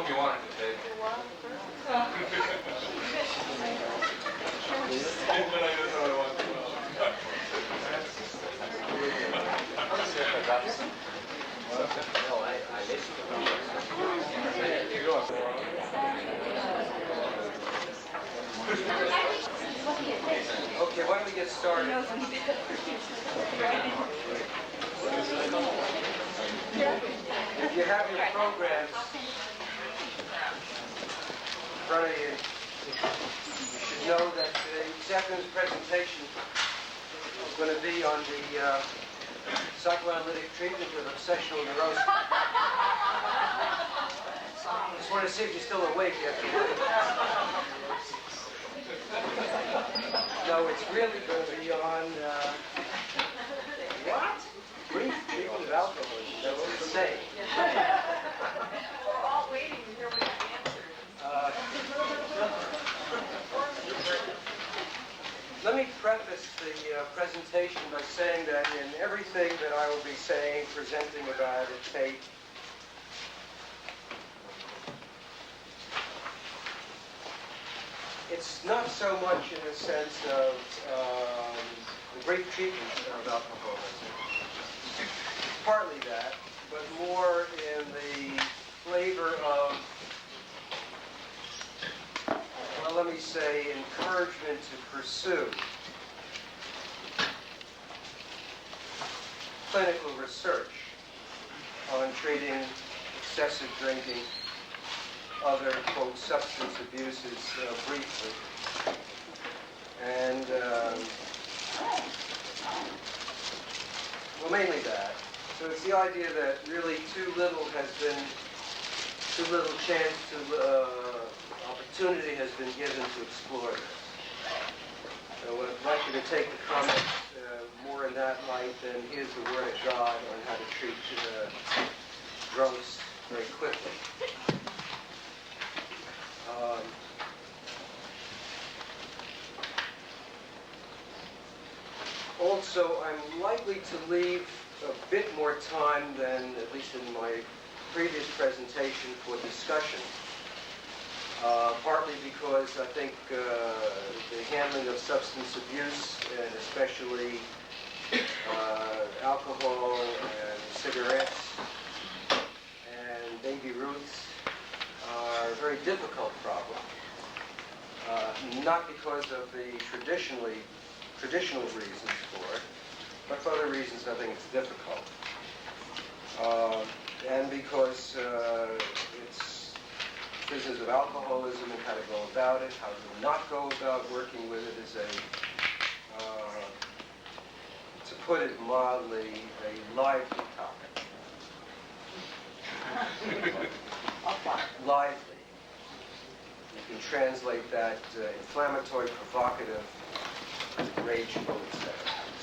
you wanted to take. Okay, why don't we get started? If you have your programs in front of you, you should know that this afternoon's presentation is going to be on the psychoanalytic treatment of obsessional neurosis. Just want to see if you're still awake after that. No, it's really going to be on what? Brief treatment of alcoholism. That's insane. We're all waiting to hear what you answered. Let me preface the presentation by saying that in everything that I will be saying, presenting about it, tape, it's not so much in the sense of the brief treatment of alcoholism. It's partly that, but more in the flavor of, well, let me say, encouragement to pursue clinical research on treating excessive drinking, other, quote, substance abuses briefly. And, well, mainly that. So it's the idea that really too little chance opportunity has been given to explore this. So I'd like you to take the comments more in that light than here's the Word of God on how to treat drunks very quickly. Also, I'm likely to leave a bit more time than, at least in my previous presentation, for discussion. Partly because I think the handling of substance abuse, and especially alcohol and cigarettes and baby Ruths, are a very difficult problem. Not because of the traditional reasons for it, but for other reasons I think it's difficult. And because it's business of alcoholism and how to go about it, how to not go about working with it is to put it mildly, a lively topic. Lively. You can translate that inflammatory, provocative, rageful, etc.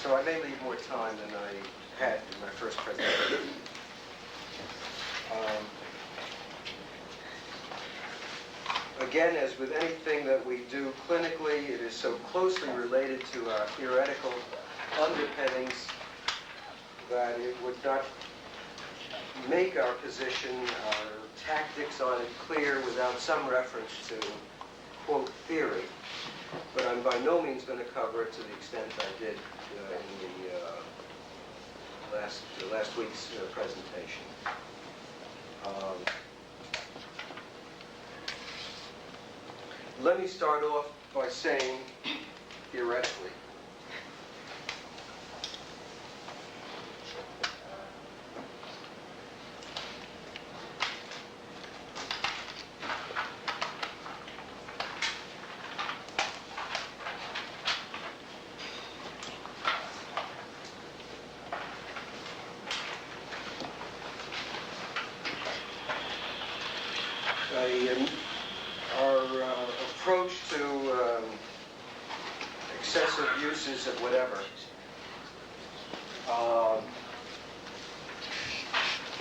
So I may leave more time than I had in my first presentation. Again, as with anything that we do clinically, it is so closely related to our theoretical underpinnings that it would not make our position, our tactics on it clear without some reference to, quote, theory. But I'm by no means going to cover it to the extent I did in the last week's presentation. Let me start off by saying, theoretically, our approach to excessive uses of whatever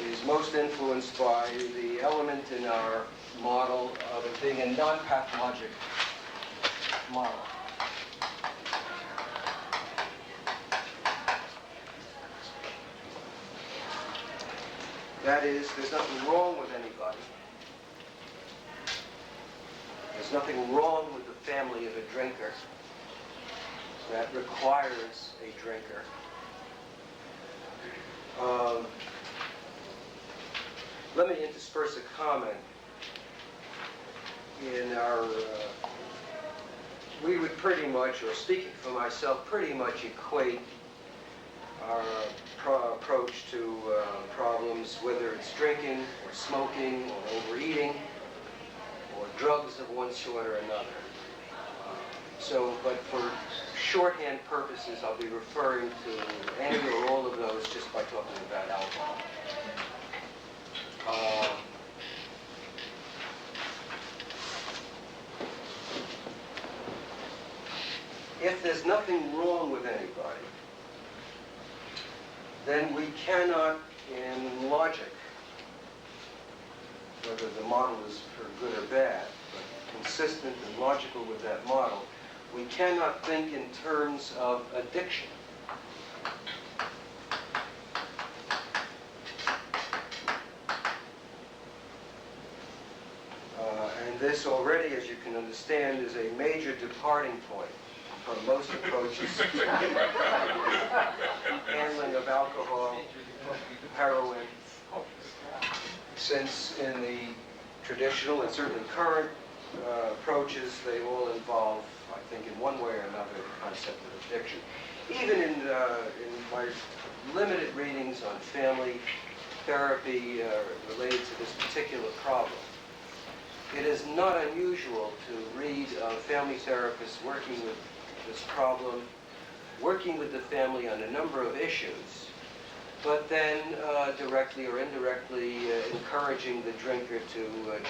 is most influenced by the element in our model of it being a non-pathologic model. That is, there's nothing wrong with anybody. nothing wrong with the family of a drinker that requires a drinker. Let me intersperse a comment. We would pretty much, or speaking for myself, pretty much equate our approach to problems, whether it's drinking or smoking or overeating or drugs of one sort or another. But for shorthand purposes, I'll be referring to any or all of those just by talking about alcohol. If there's nothing wrong with anybody, then we cannot, in logic, whether the model is for good or bad, but consistent and logical with that model, we cannot think in terms of addiction. And this already, as you can understand, is a major departing point from most approaches to handling of alcohol, heroin, since in the traditional and certainly current approaches, they all involve, I think, in one way or another, the concept of addiction. Even in my limited readings on family therapy related to this particular problem, it is not unusual to read family therapists working with this problem, working with the family on a number of issues, but then directly or indirectly encouraging the drinker to join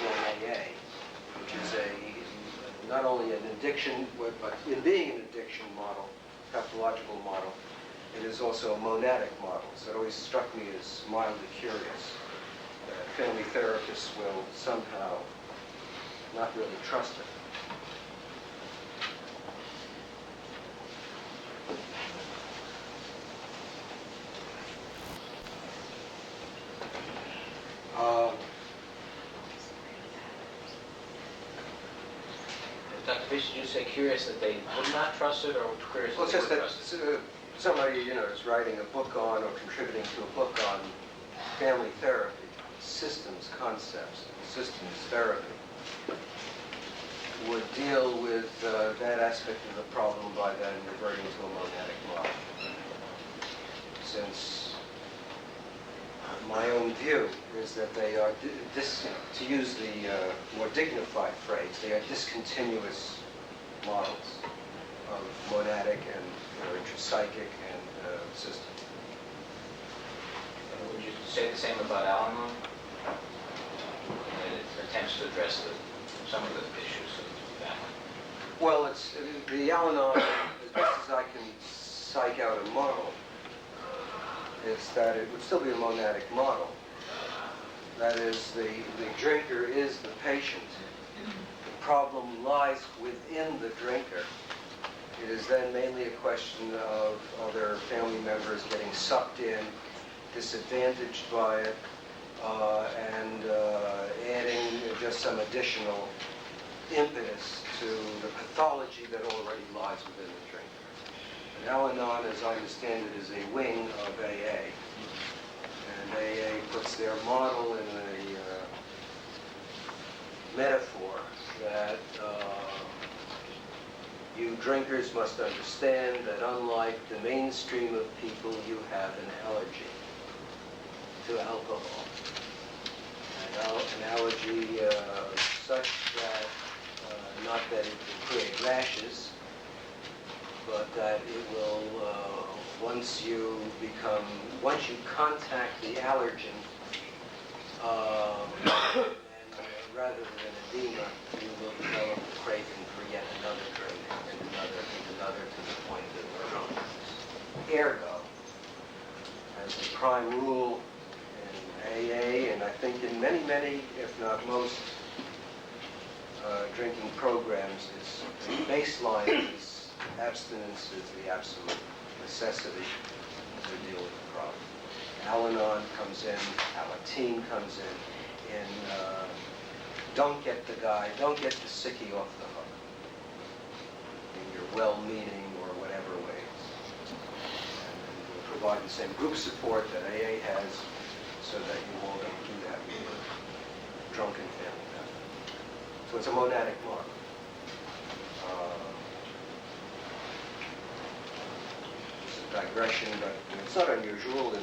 AA, which is not only an addiction, but in being an addiction model, pathological model, it is also a monadic model. So it always struck me as mildly curious that family therapists will somehow not really trust it. Dr. Fisch, did you say curious that they would not trust it, or curious Well, that it's they just would that trust it? somebody, is writing a book on or contributing to a book on family therapy, systems, concepts, systems therapy, would deal with that aspect of the problem by then reverting to a monadic model. Since my own view is that they are, to use the more dignified phrase, they are discontinuous models of monadic and intrapsychic and system. Would you say the same about Al-Anon? It attempts to address some of the issues of family. Well, it's the Al-Anon, as best as I can psych out a model, it's that it would still be a monadic model. That is, the drinker is the patient. The problem lies within the drinker. It is then mainly a question of other family members getting sucked in, disadvantaged by it, and adding just some additional impetus to the pathology that already lies within the drinker. And Al-Anon, as I understand it, is a wing of AA. And AA puts their model in a metaphor that you drinkers must understand that unlike the mainstream of people, you have an allergy to alcohol. An allergy such that, not that it will create rashes, but that it will, once you contact the allergen, and rather than edema, you will develop a craving for yet another drink, and another, to the point of ergo, as the prime rule in AA, and I think in many, if not most, drinking programs, is the baseline is abstinence is the absolute necessity to deal with the problem. Al-Anon comes in, Alateen comes in don't get the guy, don't get the sickie off the hook in your well-meaning or whatever ways. And we'll provide the same group support that AA has so that you all don't do that with your drunken family member. So it's a monadic model. It's a digression, but it's not unusual in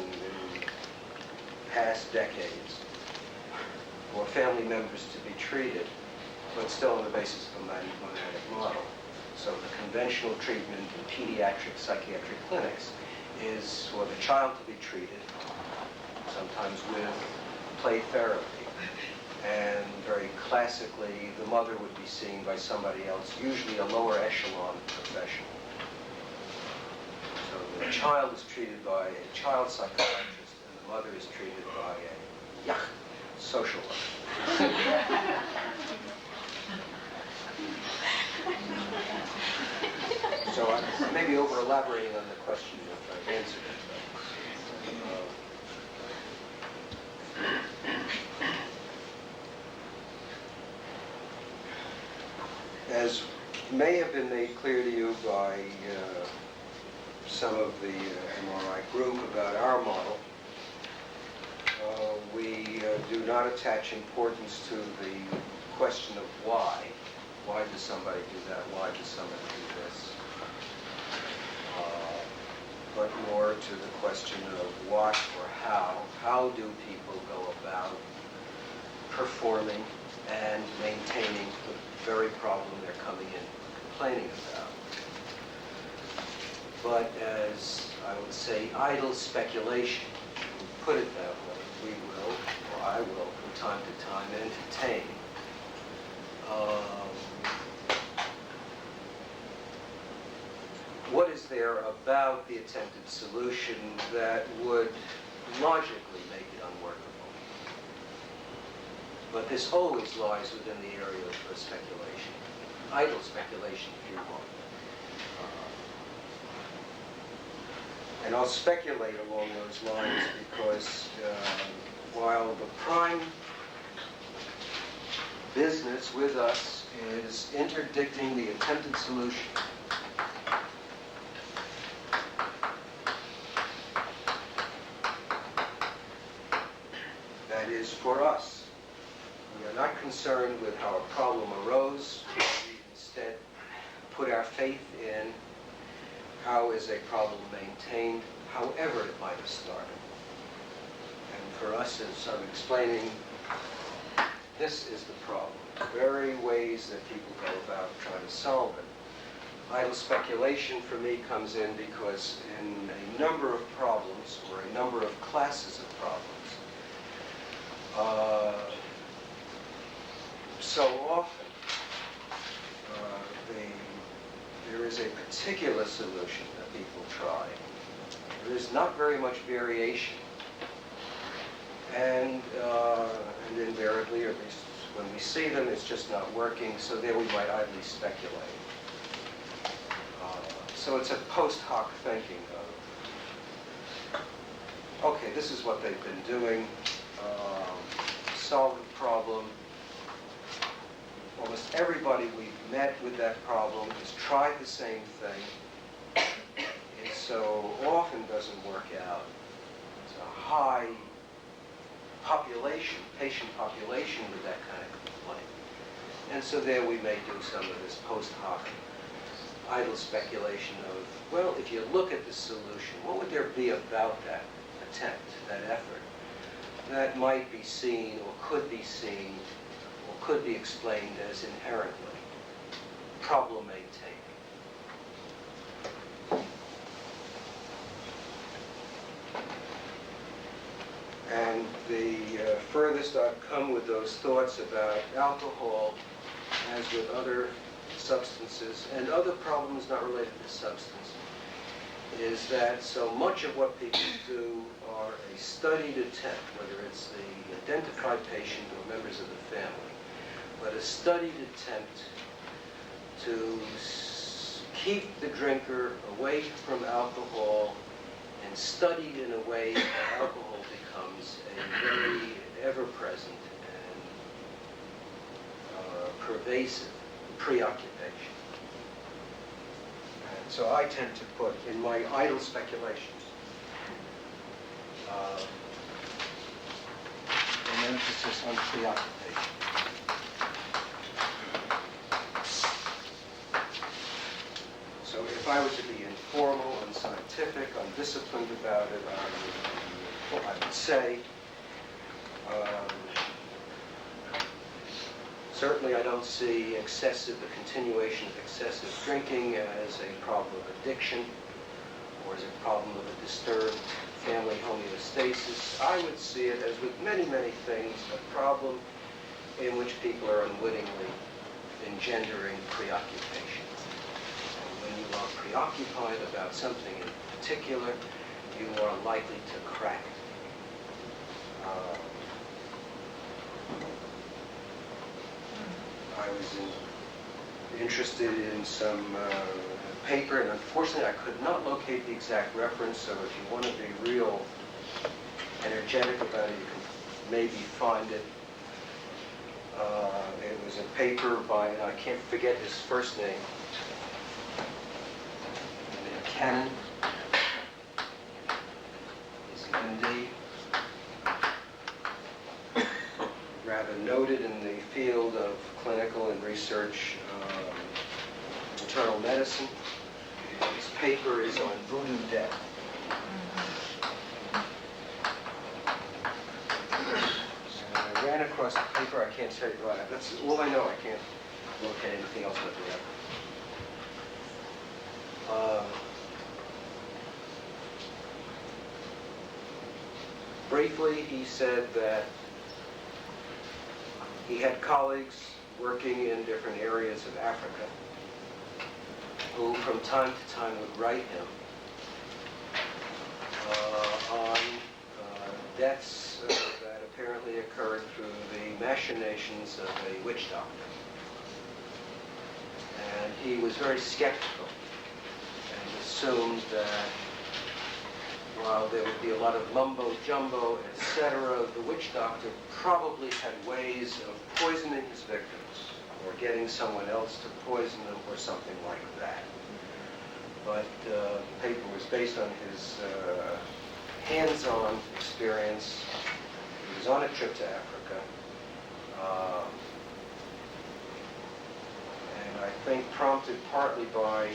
past decades for family members to be treated, but still on the basis of a monadic model. So the conventional treatment in pediatric psychiatric clinics is for the child to be treated, sometimes with play therapy. And very classically, the mother would be seen by somebody else, usually a lower echelon professional. So the child is treated by a child psychiatrist, and the mother is treated by a social worker. So I may be over-elaborating on the question if I've answered it. As may have been made clear to you by some of the MRI group about our model, we do not attach importance to the question of why. Why does somebody do that? Why does somebody do this? But more to the question of what or how. How do people go about performing and maintaining the very problem they're coming in complaining about? But as I would say, idle speculation, put it that way, we will, or I will, from time to time, entertain what is there about the attempted solution that would logically make it unworkable? But this always lies within the area of speculation, idle speculation, if you want. And I'll speculate along those lines because while the prime business with us is interdicting the attempted solution, that is for us. We are not concerned with how a problem arose. We instead put our faith in how is a problem maintained, however it might have started. And for us, as I'm explaining, this is the problem. The very ways that people go about trying to solve it. Idle speculation for me comes in because in a number of problems, or a number of classes of problems, so often there is a particular solution that people try. There is not very much variation. And invariably, or at least when we see them, it's just not working, so there we might idly speculate. So it's a post hoc thinking of, okay, this is what they've been doing, solve the problem. Almost everybody we've met with that problem has tried the same thing. It so often doesn't work out. It's a high population, patient population with that kind of complaint. And so there we may do some of this post hoc idle speculation of, well, if you look at the solution, what would there be about that attempt, that effort, that might be seen or could be seen or could be explained as inherently problem maintaining. And the furthest I've come with those thoughts about alcohol, as with other substances and other problems not related to substance, is that so much of what people do are a studied attempt, whether it's the identified patient or members of the family, but a studied attempt to keep the drinker away from alcohol, and studied in a way that alcohol becomes a very ever-present and pervasive preoccupation. And so I tend to put in my idle speculations an emphasis on preoccupation. So if I were to be informal, unscientific, undisciplined about it, I would say, certainly I don't see the continuation of excessive drinking as a problem of addiction or as a problem of a disturbed family homeostasis. I would see it, as with many, many things, a problem in which people are unwittingly engendering preoccupation. And when you are preoccupied about something in particular, you are likely to crack. I was interested in some paper, and unfortunately I could not locate the exact reference, so if you want to be real energetic about it, you can maybe find it. It was a paper by, and I can't forget his first name, Cannon. He's an MD. Rather noted in the field of clinical and research internal medicine. His paper is on voodoo death. And I ran across the paper. I can't tell you, that's all I know. I can't locate anything else with the record. Briefly, he said that he had colleagues working in different areas of Africa who from time to time would write him on deaths that apparently occurred through the machinations of a witch doctor. And he was very skeptical and assumed that while there would be a lot of mumbo-jumbo, etc., the witch doctor probably had ways of poisoning his victims or getting someone else to poison them or something like that. But the paper was based on his hands-on experience. He was on a trip to Africa. And I think prompted partly by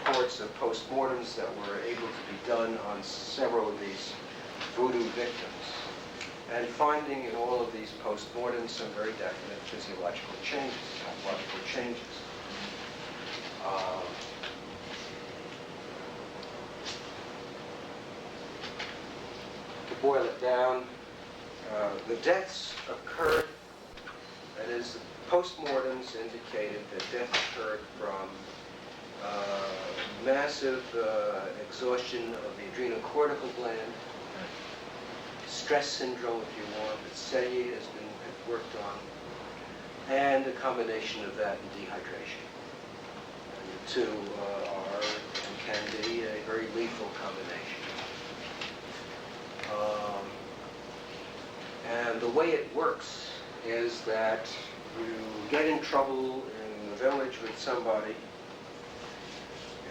reports of postmortems that were able to be done on several of these voodoo victims, and finding in all of these postmortems some very definite physiological changes, pathological changes. To boil it down, the deaths occurred, that is, postmortems indicated that death occurred from massive exhaustion of the adrenocortical gland, stress syndrome, if you want, that Selye has been worked on, and a combination of that and dehydration. And the two are and can be a very lethal combination. And the way it works is that you get in trouble in the village with somebody,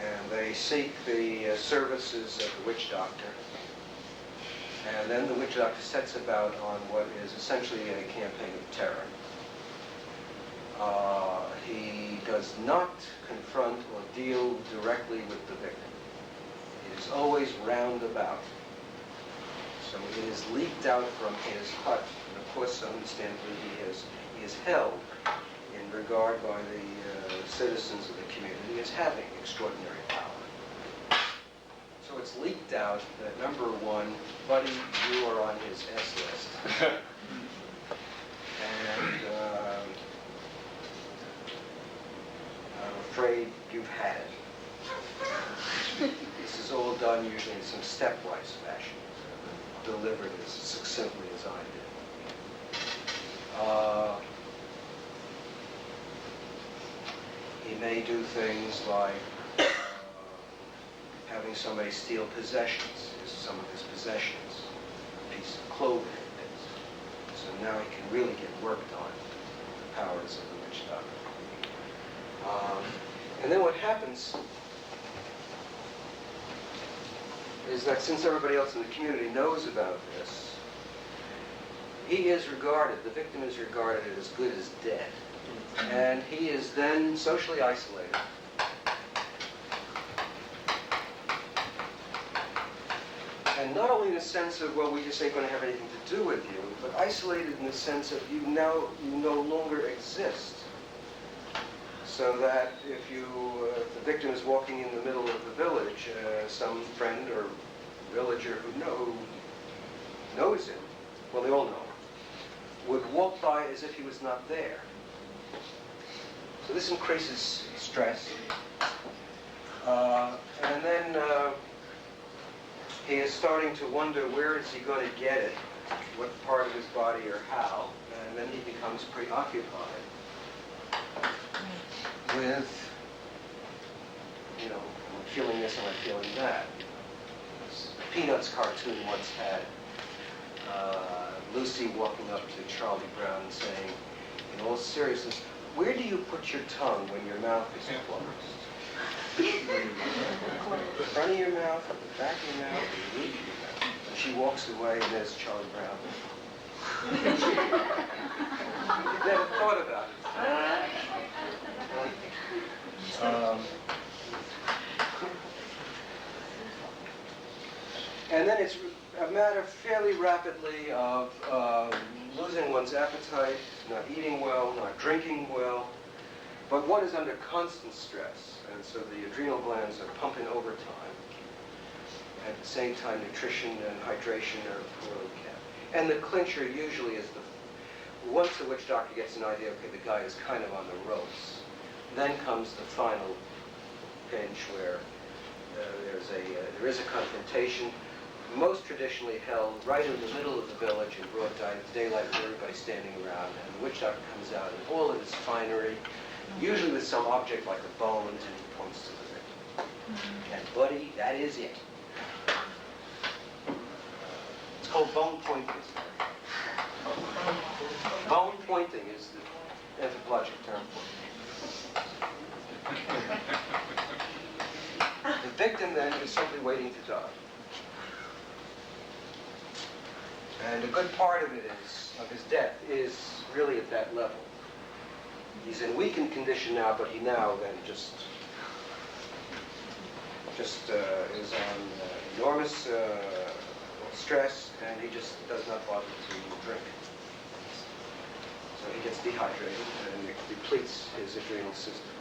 and they seek the services of the witch doctor. And then the witch doctor sets about on what is essentially a campaign of terror. He does not confront or deal directly with the victim. It is always roundabout. So it is leaked out from his hut, and of course, understandably, he is held in regard by the citizens of the community as having extraordinary power. So it's leaked out that, number one, buddy, you are on his S list. And I'm afraid you've had it. This is all done usually in some stepwise fashion, delivered as succinctly as I did. He may do things like having somebody steal possessions, some of his possessions, a piece of clothing, so now he can really get worked on. powers of the witch doctor. And then what happens is that since everybody else in the community knows about this, he is regarded, the victim is regarded as good as dead. And he is then socially isolated. And not only in the sense of, well, we just ain't going to have anything to do with you, but isolated in the sense of you no longer exist. So that if the victim is walking in the middle of the village, some friend or villager who knows him, well, they all know him, would walk by as if he was not there. So this increases stress. And then he is starting to wonder where is he going to get it, what part of his body or how, and then he becomes preoccupied with, I'm feeling this and I'm feeling that. The Peanuts cartoon once had Lucy walking up to Charlie Brown and saying, in all seriousness, where do you put your tongue when your mouth is closed? The front of your mouth, the back of your mouth, the root of your mouth. And she walks away and there's Charlie Brown. Never thought about it. And then it's a matter fairly rapidly of losing one's appetite, not eating well, not drinking well, but one is under constant stress, and so the adrenal glands are pumping overtime. At the same time, nutrition and hydration are poorly kept. And the clincher usually is once the witch doctor gets an idea, okay, the guy is kind of on the ropes, then comes the final pinch where there is a confrontation, most traditionally held right in the middle of the village in broad daylight with everybody standing around, and the witch doctor comes out in all of his finery, usually with some object like a bone, and he points to the victim. And buddy, that is it. It's called bone pointing. Bone pointing is the anthropologic term for it. The victim then is simply waiting to die. And a good part of his death is really at that level. He's in weakened condition now, but he now then just is on enormous stress, and he just does not bother to drink. So he gets dehydrated, and it depletes his adrenal system.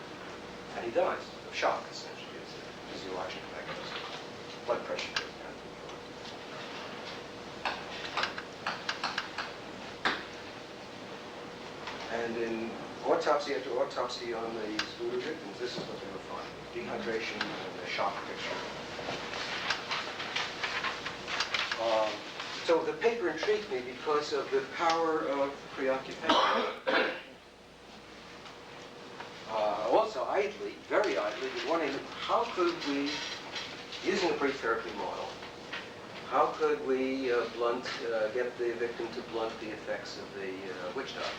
And he dies of shock, essentially, is a physiological mechanism. Blood pressure goes down. And in autopsy after autopsy on these voodoo victims, this is what they were finding. Dehydration and a shock picture. So the paper intrigued me because of the power of preoccupation. Also, idly, very idly, was wondering how could we, using a brief therapy model, how could we get the victim to blunt the effects of the witch doctor?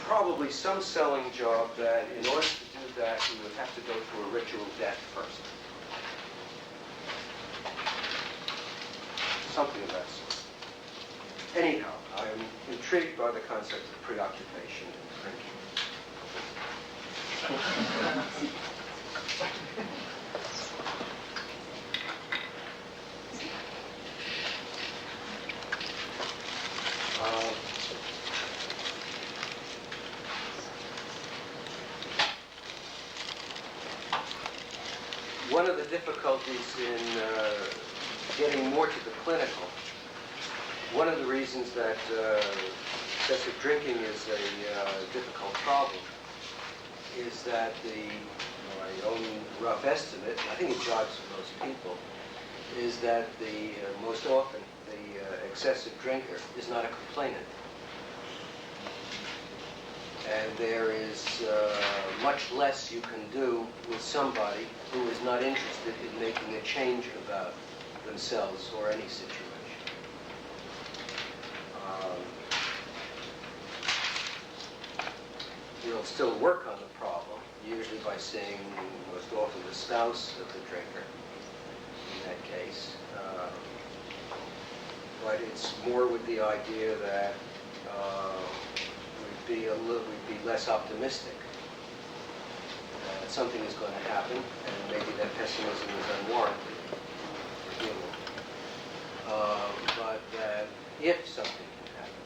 Probably some selling job that in order to do that, we would have to go through a ritual death first. Something of that sort. Anyhow, I'm intrigued by the concept of preoccupation and drinking. One of the difficulties in getting more to the clinical, one of the reasons that excessive drinking is a difficult problem is that my own rough estimate, I think it jives with most people, is that most often the excessive drinker is not a complainant. And there is much less you can do with somebody who is not interested in making a change about themselves or any situation. You'll still work on the problem, usually by seeing most often the spouse of the drinker in that case. But it's more with the idea that we'd be less optimistic. That something is going to happen, and maybe that pessimism is unwarranted. But that if something can happen,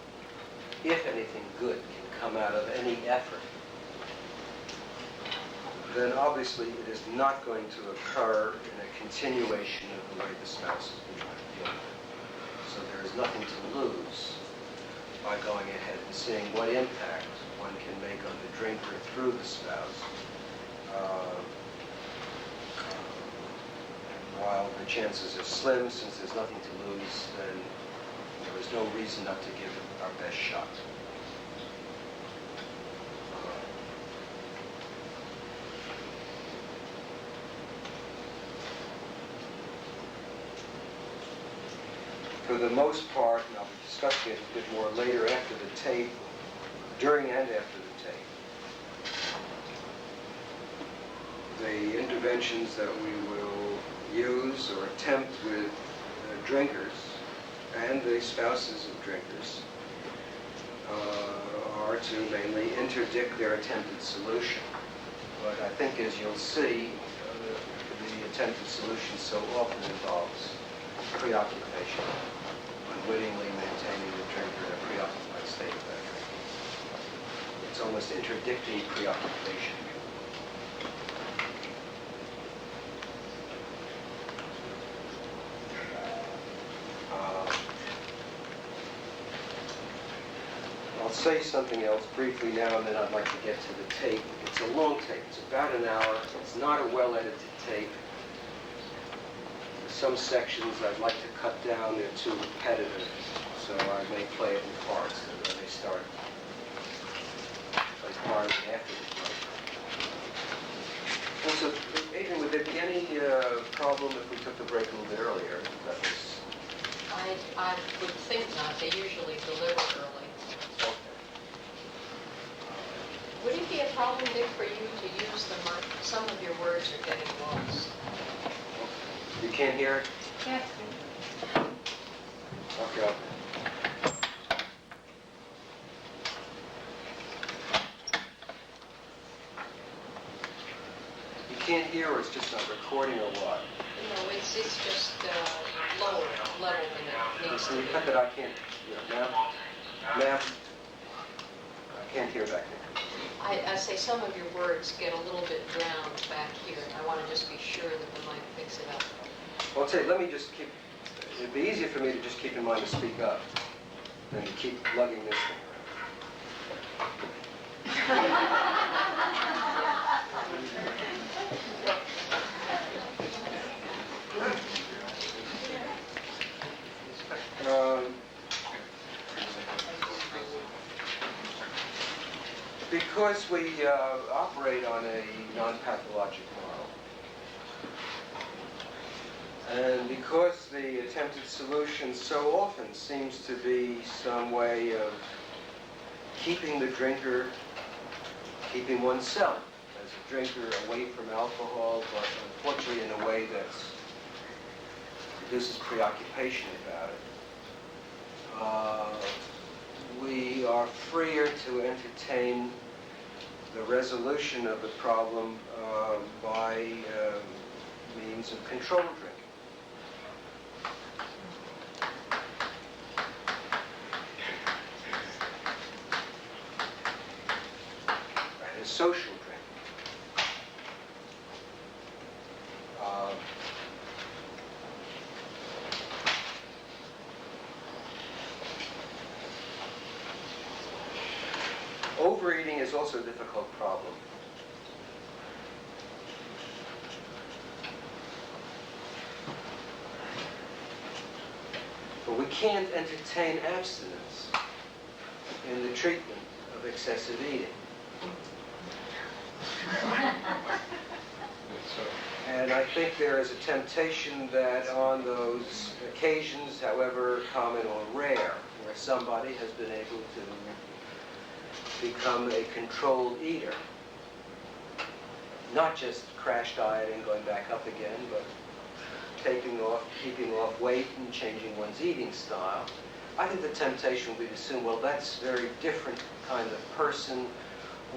if anything good can come out of any effort, then obviously it is not going to occur in a continuation of the way the spouse has been trying to deal with it. So there is nothing to lose by going ahead and seeing what impact one can make on the drinker through the spouse. While the chances are slim, since there's nothing to lose, then there is no reason not to give it our best shot. For the most part, and I'll be discussing it a bit more later after the tape, during and after the tape, the interventions that we will use or attempt with drinkers and the spouses of drinkers are to mainly interdict their attempted solution. But I think, as you'll see, the attempted solution so often involves preoccupation, unwittingly maintaining the drinker in a preoccupied state of that drinking. It's almost interdicting preoccupation. I'll say something else briefly now, and then I'd like to get to the tape. It's a long tape. It's about an hour. It's not a well-edited tape. Some sections I'd like to cut down. They're too repetitive, so I may play it in parts, and then they start play part of it after the break. Also, Adrian, would there be any problem if we took the break a little bit earlier? That was... I would think not. They usually deliver early. Okay. Would it be a problem, Dick, for you to use the mic? Some of your words are getting lost. You can't hear it? Yes. Okay. You can't hear, or it's just not recording, or what? No, it's just lower level than it needs So to you be. cut that I can't hear. Ma'am? I can't hear back there. I say some of your words get a little bit drowned back here. I want to just be sure that the mic picks it up. Well, I'll tell you, let me just keep, it'd be easier for me to just keep in mind to speak up than to keep lugging this thing around. Because we operate on a non-pathologic model, and because the attempted solution so often seems to be some way of keeping the drinker, keeping oneself as a drinker away from alcohol, but unfortunately in a way that produces preoccupation about it, we are freer to entertain the resolution of the problem by means of controlled drinking. That is social drinking. Overeating is also a difficult problem. But we can't entertain abstinence in the treatment of excessive eating. And I think there is a temptation that on those occasions, however common or rare, where somebody has been able to become a controlled eater, not just crash dieting, going back up again, but keeping off weight and changing one's eating style, I think the temptation would be to assume, well, that's a very different kind of person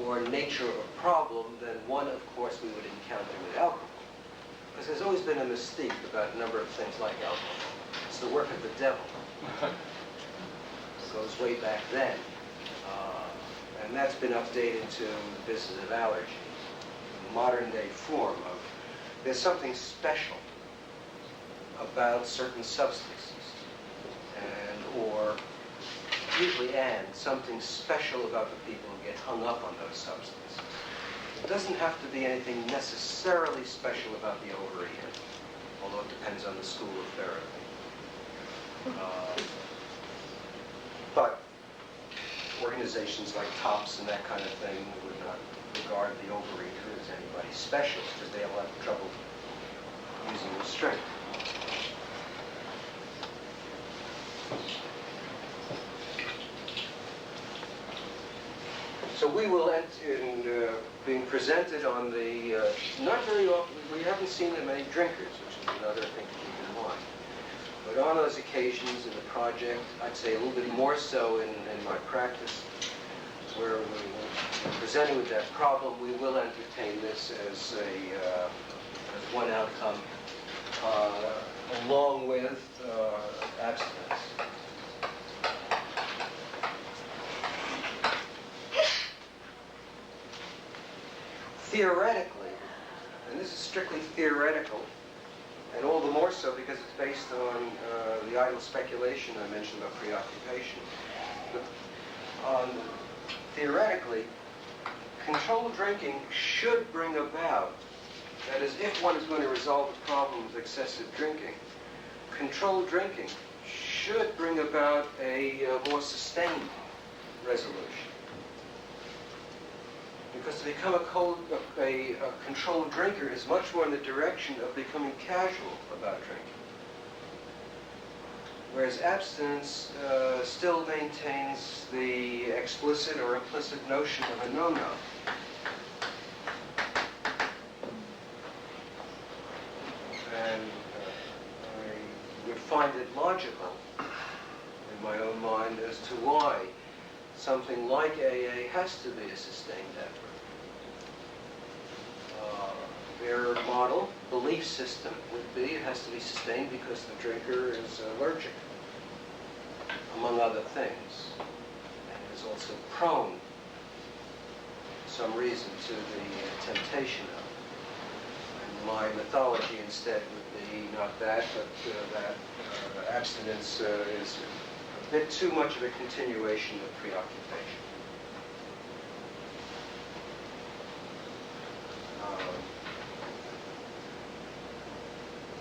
or nature of problem than one, of course, we would encounter with alcohol. Because there's always been a mystique about a number of things like alcohol. It's the work of the devil. It goes way back then. And that's been updated to the business of allergy. Modern day form of, there's something special about certain substances, or something special about the people who get hung up on those substances. It doesn't have to be anything necessarily special about the overeater, although it depends on the school of therapy. But organizations like TOPS and that kind of thing would not regard the overeater as anybody special, because they have a lot of trouble using restraint. So we will end in being presented on the, not very often, we haven't seen that many drinkers, which is another thing to keep in mind. But on those occasions in the project, I'd say a little bit more so in my practice, where we're presented with that problem, we will entertain this as one outcome, along with abstinence. Theoretically, and this is strictly theoretical, and all the more so because it's based on the idle speculation I mentioned about preoccupation. But, theoretically, controlled drinking should bring about, that is, if one is going to resolve the problem of excessive drinking, controlled drinking should bring about a more sustained resolution. Because to become a controlled drinker is much more in the direction of becoming casual about drinking. Whereas abstinence still maintains the explicit or implicit notion of a no-no. And I would find it logical in my own mind as to why something like AA has to be a sustained effort. Their model, belief system would be it has to be sustained because the drinker is allergic, among other things, and is also prone, for some reason, to the temptation of it. And my mythology instead would be not that, but that abstinence is a bit too much of a continuation of preoccupation.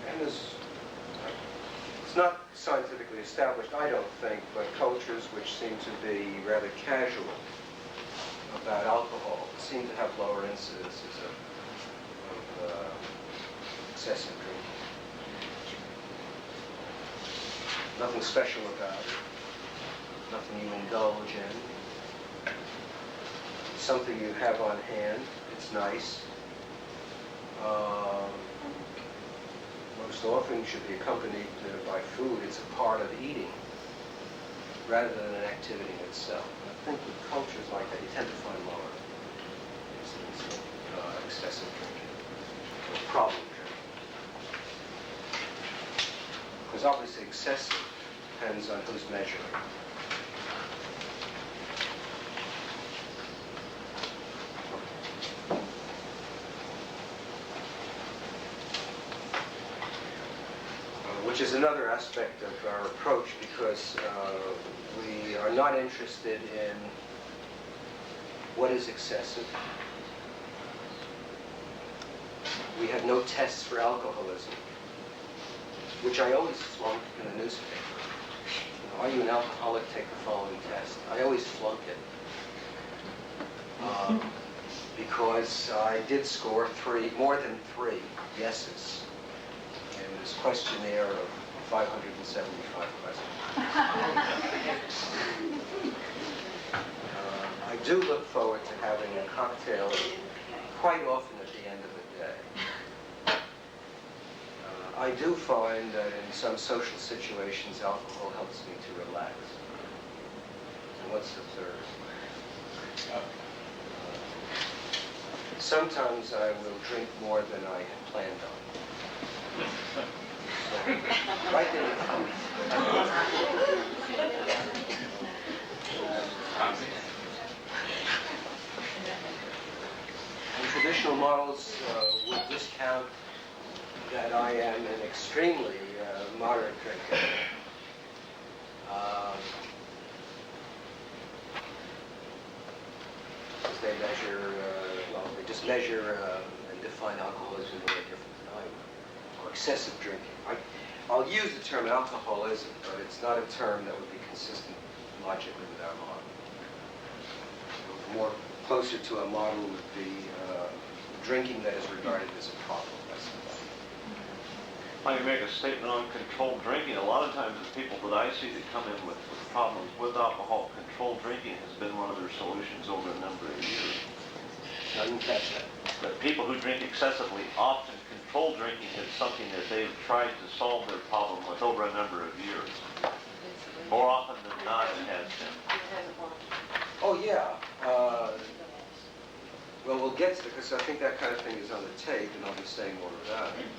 And it's not scientifically established, I don't think, but cultures which seem to be rather casual about alcohol seem to have lower incidences of excessive drinking. Nothing special about it. Nothing you indulge in. Something you have on hand. It's nice. Most often should be accompanied by food. It's a part of eating rather than an activity in itself. And I think with cultures like that, you tend to find lower incidence of excessive drinking or problem drinking. Because obviously excessive depends on who's measuring. Which is another aspect of our approach, because we are not interested in what is excessive. We have no tests for alcoholism, which I always flunk in the newspaper. You know, are you an alcoholic? Take the following test. I always flunk it. because I did score more than three yeses in this questionnaire of 575 questions. I do look forward to having a cocktail quite often at the end of the day. I do find that in some social situations, alcohol helps me to relax. And what's the third? Sometimes I will drink more than I had planned on. So, right there. And traditional models would discount that I am an extremely moderate drinker. They measure, they just measure and define alcoholism in a way different than I would, or excessive drinking. I'll use the term alcoholism, but it's not a term that would be consistent logically with our model. More closer to a model would be drinking that is regarded as a problem. I can make a statement on controlled drinking. A lot of times the people that I see that come in with problems with alcohol, controlled drinking has been one of their solutions over a number of years. I didn't catch that. But people who drink excessively, often controlled drinking is something that they've tried to solve their problem with over a number of years. More often than not, it has been. Oh, yeah. Well, we'll get to it, because I think that kind of thing is on the tape, and I'll be saying more about it.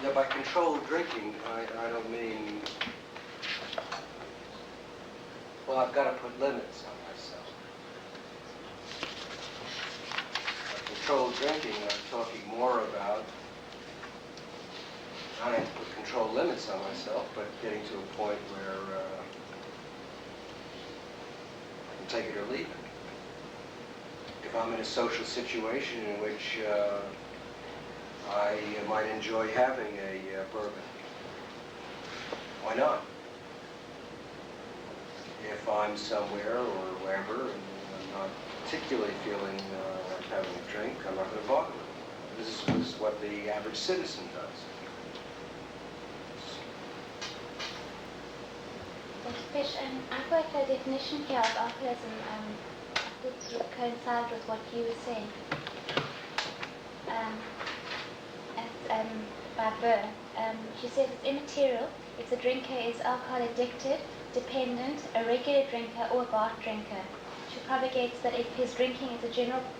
Now, by controlled drinking, I don't mean, well, I've got to put limits on myself. By controlled drinking, I'm talking more about, I don't have to put control limits on myself, but getting to a point where I can take it or leave it. If I'm in a social situation in which I might enjoy having a bourbon, why not? If I'm somewhere or wherever and I'm not particularly feeling like having a drink, I'm not going to bother with it. This is what the average citizen does. Fisch, I've got a definition here of alcoholism that sort of coincide with what you were saying. By Byrne, she says it's immaterial if the drinker is alcohol addicted, dependent, a regular drinker, or a bar drinker. She propagates that if his drinking is a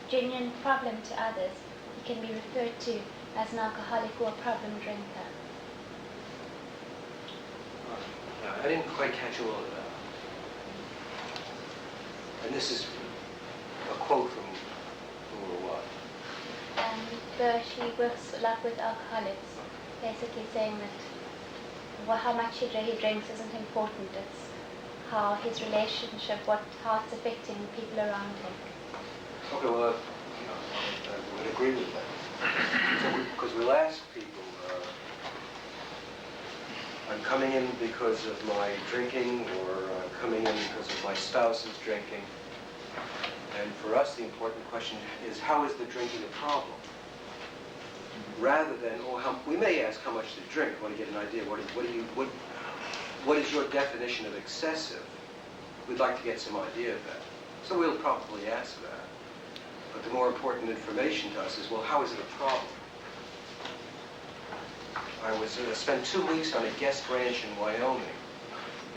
genuine problem to others, he can be referred to as an alcoholic or a problem drinker. I didn't quite catch all of that. And this is a quote from who or what? She works a lot with alcoholics, basically saying that how much he drinks isn't important. It's how his relationship, how it's affecting people around him. Okay, well, I would agree with that. Because we'll ask people, I'm coming in because of my drinking, or I'm coming in because of my spouse's drinking. And for us, the important question is, how is the drinking a problem? Rather than, we may ask how much to drink. We want to get an idea. What is your definition of excessive? We'd like to get some idea of that. So we'll probably ask that. But the more important information to us is, well, how is it a problem? I spent 2 weeks on a guest ranch in Wyoming,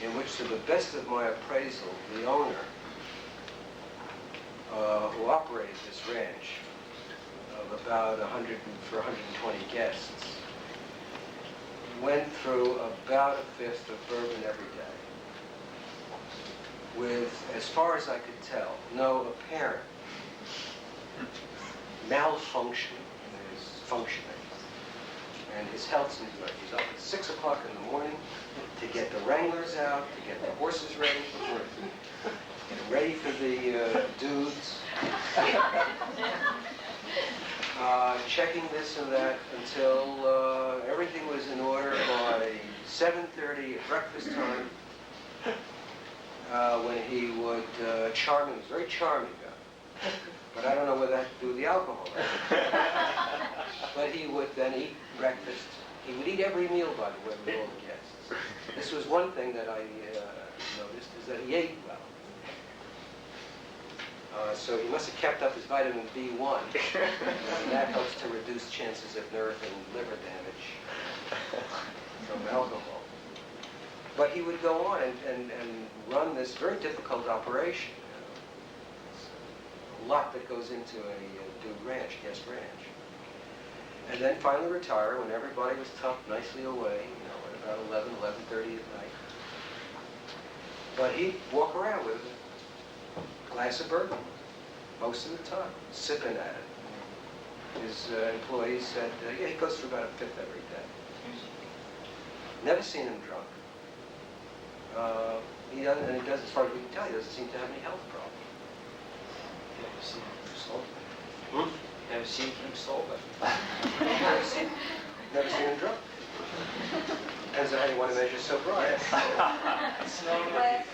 in which, to the best of my appraisal, the owner, who operated this ranch, of about 120 guests, went through about a fifth of bourbon every day, with, as far as I could tell, no apparent malfunction in his functioning. And his health seemed good. He's up at 6 o'clock in the morning to get the wranglers out, to get the horses ready, get ready for the dudes, checking this and that until everything was in order by 7:30 at breakfast time, when he would charm him. He was a very charming guy. But I don't know what that had to do with the alcohol. But he would then eat breakfast. He would eat every meal, by the way, with all the guests. This was one thing that I noticed, is that he ate well. So he must have kept up his vitamin B1, and that helps to reduce chances of nerve and liver damage from alcohol. But he would go on and run this very difficult operation. A lot that goes into a dude ranch, guest ranch. And then finally retire when everybody was tucked nicely away, at about 11, 11:30 at night. But he'd walk around with a glass of bourbon most of the time, sipping at it. His employees said, yeah, he goes through about a fifth every day. Never seen him drunk. He doesn't, as far as we can tell, he doesn't seem to have any health problems. Never seen him sober. Hmm? Never seen him sober. Never seen him drunk. Depends on how you want to measure sobriety. It's normative.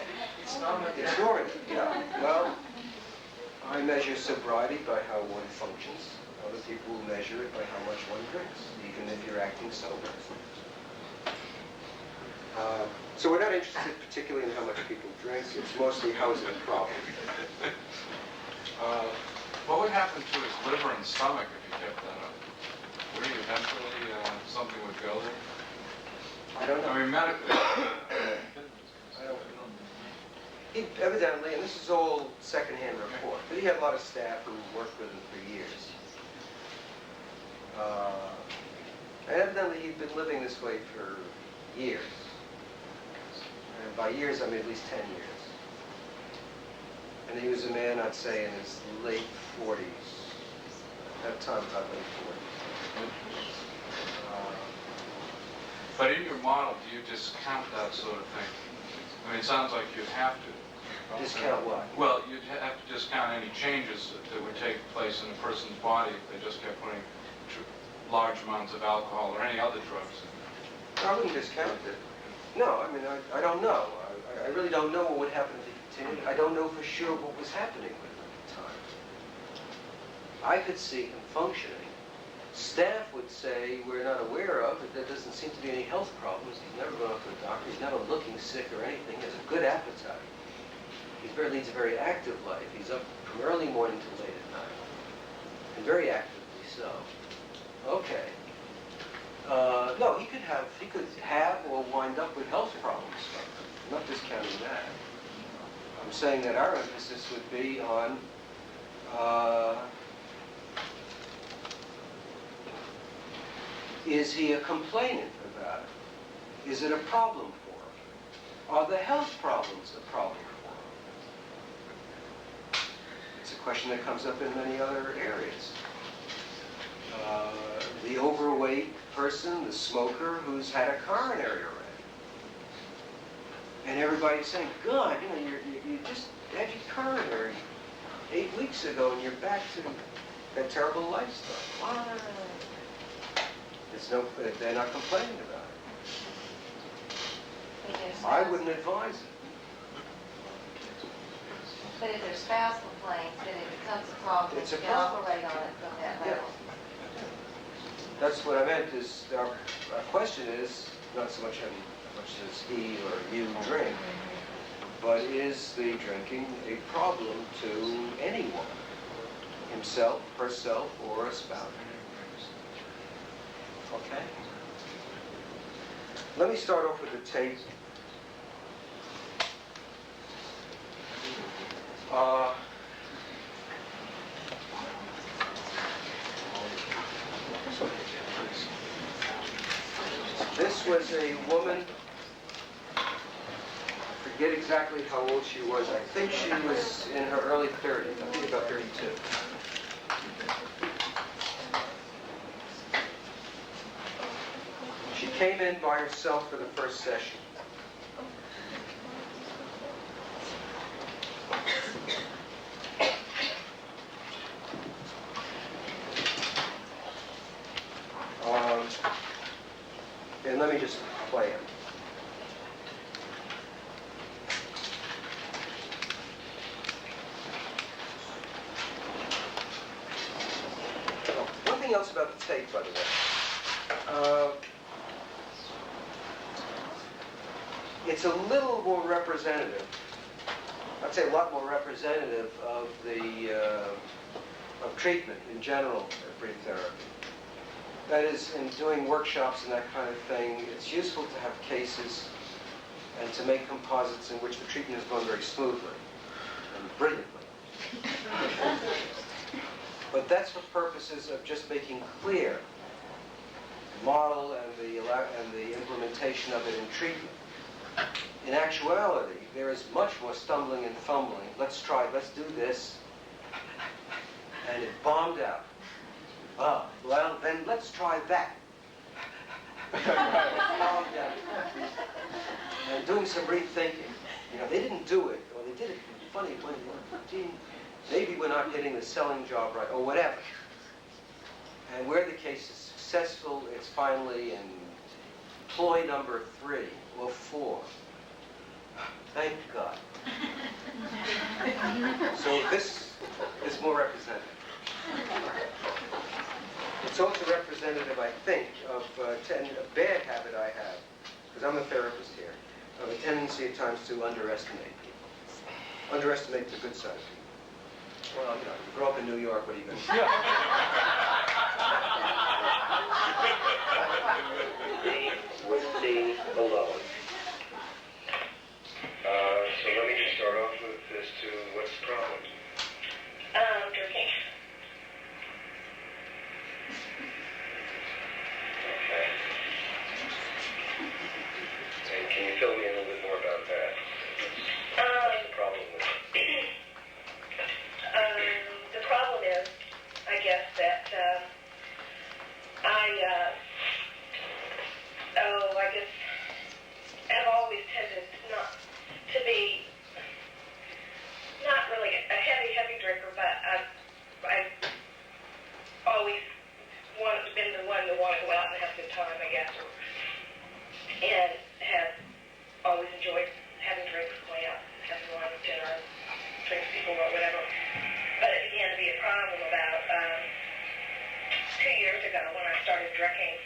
It's normative. It's normative, yeah. Well, I measure sobriety by how one functions. Other people measure it by how much one drinks, even if you're acting sober. So we're not interested particularly in how much people drink. It's mostly how is it a problem. What would happen to his liver and stomach if he kept that up? Would he eventually, something would go there? I don't know. I mean, medically. I don't know. He evidently, and this is all secondhand report, but he had a lot of staff who worked with him for years. And evidently he'd been living this way for years. And by years, I mean at least 10 years. And he was a man, I'd say, in his late 40s. At that time, about late 40s. But in your model, do you discount that sort of thing? I mean, it sounds like you'd have to. Discount what? Well, you'd have to discount any changes that would take place in a person's body if they just kept putting large amounts of alcohol or any other drugs. I wouldn't discount it. No, I mean, I don't know. I really don't know what would happen if he continued. I don't know for sure what was happening with him at the time. I could see him functioning. Staff would say, we're not aware of it. There doesn't seem to be any health problems. He's never gone to a doctor. He's never looking sick or anything. He has a good appetite. He leads a very active life. He's up from early morning to late at night. And very actively so. Okay. No, he could have or wind up with health problems. I'm not discounting that. I'm saying that our emphasis would be on is he a complainant about it? Is it a problem for him? Are the health problems a problem for him? It's a question that comes up in many other areas. The overweight person, the smoker who's had a coronary already. And everybody's saying, God, you just had your coronary 8 weeks ago and you're back to that terrible lifestyle. Why? They're not complaining about it. I wouldn't advise it. But if their spouse complains, then it becomes a problem. It's a You can problem. operate on it from that level. That's what I meant is, our question is, not so much how much does he or you drink, but is the drinking a problem to anyone? Himself, herself, or a spouse? Okay? Let me start off with the tape. This was a woman, I forget exactly how old she was. I think she was in her early 30s, I think about 32. She came in by herself for the first session. And let me just play it. else about the tape, by the way. It's a little more representative. I'd say a lot more representative of the of treatment in general at brief therapy. That is, in doing workshops and that kind of thing, it's useful to have cases and to make composites in which the treatment has gone very smoothly and brilliantly. But that's for purposes of just making clear the model and the implementation of it in treatment. In actuality, there is much more stumbling and fumbling. Let's do this. And it bombed out. Oh, well, then let's try that. Bombed out. And doing some rethinking. You know, they didn't do it, or they did it in a funny way. Maybe we're not getting the selling job right, or whatever. And where the case is successful, it's finally in ploy number 3 or 4. Thank God. So this is more representative. It's also representative, I think, of a bad habit I have, because I'm a therapist here, of a tendency at times to underestimate people. Underestimate the good side of people. Well, you know, you grow up in New York, what are you going to do? With the alone. So let me just start off with this to what's the problem? Drinking. Okay. And can you fill me in a little bit more about that? What's the problem with it? The problem is, I guess, that I've always tended not to be, not really a heavy drinker, but I've always been the one to want to go out and have a good time, I guess, and have always enjoyed having drinks, going out, having lunch, dinner, drinks people or whatever. But it began to be a problem about 2 years ago when I started drinking.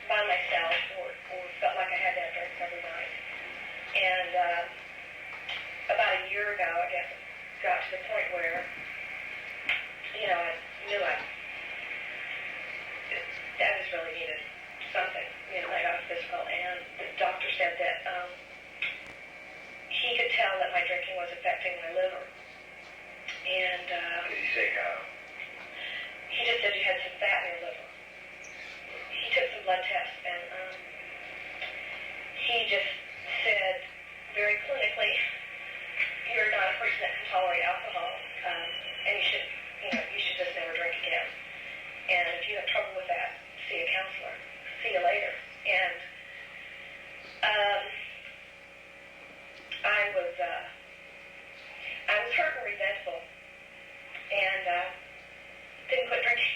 By myself, or felt like I had to have drinks every night. And about a year ago, I guess, it got to the point where, I knew I just really needed something. I got physical, and the doctor said that he could tell that my drinking was affecting my liver. And Did he say how? he just said you had some fat in your liver. He took some blood tests, and he just said very clinically, you're not a person that can tolerate alcohol, and you should just never drink again. And if you have trouble with that, see a counselor. See you later. And I was hurt and resentful, and didn't quit drinking.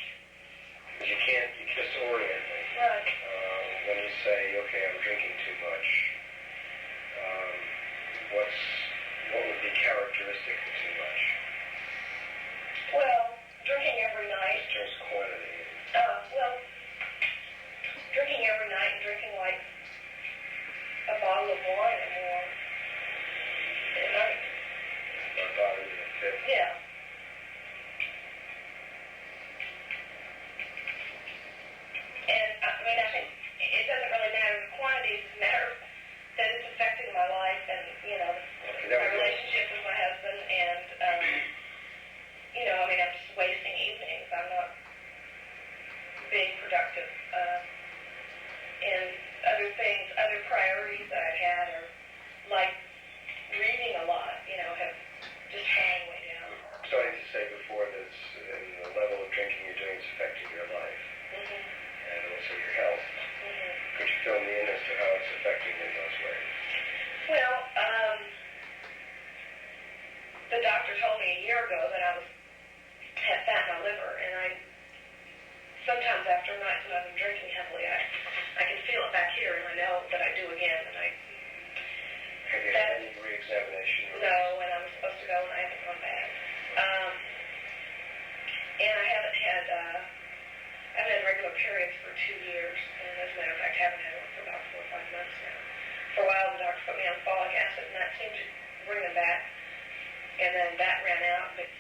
You just orient me. Right. When you say, okay, I'm drinking too much, what would be characteristic of too much? Well, drinking every night. In terms of quantity. Drinking every night and drinking like a bottle of wine or more at night. My body is fit. Yeah. And I think it doesn't really matter the quantities, it matters that it's affecting my life and, my relationship with my husband and, I'm just wasting evenings. I'm not being productive. And other things, other priorities that I've had are like reading a lot, have just fallen way down. I'm starting to say before that the level of drinking you're doing is affecting your life. Mm-hmm. And also your health. Mm-hmm. Could you fill me in as to how it's affecting you in those ways? Well, the doctor told me a year ago that I had fat in my liver, and sometimes after nights when I've been drinking heavily, I can feel it back here, and I know that I do again, and Have you had any re-examination? No, and I'm supposed to go ago, and I haven't gone back. And I haven't had regular periods for 2 years, and as a matter of fact, I haven't had one for about 4 or 5 months now. For a while, the doctor put me on folic acid, and that seemed to bring them back, and then that ran out. But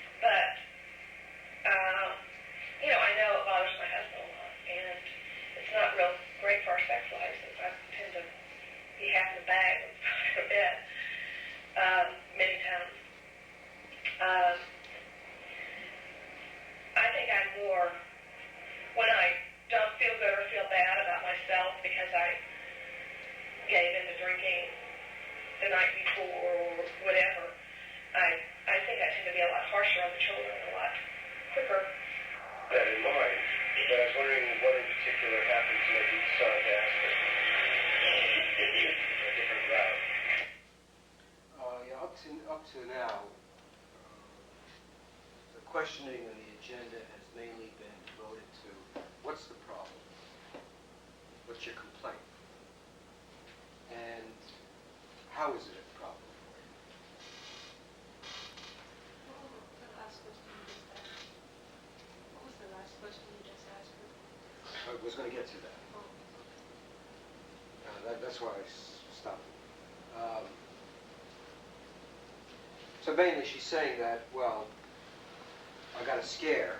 I know it bothers my husband a lot, and it's not real great for our sex life, since I tend to be half in the bag a bit, many times. I think I'm more, when I don't feel good or feel bad about myself because I gave into drinking the night before or whatever, I think I tend to be a lot harsher on the children, a lot quicker. That in mind, but I was wondering what in particular happened to make you decide to ask it a different route. Up to now, the questioning on the agenda has mainly been devoted to what's the problem? What's your complaint? And how is it a problem for you? What was the last question you just asked her? I was going to get to that. That's why I stopped. So mainly she's saying that, well, I got a scare,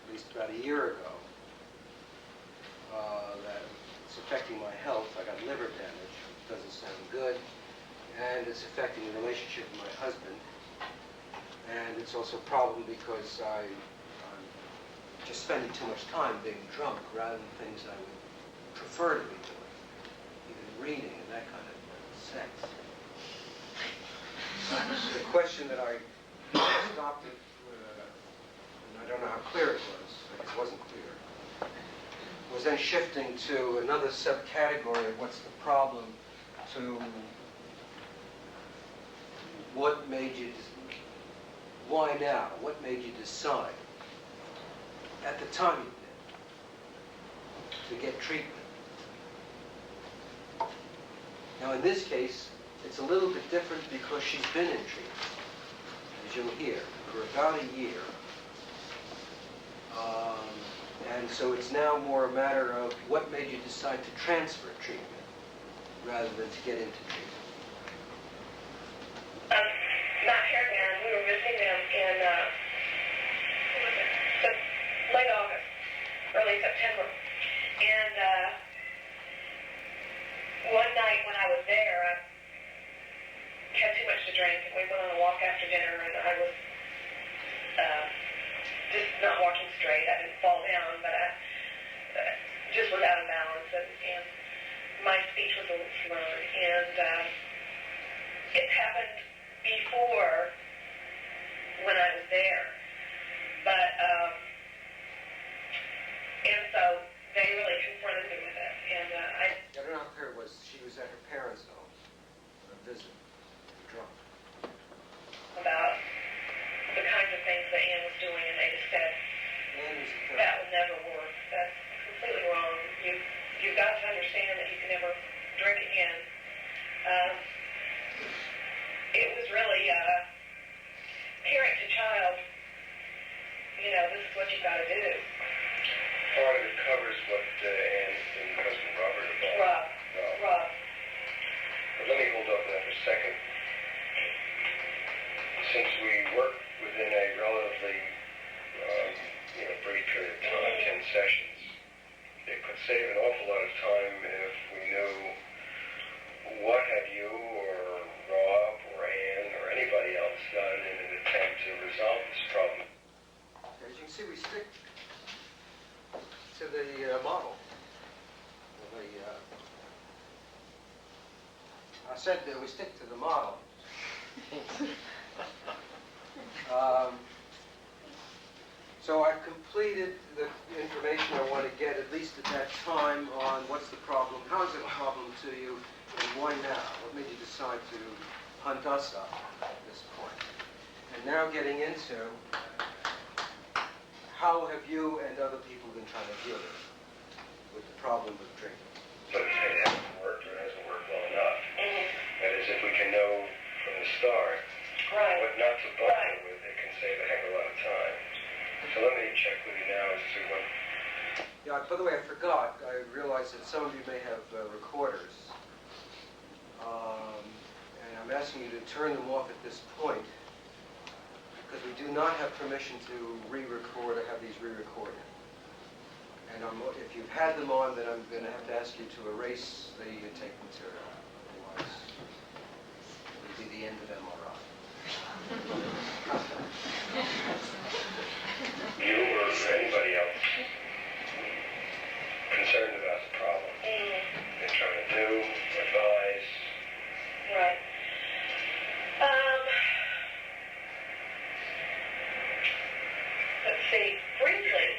at least about a year ago, that it's affecting my health. I got liver damage, which doesn't sound good, and it's affecting the relationship with my husband. And it's also a problem because I'm just spending too much time being drunk rather than things I would prefer to be doing, even reading and that kind of sex. The question that I stopped at, and I don't know how clear it was, I guess it wasn't clear, was then shifting to another subcategory of what's the problem, to what made you, why now? What made you decide at the time you did to get treatment? Now in this case, it's a little bit different because she's been in treatment, as you'll hear, for about a year. And so it's now more a matter of what made you decide to transfer treatment rather than to get into treatment. Not here again. We were visiting them in late August, early September. And one night when I was there, I had too much to drink, and we went on a walk after dinner, and I was just not walking straight. I didn't fall down, but I just was out of balance, and my speech was a little slurred. And it happened before when I was there, but and so they really confronted me with it, and I don't know how clear it was. She was at her parents' home on a visit, drunk. About the kinds of things that Ann was doing, and they just said, that would never work. That's completely wrong. You've got to understand that you can never drink again. It was really parent to child. This is what you've got to do. Part of it covers what Ann and husband Robert are about. Rob. But let me hold off on that for a second. Since we work within a relatively brief period of time, 10 sessions, it could save an awful lot of time if we knew what have you or Rob or Ann or anybody else done in an attempt to resolve this problem. As you can see, we stick to the model. I said that we stick to the model. So I completed the information I want to get, at least at that time, on what's the problem, how is it a problem to you, and why now? What made you decide to hunt us up at this point? And now getting into how have you and other people been trying to deal with the problem of drinking? But it hasn't worked, or it hasn't worked well enough. That is, if we can know from the start what not to check with you now as to what. Yeah, by the way, I forgot. I realize that some of you may have recorders. And I'm asking you to turn them off at this point because we do not have permission to re-record or have these re-recorded. And if you've had them on, then I'm going to have to ask you to erase the tape material. Otherwise, it would be the end of MRI. You or anybody else concerned about the problem? They're trying to do, advise. Right. Let's see, briefly,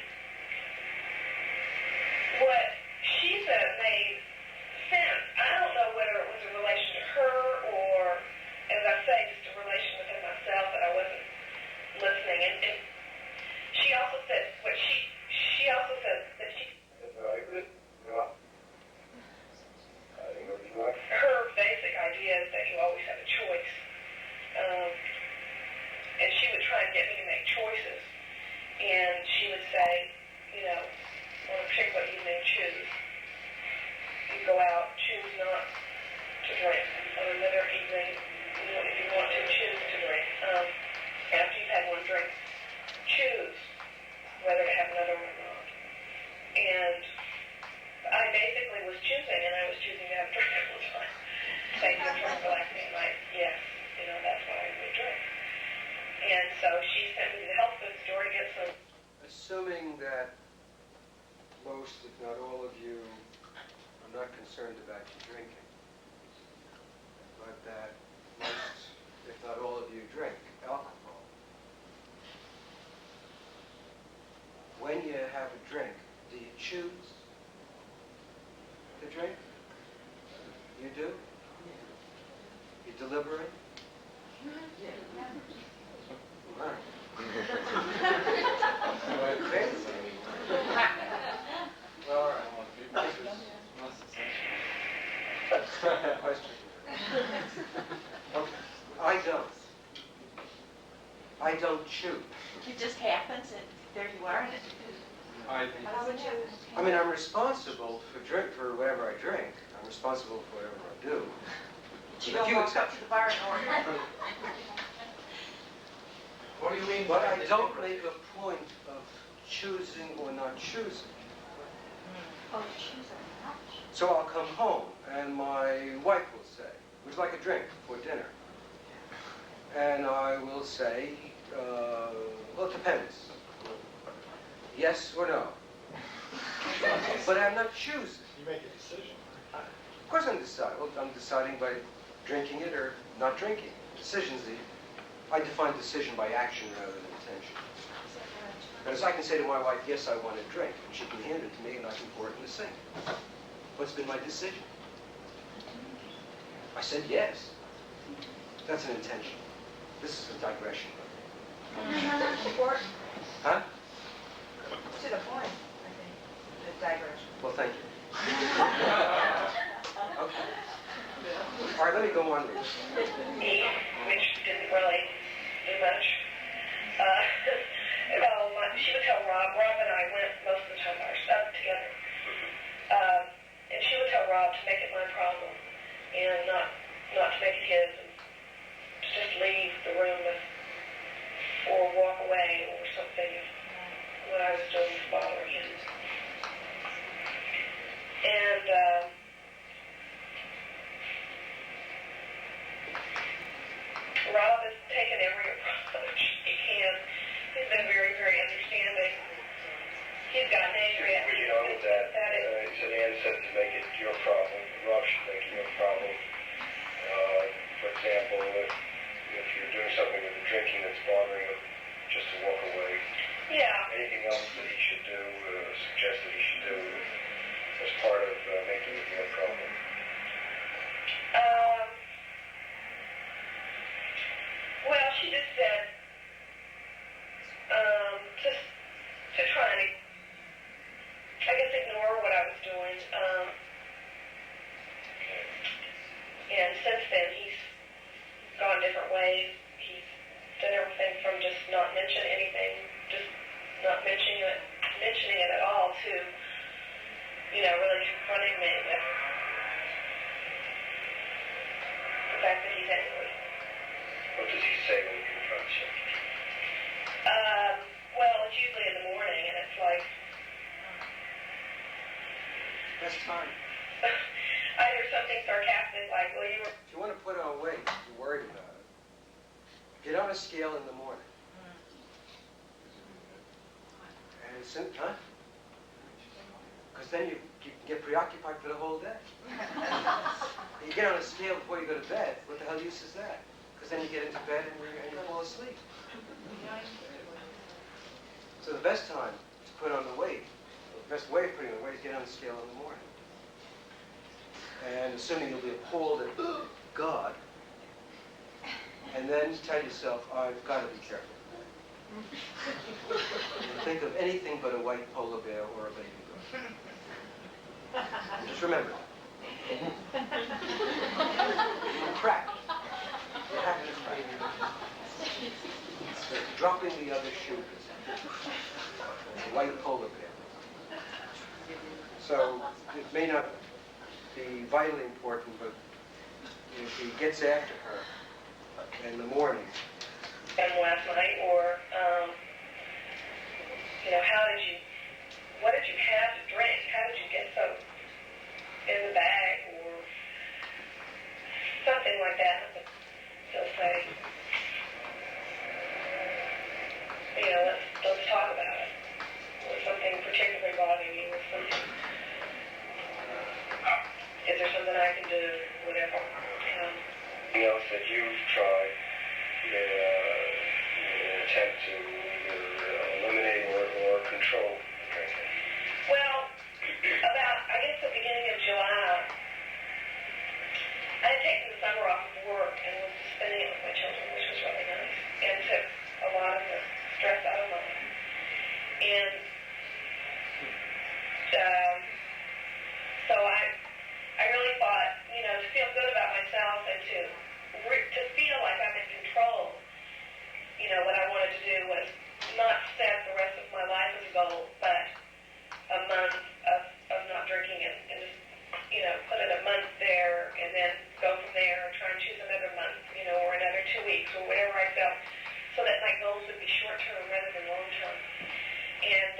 what she said made sense. I don't know whether it was in relation to her or, as I say, just a relation within myself that I wasn't listening. And she also said that her basic idea is that you always have a choice. And she would try and get me to make choices. And she would say, on a particular evening, choose. You go out, choose not to drink. On another evening, if you want to, choose to drink. After you've had one drink, choose whether to have another one or not. And I basically was choosing, and I was choosing to have a drink all the time. Saying to drink, relaxing at night, yes, that's what I would drink. And so she sent me to the health food store to get some. Assuming that most, if not all of you, are not concerned about you drinking, but that most, if not all of you, drink alcohol. When you have a drink, do you choose to drink? You do? You deliberate? Right. You went crazy. Well, all right. Question. Okay. I don't choose. It just happens, and there you are. I think I mean, I'm responsible for whatever I drink. I'm responsible for whatever I do. You With a don't few walk up to exceptions. the bar and order. What do you mean But by I don't make a point of choosing or not choosing. Oh, choose or not choose. So I'll come home and my wife will say, would you like a drink for dinner? And I will say, well, it depends. Yes or no. But I'm not choosing. You make a decision. Of course I'm deciding. Well, I'm deciding by drinking it or not drinking. Decisions, I define decision by action rather than intention. Because I can say to my wife, yes, I want a drink, and she can hand it to me and I can pour it in the sink. What's been my decision? I said yes. That's an intention. This is a digression. Important. Huh? To the point, I think, the digression. Well, thank you. Okay. All right, let me go on. Which didn't really do much. She would tell Rob and I went most of the time by ourselves together. And she would tell Rob to make it my problem and not to make it his, and to just leave the room or walk away or something if what I was doing was bothering him. And Rob has taken every approach he can. He's been very, very understanding. He's got an age yet. Would you know that Ann said to make it your problem, Rob should make it your problem. For example, if you're doing something with the drinking that's bothering him, just to walk away. Yeah. Anything else that he should do, suggest that he should do as part of making it your problem? Well, she just said, just to try and, I guess, ignore what I was doing. And since then, he's gone different ways. He's done everything from just not mention anything, just not mentioning it at all to, really confronting me with the fact that he's angry. What does he say when he confronts you? Well, it's usually in the morning, and it's like, Best time. either something sarcastic like, well, you were... If you want to put on weight, you're worried about it. Get on a scale in the morning. And huh? Because then you can get preoccupied for the whole day. You get on a scale before you go to bed, what the hell use is that? Because then you get into bed and you fall asleep. So the best time to put on the weight, the best way of putting on the weight is get on the scale in the morning. And assuming you'll be appalled at God, and then tell yourself, I've got to be careful. Think of anything but a white polar bear or a baby girl. Just remember that. You're cracked. You're having a crack. So dropping the other shoe. A white polar bear. So it may not be vitally important, but if he gets after her in the morning. Last night, or, what did you have to drink? How did you get so in the bag, or something like that? He'll say, let's talk about it. Was something particularly bothering you, or something? Is there something I can do? Whatever. Anything else that you've tried in an attempt to either eliminate or control drinking? Well, I guess the beginning of July, I had taken the summer off of work and was spending it with my children, which was really nice, and took a lot of the stress out of life. And so I really thought, to feel good about myself and to feel like I'm in control, what I wanted to do was not set the rest of my life as a goal, but a month of not drinking and just, put it a month there and then go from there and try and choose another month, or another 2 weeks or whatever I felt, so that my goals would be short-term rather than long-term. And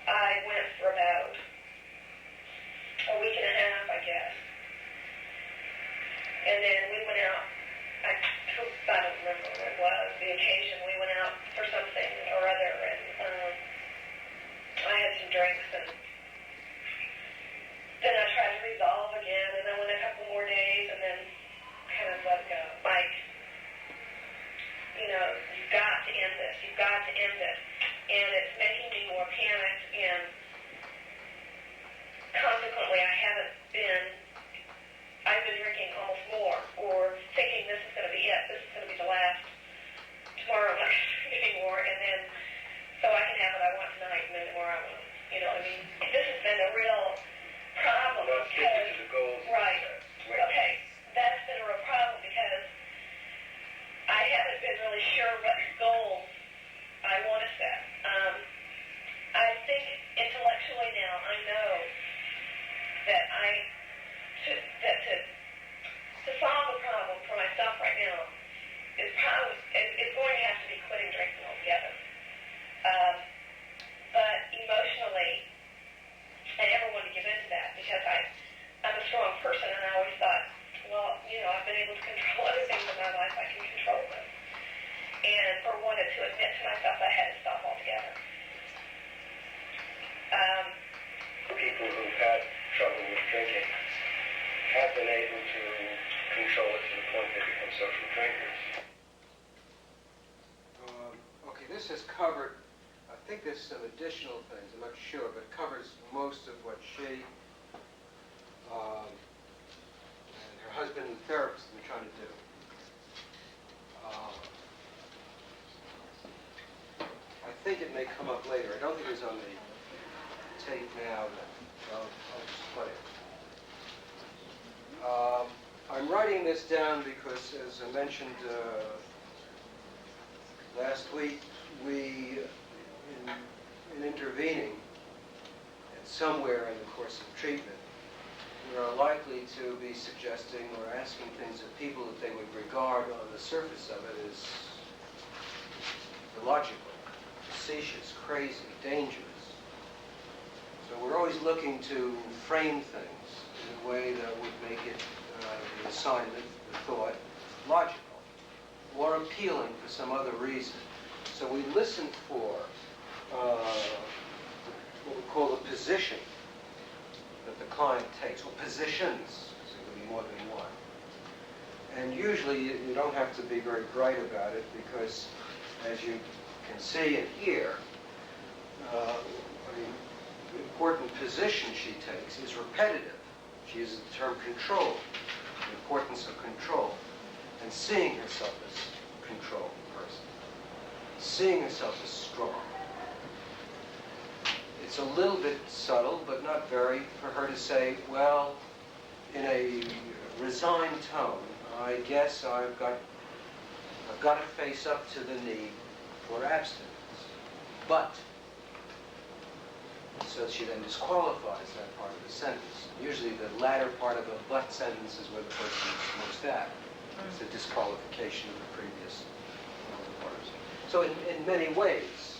I went for about a week and a half, I guess. And then we went out, I don't remember what it was, the occasion, we went out for something or other, and I had some drinks, and then I tried to resolve again, and I went a couple more days, and then kind of let go. Like, you've got to end this, you've got to end this. And it's making me more panicked, and consequently I've been drinking almost more, or thinking this is going to be it, this is going to be the last, tomorrow I'm not going to drink anymore, and then, so I can have what I want tonight, and then tomorrow I won't, you know what I mean? This has been a real problem. Not sticking to the goals. Right. Okay, that's been a real problem, because I haven't been really sure what goals I want to set. I think intellectually now I know that to solve the problem for myself right now is going to have to be quitting drinking altogether. But emotionally, I never wanted to give in to that, because I'm a strong person, and I always thought, well, I've been able to control other things in my life, I can control them. And wanted to admit to myself I had to stop altogether. People who've had trouble with drinking have been able to control it to the point they become social drinkers. Okay, this has covered, I think there's some additional things, I'm not sure, but it covers most of what she and her husband and the therapist have been trying to do. I think it may come up later. I don't think it's on the tape now, but I'll just play it. I'm writing this down because, as I mentioned Last week, we, in intervening somewhere in the course of treatment, we are likely to be suggesting or asking things of people that they would regard on the surface of it as illogical, facetious, crazy, dangerous. So we're always looking to frame things in a way that would make it, the assignment, the thought, logical or appealing for some other reason. So we listen for what we call the position that the client takes, or positions, so it can be more than one. And usually you don't have to be very bright about it because, as you can see and hear, the important position she takes is repetitive. She uses the term control, the importance of control, and seeing herself as a controlled person, seeing herself as strong. It's a little bit subtle, but not very, for her to say, well, in a resigned tone, I guess I've got to face up to the need for abstinence. But, so she then disqualifies that part of the sentence. Usually the latter part of a but sentence is where the person is most at. It's a disqualification of the previous parts. So in many ways,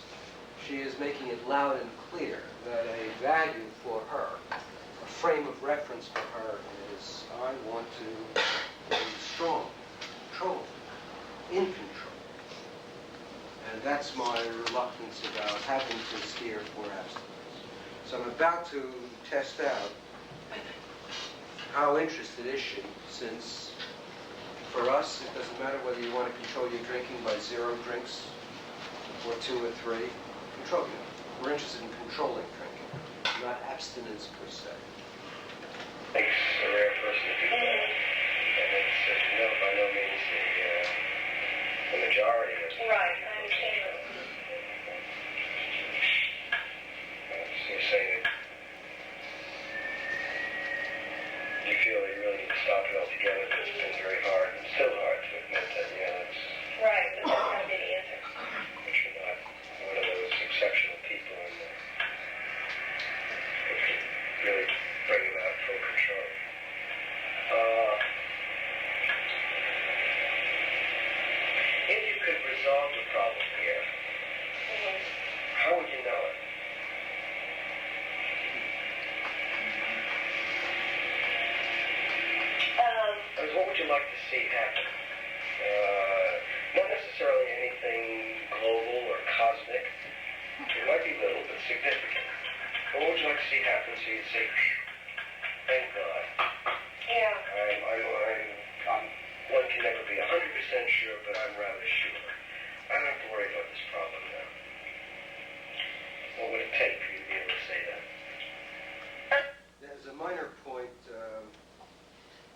she is making it loud and clear that a value for her, a frame of reference for her is, I want to be strong, controlled, in control. And that's my reluctance about having to steer for abstinence. So I'm about to test out how interested is she, since for us, it doesn't matter whether you want to control your drinking by 0 drinks or 2 or 3. Control it. We're interested in controlling drinking, not abstinence per se. Makes a rare person to do that. And it's no, by no means the majority of Right, I understand. So you're saying that you feel that you really need to stop it altogether, but it's been very hard, and still hard to admit that, it's... Right, but that's not a good answer. But you're not one of those exceptional people who can really bring about full control. If you could resolve the problem here, how would you know it? What would you like to see happen? Not necessarily anything global or cosmic. It might be little, but significant. What would you like to see happen so you'd say, thank God. Yeah. One can never be 100% sure, but I'm rather sure. I don't have to worry about this problem now. What would it take for you to be able to say that? There's a minor point, I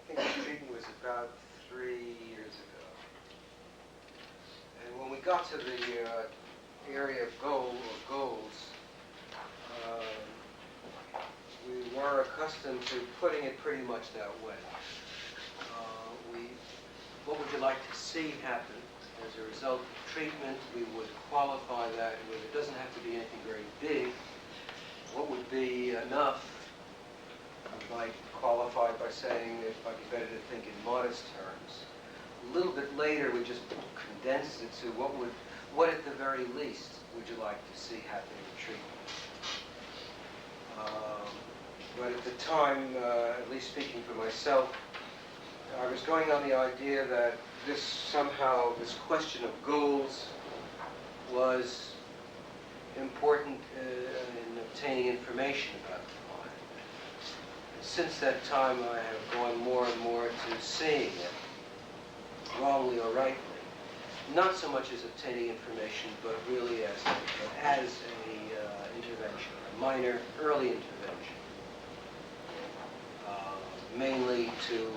think the treatment was about 3 years ago. And when we got to the area of goals, we were accustomed to putting it pretty much that way. What would you like to see happen as a result of treatment? We would qualify that with, it doesn't have to be anything very big. What would be enough? I might qualify by saying it might be better to think in modest terms. A little bit later, we just condensed it to what at the very least would you like to see happen in treatment? But at the time, at least speaking for myself, I was going on the idea that this question of goals was important in obtaining information about the mind. Since that time, I have gone more and more to seeing it, wrongly or rightly, not so much as obtaining information, but really as an intervention, a minor early intervention, mainly to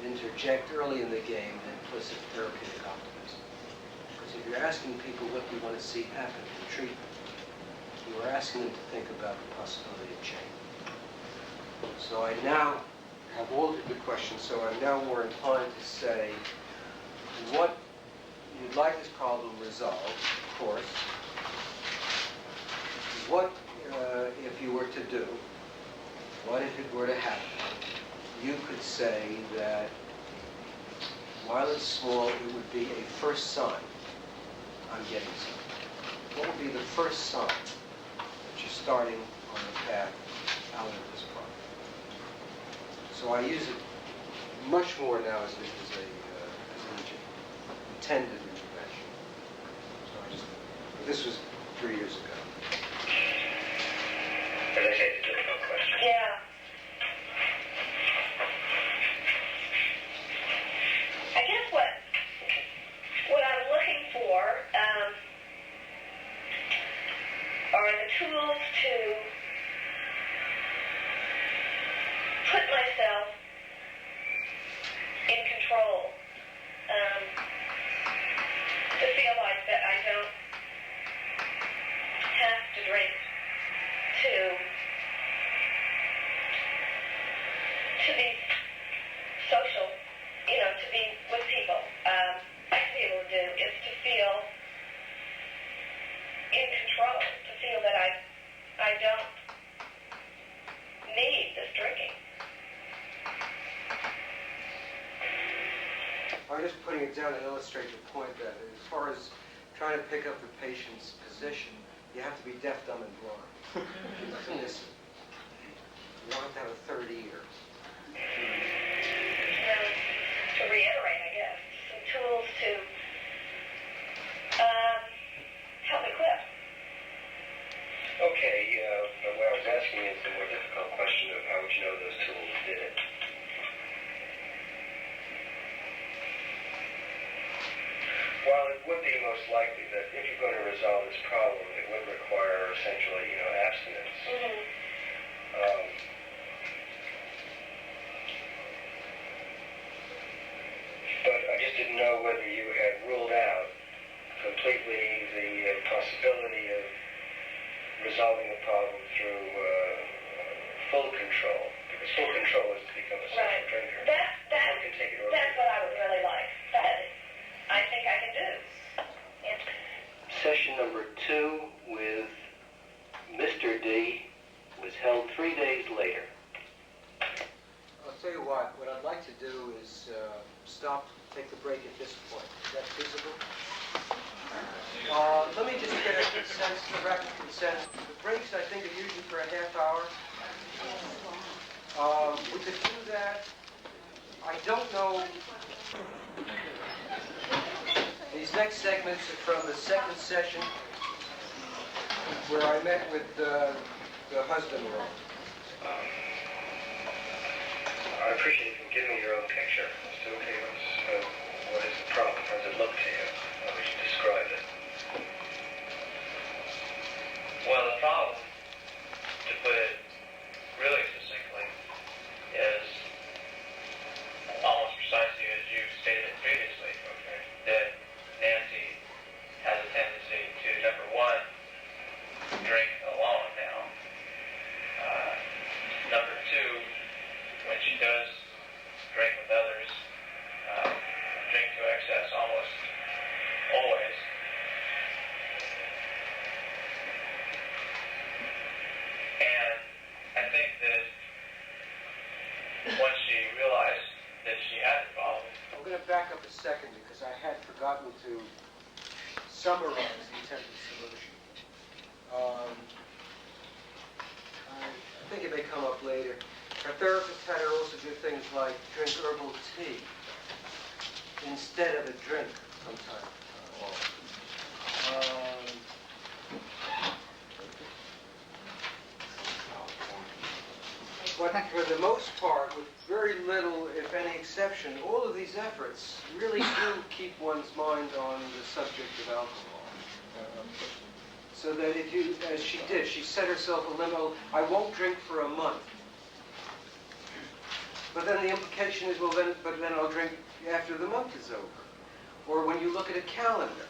interject early in the game an implicit therapeutic optimism. Because if you're asking people what you want to see happen in treatment, you are asking them to think about the possibility of change. So I now have altered the question, so I'm now more inclined to say, what you'd like this problem resolved, of course. What if you were to do, what if it were to happen? You could say that while it's small, it would be a first sign I'm getting something. What would be the first sign that you're starting on the path out of this problem? So I use it much more now as an intended intervention. This was 3 years ago. As I say, it's a difficult question. Yeah. I guess what I'm looking for are the tools to put myself in control, to feel like that I don't have to drink to be social, to be with people. I to be able to do is to feel in control, to feel that I don't need this drinking. I'm just putting it down to illustrate the point that as far as trying to pick up the patient's position, you have to be deaf, dumb, and blind. Listen, you don't have to have a third ear. To reiterate, I guess, some tools to help me quit. Okay, but what I was asking is the more difficult question of how would you know those tools did it? While it would be most likely that if you're going to resolve this problem, it would require essentially, abstinence. Mm-hmm. But I just didn't know whether you had ruled out completely the possibility of resolving the problem through full control. Because full control is to become a social drinker. You can take it or That's what I would really like. That I think I can do. Yeah. Session number 2 with Mr. D was held 3 days later. I'll tell you what I'd like to do is take the break at this point. Is that feasible? Let me just get a rapid consent. The breaks, I think, are usually for a half hour. We could do that. I don't know. These next segments are from the second session where I met with the husband-in-law. I appreciate you giving me your own picture. So, okay, what is the problem? How does it look to you? How would you describe it? Well, the problem, to put it really succinctly, is almost precisely as you stated previously, okay, that Nancy has a tendency to, number one, drink alone now. Number two, when she does drink with others, drink to excess almost always. And I think that once she realized that she had the problem, I'm going to back up a second because I had forgotten to summarize the intended solution. I think it may come up later. Our therapist had her also do things like drink herbal tea instead of a drink sometimes. But for the most part, with very little, if any exception, all of these efforts really do keep one's mind on the subject of alcohol. So that if you, as she did, she set herself a limit, I won't drink for a month. But then the implication is, well, then I'll drink after the month is over. Or when you look at a calendar,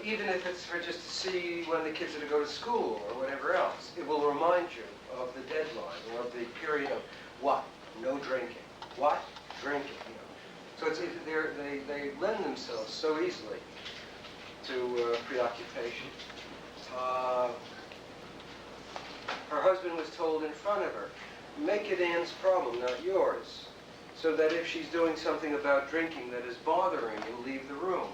even if it's for just to see when the kids are to go to school or whatever else, it will remind you of the deadline or of the period of what? No drinking. What? Drinking. So they lend themselves so easily to preoccupation. Her husband was told in front of her, make it Ann's problem, not yours, so that if she's doing something about drinking that is bothering you, leave the room.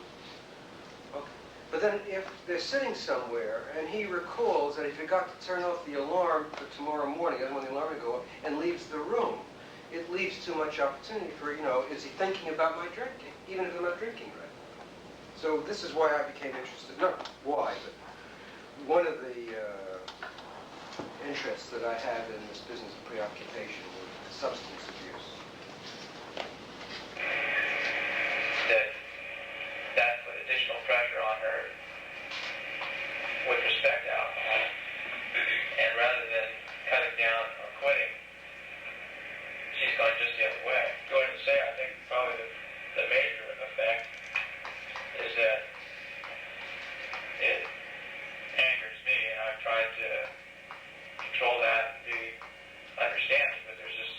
Okay. But then if they're sitting somewhere and he recalls that he forgot to turn off the alarm for tomorrow morning, doesn't want the alarm to go off, and leaves the room, it leaves too much opportunity for, is he thinking about my drinking, even if I'm not drinking right? So this is why I became interested, not why, but one of the interests that I have in this business of preoccupation with substance abuse. That put additional pressure on her with respect to alcohol. And rather than cutting down or quitting, she's gone just the other way. Going to say, I think probably the major effect is that it angers me, and I've tried to control that and be understanding, but there's just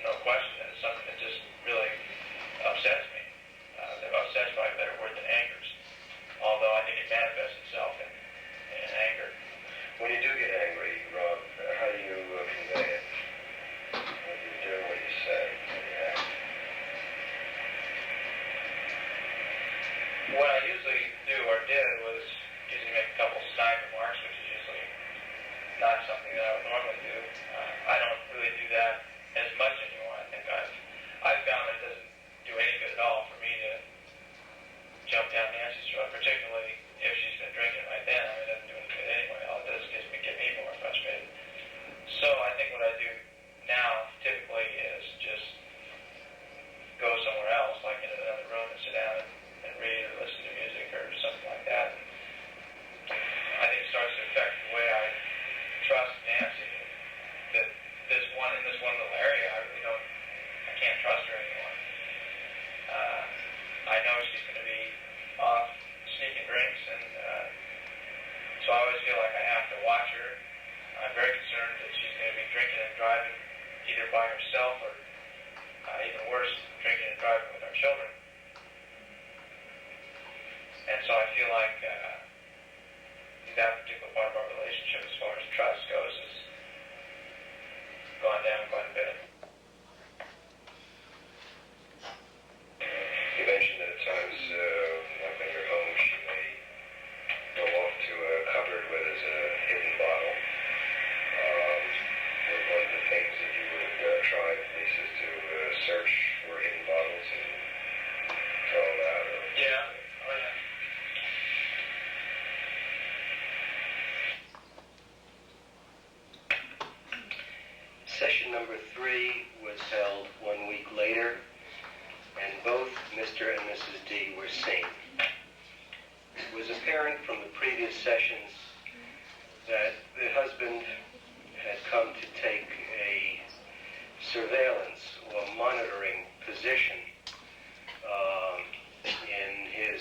no question that it's something that just really upsets me. Upset's probably a better word than angers, although I think it manifests itself in anger. When you do get angry, Rob, how do you convey it? What do you do, what do you say, how do you act? What I usually do or did was usually make a couple snide remarks, which is usually not something that I would normally do. I don't really do that as much anymore. I think I've found it doesn't do any good at all for me to jump down Nancy's throat, particularly if she's been drinking right then. I mean, it doesn't do any good anyway. All it does is get me more frustrated. So I think what I do now typically is just go somewhere else, like in another room, and sit down and read or listen to music or something like that. I think it starts to affect the way I trust Nancy. That in this one little area, I can't trust her anymore. I know she's going to be off sneaking drinks, and so I always feel like I have to watch her. I'm very concerned that she's going to be drinking and driving either by herself or even worse, drinking and driving with our children. And so I feel like that particular part of our relationship as far as trust goes has gone down quite a bit. You mentioned that at times, like when you're home, she may go off to a cupboard where there's a hidden bottle. One of the things that you would try, at least, is to search for hidden bottles and throw them out. Yeah. Oh, yeah. Session number 3 was held 1 week later, and both Mr. and Mrs. D were seen. It was apparent from the previous sessions that the husband had come to take a surveillance or monitoring position in his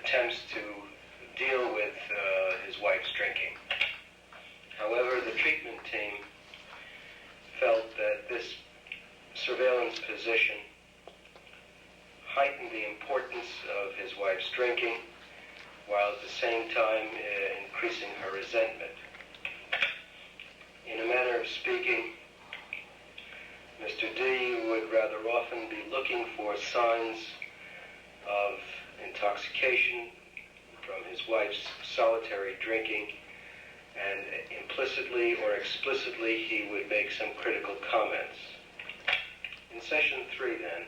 attempts to deal with his wife's drinking. However, the treatment team felt that this surveillance position heightened the importance of his wife's drinking, while at the same time increasing her resentment. In a manner of speaking, Mr. D would rather often be looking for signs of intoxication from his wife's solitary drinking, and implicitly or explicitly he would make some critical comments. In session 3 then,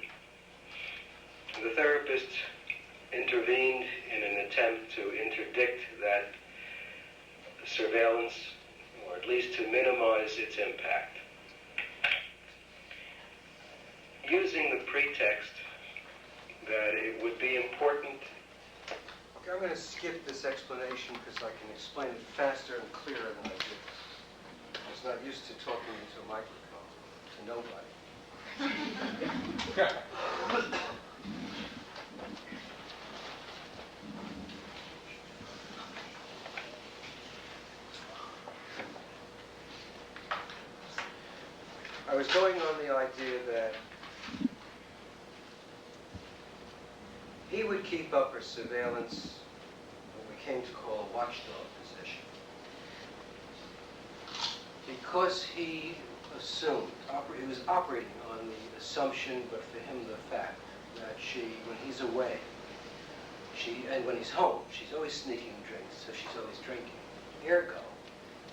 the therapist intervened in an attempt to interdict that surveillance, or at least to minimize its impact. Using the pretext that it would be important. Okay, I'm going to skip this explanation because I can explain it faster and clearer than I did. I was not used to talking into a microphone to nobody. I was going on the idea that he would keep up her surveillance, what we came to call a watchdog position. Because he assumed, he was operating on the assumption, but for him the fact, that when he's away, and when he's home, she's always sneaking drinks, so she's always drinking. Ergo,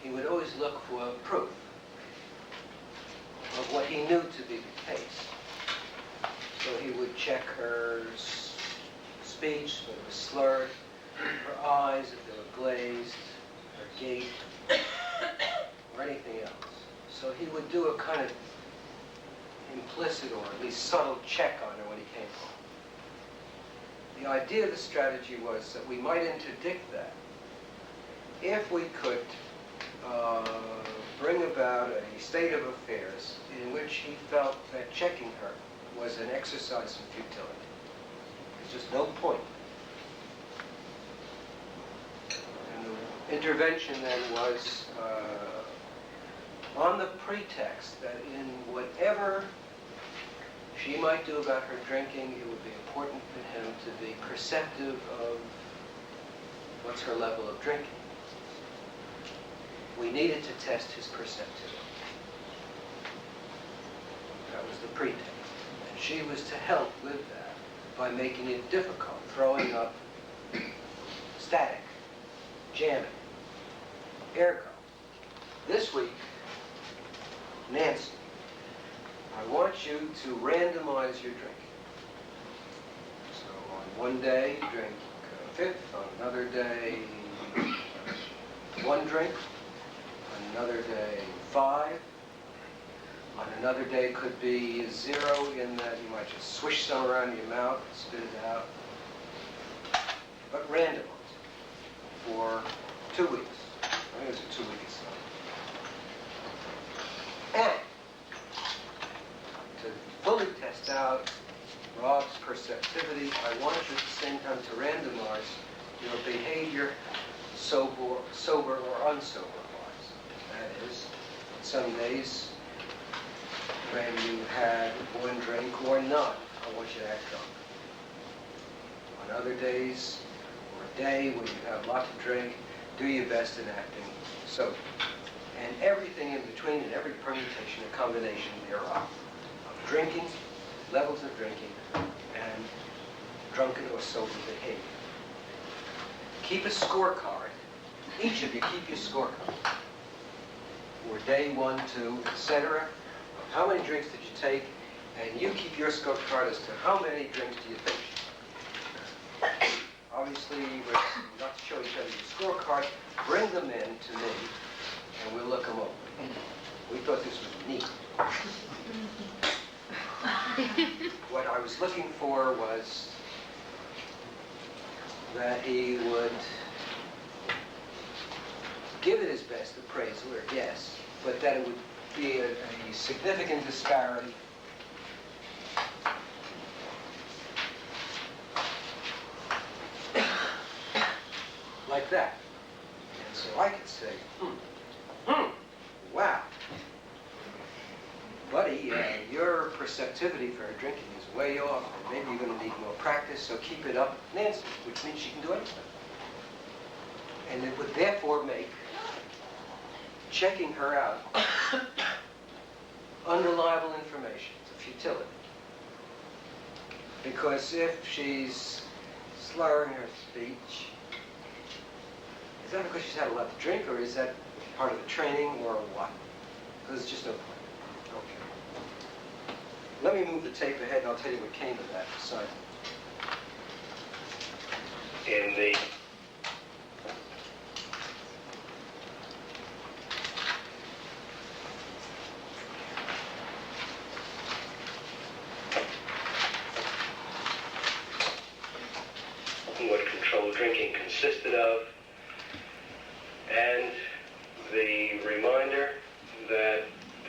he would always look for proof of what he knew to be the case. So he would check her speech, whether it was slurred, her eyes, if they were glazed, her gait, or anything else. So he would do a kind of implicit or at least subtle check on her when he came home. The idea of the strategy was that we might interdict that if we could bring about a state of affairs in which he felt that checking her was an exercise in futility. There's just no point. And the intervention then was on the pretext that in whatever she might do about her drinking, it would be important for him to be perceptive of what's her level of drinking. We needed to test his perceptivity. That was the pretext. And she was to help with that by making it difficult, throwing up static, jamming. Ergo, this week, Nancy, I want you to randomize your drinking. So on one day, drink a fifth. On another day, 1 drink. On another day, 5. On another day could be 0 in that you might just swish some around your mouth and spit it out. But randomize for 2 weeks. I think it's a 2-week assignment. And to fully test out Rob's perceptivity, I want you at the same time to randomize your behavior sober or unsober-wise. That is, some days when you had 1 drink or none, I want you to act drunk. On other days, or a day when you have lots of drink, do your best in acting sober. And everything in between, and every permutation or combination thereof, of drinking, levels of drinking, and drunken or sober behavior. Keep a scorecard. Each of you keep your scorecard. For day 1, 2, etc. How many drinks did you take? And you keep your scorecard as to how many drinks do you think. Obviously, we're not to show each other your scorecard. Bring them in to me, and we'll look them over. We thought this was neat. What I was looking for was that he would give it his best appraisal, or yes, but that it would be a significant disparity. Like that. And so I could say, wow. Buddy, your perceptivity for her drinking is way off, and maybe you're going to need more practice, so keep it up, Nancy, which means she can do anything. And it would therefore make checking her out unreliable information. It's a futility. Because if she's slurring her speech, is that because she's had a lot to drink, or is that part of the training, or what? Because it's just no point. Okay. Let me move the tape ahead, and I'll tell you what came of that assignment. In the what controlled drinking consisted of, and the reminder that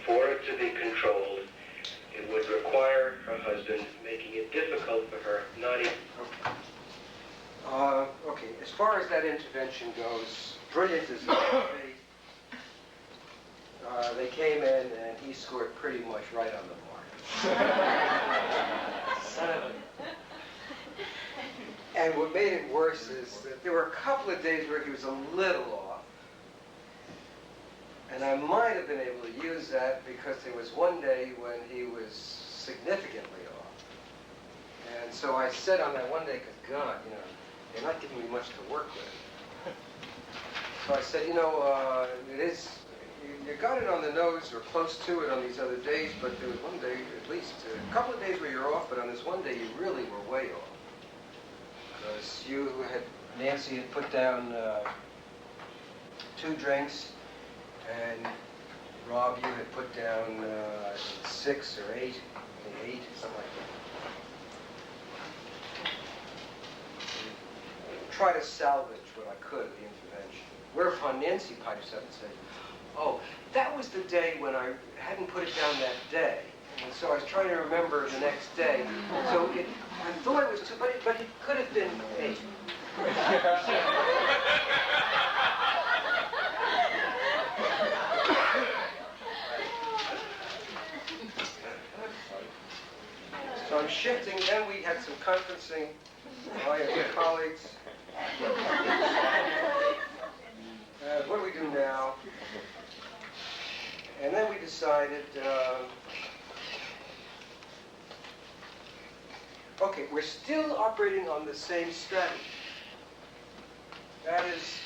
for it to be controlled, it would require her husband making it difficult for her, not even... Okay, as far as that intervention goes, brilliant as it might be, they came in and he scored pretty much right on the mark. Son of a... And what made it worse is that there were a couple of days where he was a little off. And I might have been able to use that because there was one day when he was significantly off. And so I said on that one day, because God, they're not giving me much to work with. So I said, it is, you got it on the nose or close to it on these other days, but there was one day, at least a couple of days where you're off, but on this one day you really were way off. Because Nancy had put down 2 drinks, and Rob, you had put down 6 or 8, 8, something like that. Try to salvage what I could of the intervention. Whereupon Nancy pipes up and said, "Oh, that was the day when I hadn't put it down that day." And so I was trying to remember the next day. So I thought it was 2, but it could have been 8. So I'm shifting. Then we had some conferencing. I had some colleagues. What do we do now? And then we decided, okay, we're still operating on the same strategy. That is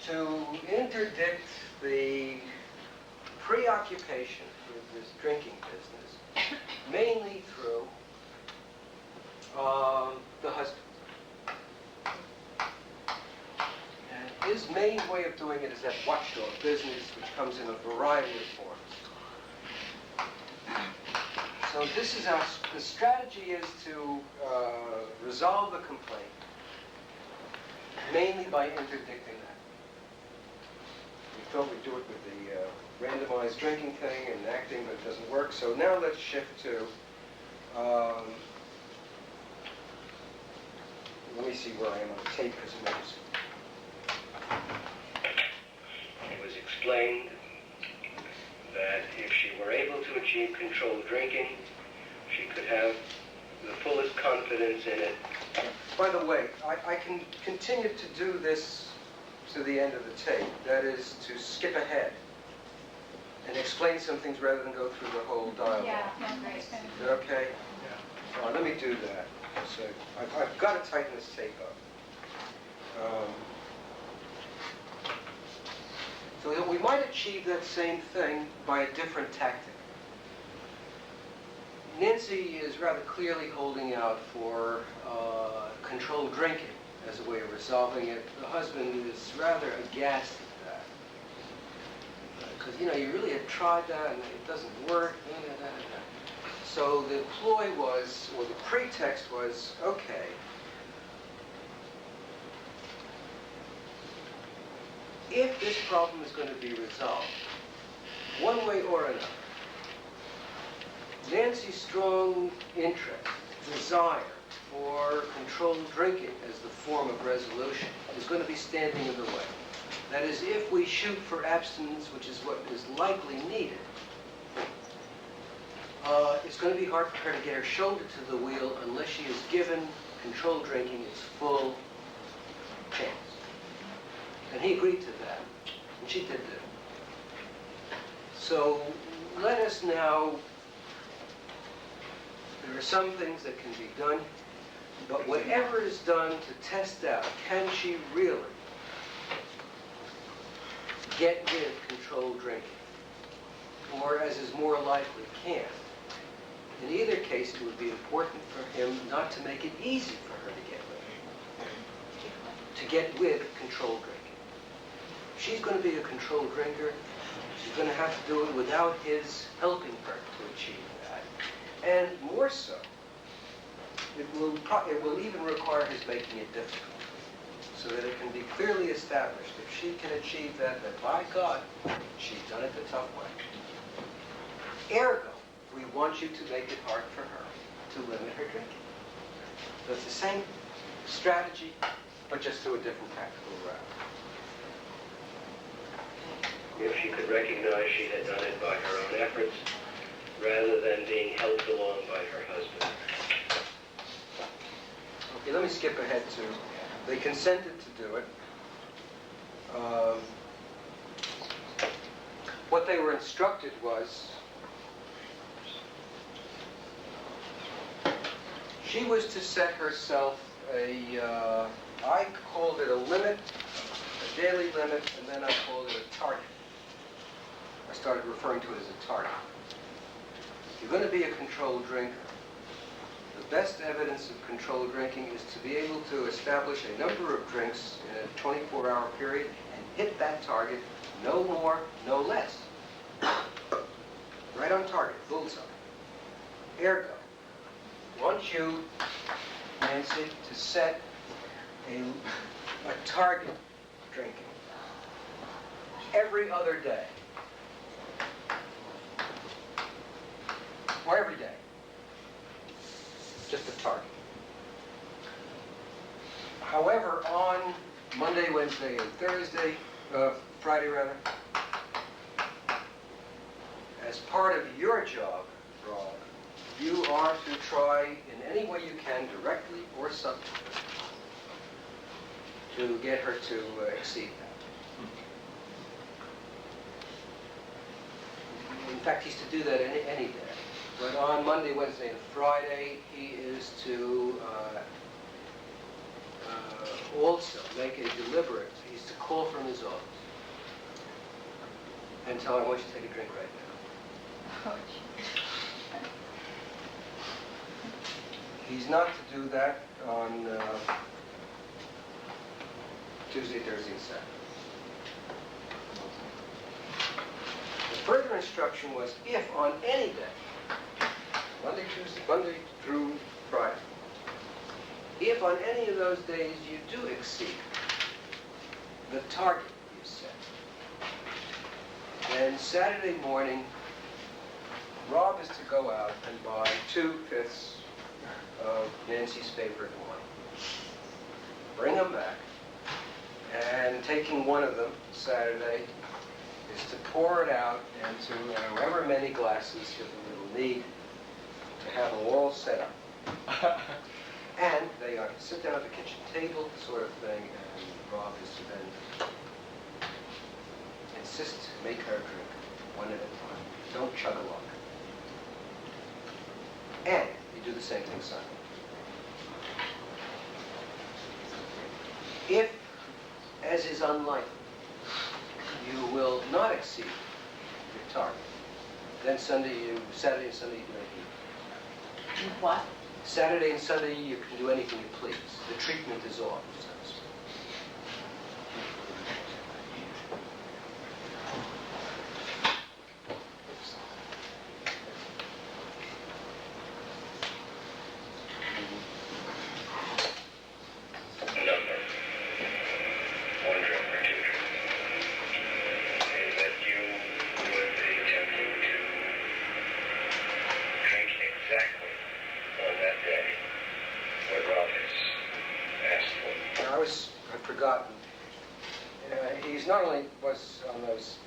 to interdict the preoccupation with this drinking business, mainly through the husband. And his main way of doing it is that watchdog business, which comes in a variety of forms. So this is the strategy is to resolve the complaint, mainly by interdicting that. We thought we'd do it with the randomized drinking thing and acting, but it doesn't work. So now let's shift to, let me see where I am on the tape, because it was explained that if she were able to achieve controlled drinking, she could have the fullest confidence in it. By the way, I can continue to do this to the end of the tape. That is to skip ahead and explain some things rather than go through the whole dialogue. Yeah, great. Is that okay? Yeah. Let me do that. So I've got to tighten this tape up. So we might achieve that same thing by a different tactic. Nancy is rather clearly holding out for controlled drinking as a way of resolving it. The husband is rather aghast at that. Because, you really have tried that and it doesn't work. So the ploy was, or the pretext was, okay, if this problem is going to be resolved, one way or another, Nancy's strong interest, desire for controlled drinking as the form of resolution is going to be standing in the way. That is, if we shoot for abstinence, which is what is likely needed, it's going to be hard for her to get her shoulder to the wheel unless she is given controlled drinking its full chance. And he agreed to that, and she did that. So let us now, there are some things that can be done, but whatever is done to test out, can she really get rid of controlled drinking? Or, as is more likely, can't. In either case, it would be important for him not to make it easy for her to get with controlled drinking. If she's going to be a controlled drinker, she's going to have to do it without his helping her to achieve that. And more so, it will even require his making it difficult, so that it can be clearly established if she can achieve that, that by God, she's done it the tough way. Ergo, we want you to make it hard for her to limit her drinking. So it's the same strategy, but just through a different tactical route. If she could recognize she had done it by her own efforts, rather than being helped along by her husband. let me skip ahead to, they consented to do it. What they were instructed was, she was to set herself I called it a limit, a daily limit, and then I called it a target. I started referring to it as a target. If you're going to be a controlled drinker, the best evidence of controlled drinking is to be able to establish a number of drinks in a 24-hour period and hit that target, no more, no less. Right on target, bullseye. Ergo, want you, Nancy, to set a target drinking every other day. Or every day. Just a target. However, on Monday, Wednesday, and Thursday, Friday rather, as part of your job, Rob, you are to try in any way you can, directly or subtly, to get her to exceed that. In fact, he's to do that any day. But on Monday, Wednesday, and Friday, he is to also make a deliberate, he's to call from his office and tell her, I want you to take a drink right now. He's not to do that on Tuesday, Thursday, and Saturday. The further instruction was, if on any day, Monday, Tuesday, Monday through Friday, if on any of those days you do exceed the target you set, then Saturday morning, Rob is to go out and buy 2/5 of Nancy's favorite wine. Bring them back, and taking one of them Saturday is to pour it out into however many glasses you will need to have them all set up. And they are to sit down at the kitchen table, sort of thing, and Rob is to then insist, make her drink one at a time. Don't chug along. And you do the same thing Sunday. If, as is unlikely, you will not exceed your target, then Saturday and Sunday you do anything. What? Saturday and Sunday you can do anything you please. The treatment is off, so to speak.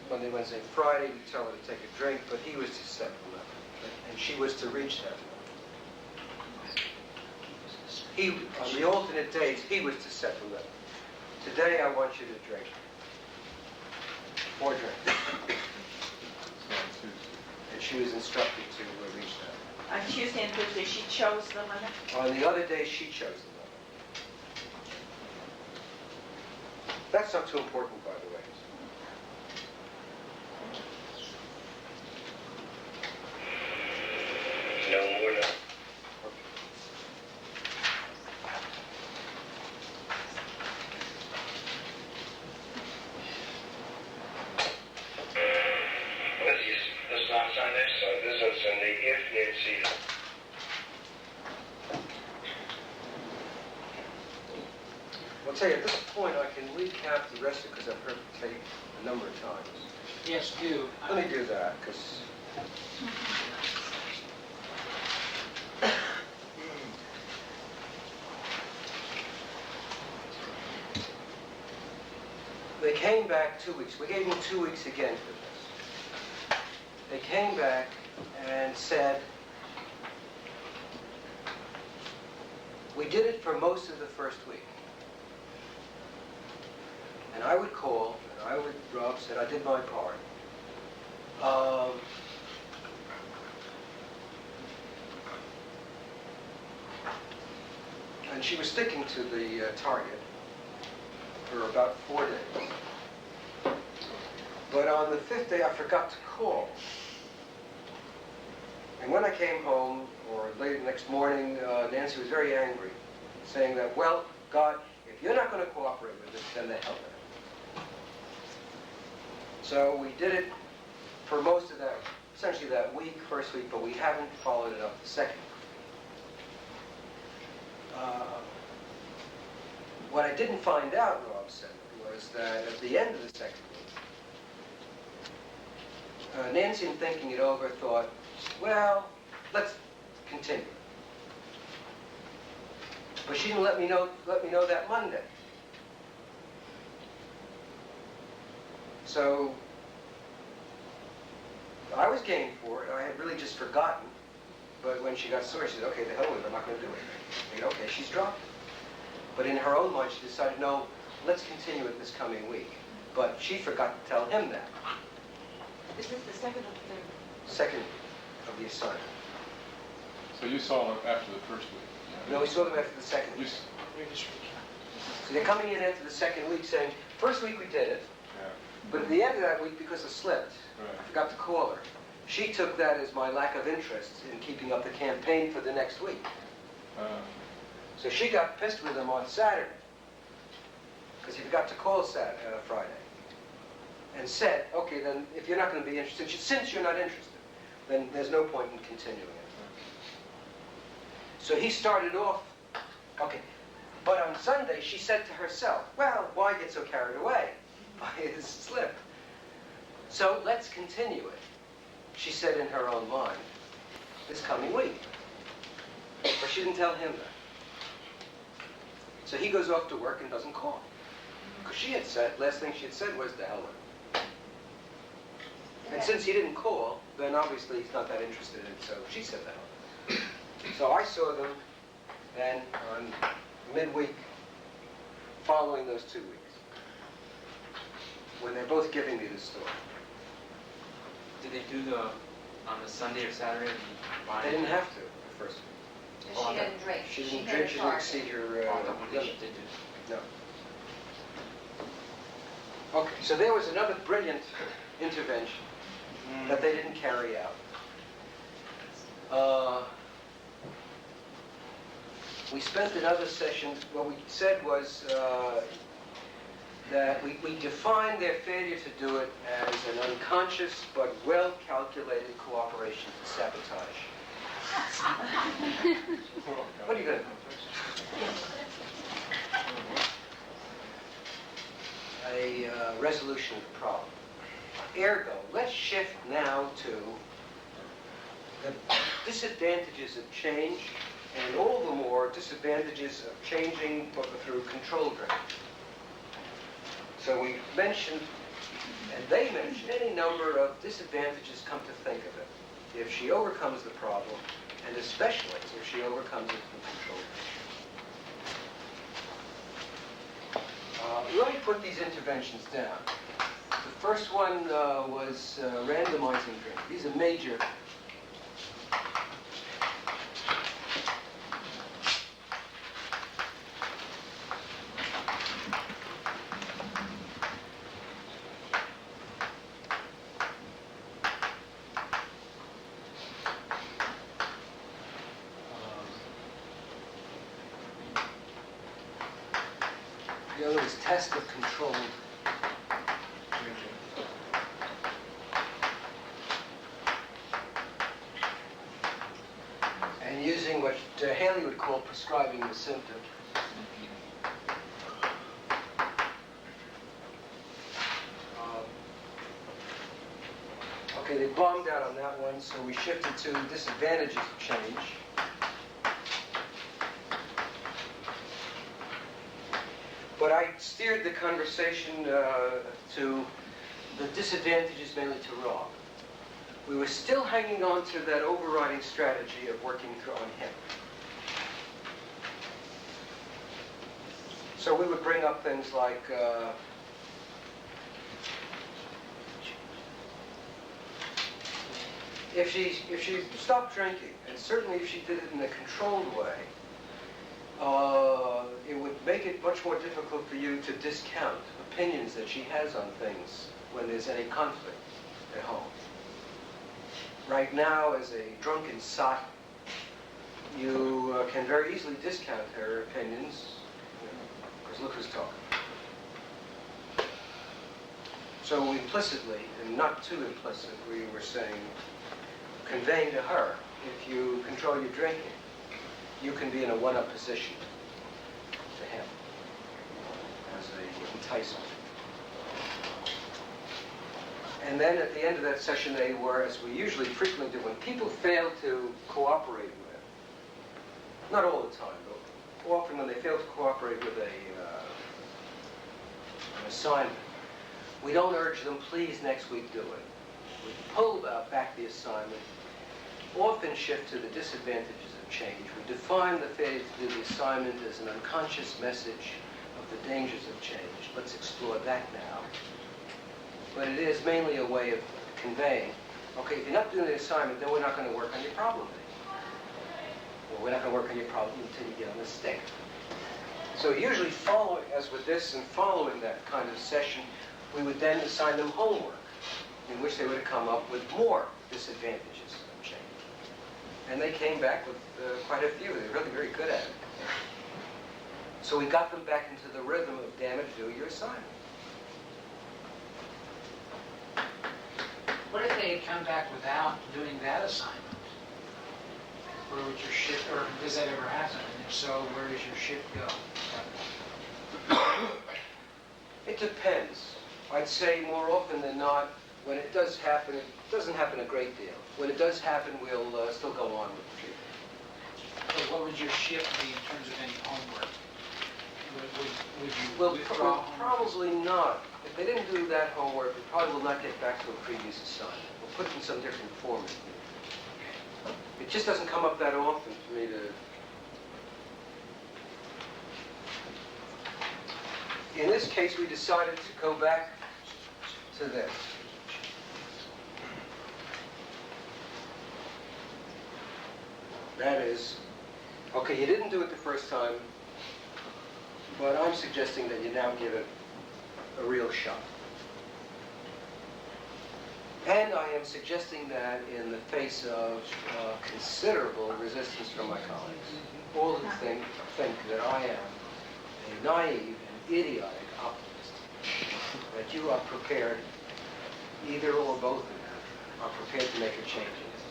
Monday, Wednesday, Friday, you tell her to take a drink, but he was to set the limit, and she was to reach that limit. On the alternate days, he was to set the limit. Today, I want you to drink 4 drinks. And she was instructed to reach that. On Tuesday and Thursday, she chose the limit? On the other days, she chose the limit. That's not too important, by the way. No more now. This is on Sunday? So this is on Sunday, if Nancy. I'll tell you, at this point, I can recap the rest of it because I've heard the tape a number of times. Yes, do. Let me do that, because... They came back 2 weeks. We gave them 2 weeks again for this. They came back and said, We did it for most of the first week. And I would call, and I would, Rob said, I did my part. And she was sticking to the target for about 4 days. But on the 5th day, I forgot to call. And when I came home, or late the next morning, Nancy was very angry, saying that, well, God, if you're not going to cooperate with us, then the hell with it. So we did it for most of that, essentially that week, first week, but we haven't followed it up the second week. What I didn't find out, Rob said, was that at the end of the second week, Nancy, in thinking it over, thought, well, let's continue. But she didn't let me know that Monday. So I was game for it. I had really just forgotten. But when she got sore, she said, okay, the hell with it, I'm not going to do it. I mean, okay, she's dropped it. But in her own mind, she decided, no, let's continue it this coming week. But she forgot to tell him that. Is this the second or the third? Second of the assignment. So you saw them after the first week? No, we saw them after the second week. So they're coming in after the second week saying, first week we did it, but at the end of that week, because I slipped, I forgot to call her. She took that as my lack of interest in keeping up the campaign for the next week. So she got pissed with him on Saturday, because he forgot to call Friday, and said, okay, then if you're not going to be interested, since you're not interested, then there's no point in continuing it. So he started off, okay, but on Sunday she said to herself, well, why get so carried away by his slip? So let's continue it, she said in her own mind, this coming week. But she didn't tell him that. So he goes off to work and doesn't call. Because she had said, last thing she had said was, the hell with it. And since he didn't call, then obviously he's not that interested in it, so she said that. So I saw them then on midweek following those 2 weeks, when they're both giving me the story. Did they do on the Sunday or Saturday? They didn't have to the first week. She didn't drink. She didn't drink, she didn't exceed her limit. She did do. No. Okay, so there was another brilliant intervention that they didn't carry out. We spent another session, what we said was that we defined their failure to do it as an unconscious but well-calculated cooperation to sabotage. What are you going to do? A resolution of the problem. Ergo, let's shift now to the disadvantages of change, and all the more disadvantages of changing through control drinking. So we mentioned, and they mentioned, any number of disadvantages, come to think of it, if she overcomes the problem, and especially if she overcomes it through control drinking. Let me put these interventions down. The first one was randomizing drink. These are major. The other is test of controlled drinking. And using what Haley would call prescribing the symptom. Okay, they bombed out on that one, so we shifted to disadvantages of change. But I steered the conversation to the disadvantages mainly to Rob. We were still hanging on to that overriding strategy of working through on him. So we would bring up things like, if she stopped drinking, and certainly if she did it in a controlled way, it would make it much more difficult for you to discount opinions that she has on things when there's any conflict at home. Right now, as a drunken sot, you can very easily discount her opinions, because look who's talking. So implicitly, and not too implicit, we were saying, conveying to her, if you control your drinking, you can be in a one-up position to him as an enticement. And then at the end of that session, they were, as we usually frequently do, when people fail to cooperate with, not all the time, but often when they fail to cooperate with an assignment, we don't urge them, please next week do it. We pull back the assignment, often shift to the disadvantages of change. We define the failure to do the assignment as an unconscious message of the dangers of change. Let's explore that now. But it is mainly a way of conveying, okay, if you're not doing the assignment, then we're not going to work on your problem anymore. Or we're not going to work on your problem until you get on the stick. So usually following, as with this and following that kind of session, we would then assign them homework, in which they would come up with more disadvantages of change. And they came back with quite a few. They were really very good at it. So we got them back into the rhythm of, damn it, do your assignment. What if they had come back without doing that assignment? Where would your shift, or does that ever happen? And if so, where does your shift go? It depends. I'd say more often than not, when it does happen, it doesn't happen a great deal. When it does happen, we'll still go on with the treatment. So what would your shift be in terms of any homework? Would you Well, withdraw homework? probably not. If they didn't do that homework, we probably will not get back to a previous assignment. We'll put it in some different format. It just doesn't come up that often for me to... In this case, we decided to go back to this. That is, okay, you didn't do it the first time, but I'm suggesting that you now give it a real shot. And I am suggesting that in the face of considerable resistance from my colleagues, all who think that I am a naive and idiotic optimist, that you are prepared, either or both of you, are prepared to make a change in this.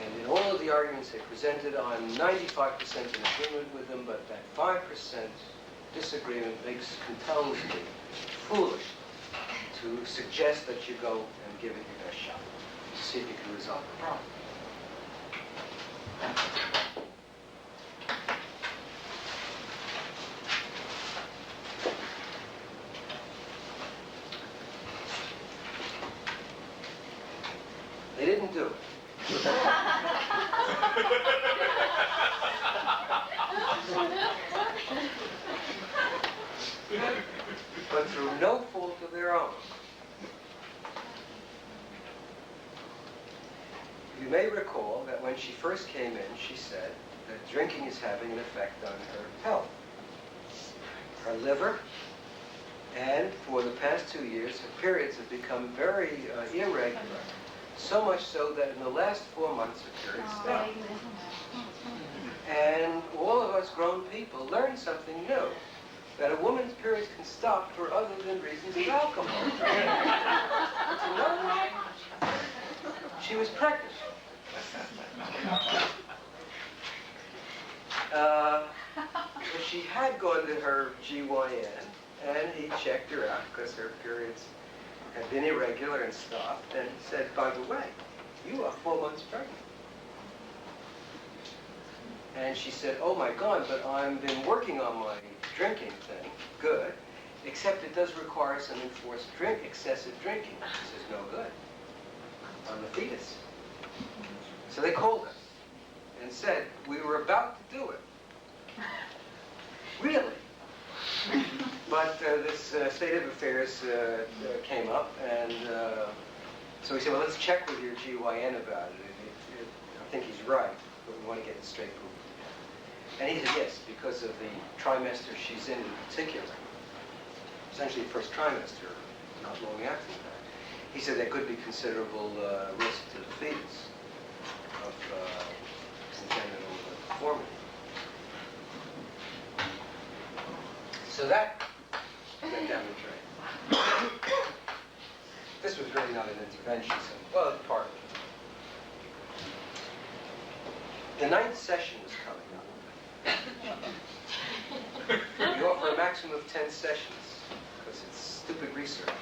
And in all of the arguments they presented, I'm 95% in agreement with them, but that 5% disagreement compels me, foolish, to suggest that you go and give it your best shot to see if you can resolve the problem. They didn't do it. But through no fault of their own. You may recall that when she first came in, she said that drinking is having an effect on her health, her liver, and for the past 2 years, her periods have become very irregular, so much so that in the last 4 months, her periods stopped. And all of us grown people learned something new, that a woman's periods can stop for other than reasons of alcohol. You know? She was pregnant. But she had gone to her GYN, and he checked her out because her periods had been irregular and stopped, and said, by the way, you are 4 months pregnant. And she said, oh my God, but I've been working on my drinking thing. Good. Except it does require some enforced excessive drinking. This is no good on the fetus. So they called us and said, we were about to do it. Really? But this state of affairs came up, and so we said, well, let's check with your GYN about it. I think he's right, but we want to get it straight. And he said yes, because of the trimester she's in particular. Essentially the first trimester, not long after that. He said there could be considerable risk to the fetus of congenital deformity. So that went down the drain. This was really not an intervention, so, well, part of it. The 9th session was coming up. We offer a maximum of 10 sessions, because it's stupid research.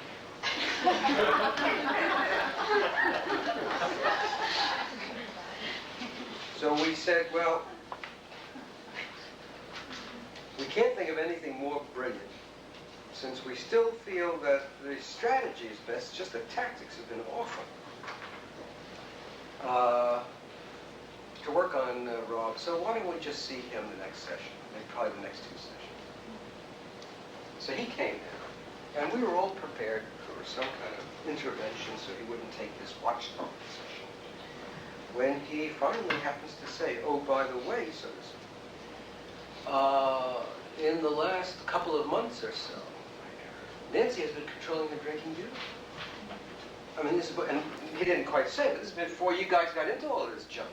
So we said, well, we can't think of anything more brilliant, since we still feel that the strategy is best, just the tactics have been awful. To work on Rob, so why don't we just see him the next session, maybe probably the next 2 sessions. So he came in, and we were all prepared for some kind of intervention so he wouldn't take this watchdog position. When he finally happens to say, oh, by the way, so to speak, in the last couple of months or so, Nancy has been controlling her drinking too. I mean, this is, and he didn't quite say it, but this is before you guys got into all of this junk.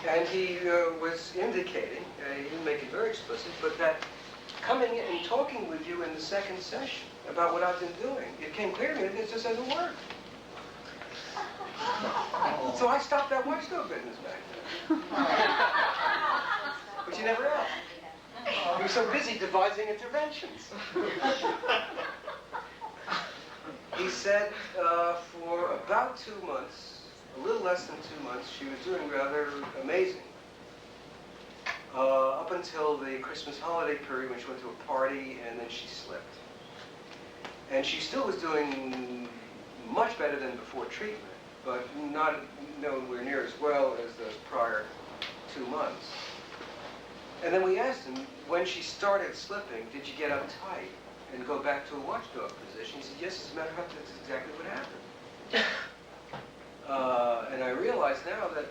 And he was indicating, he didn't make it very explicit, but that coming in and talking with you in the 2nd session about what I've been doing, it came clear to me that it just doesn't work. So I stopped that watchdog business back then. But you never asked. We were so busy devising interventions. He said for about 2 months, a little less than 2 months, she was doing rather amazing. Up until the Christmas holiday period when she went to a party and then she slipped. And she still was doing much better than before treatment, but not nowhere near as well as those prior 2 months. And then we asked him, when she started slipping, did you get uptight and go back to a watchdog position? He said, yes, as a matter of fact, that's exactly what happened. And I realize now that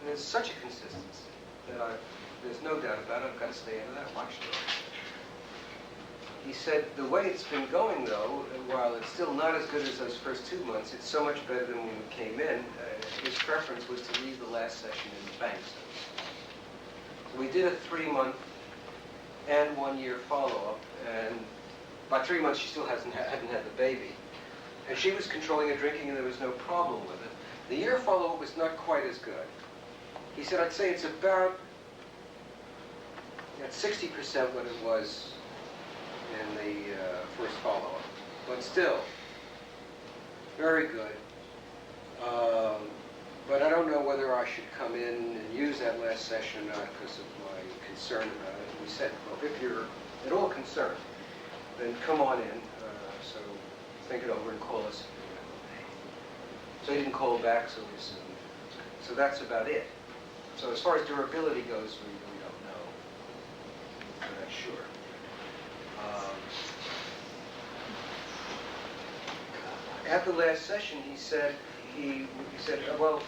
there's such a consistency that there's no doubt about it, I've got to stay out of that watchdog. He said, the way it's been going, though, while it's still not as good as those first 2 months, it's so much better than when we came in. His preference was to leave the last session in the bank. So we did a 3-month and 1-year follow-up, and by 3 months she still hadn't had the baby. And she was controlling her drinking and there was no problem with it. The year follow-up was not quite as good. He said, I'd say it's about at 60% what it was in the first follow-up. But still, very good. But I don't know whether I should come in and use that last session or not because of my concern about it. And we said, well, if you're at all concerned, then come on in. So think it over and call us. So he didn't call back, so we assumed. So that's about it. So as far as durability goes, we don't know. We're not sure. At the last session, he said, well,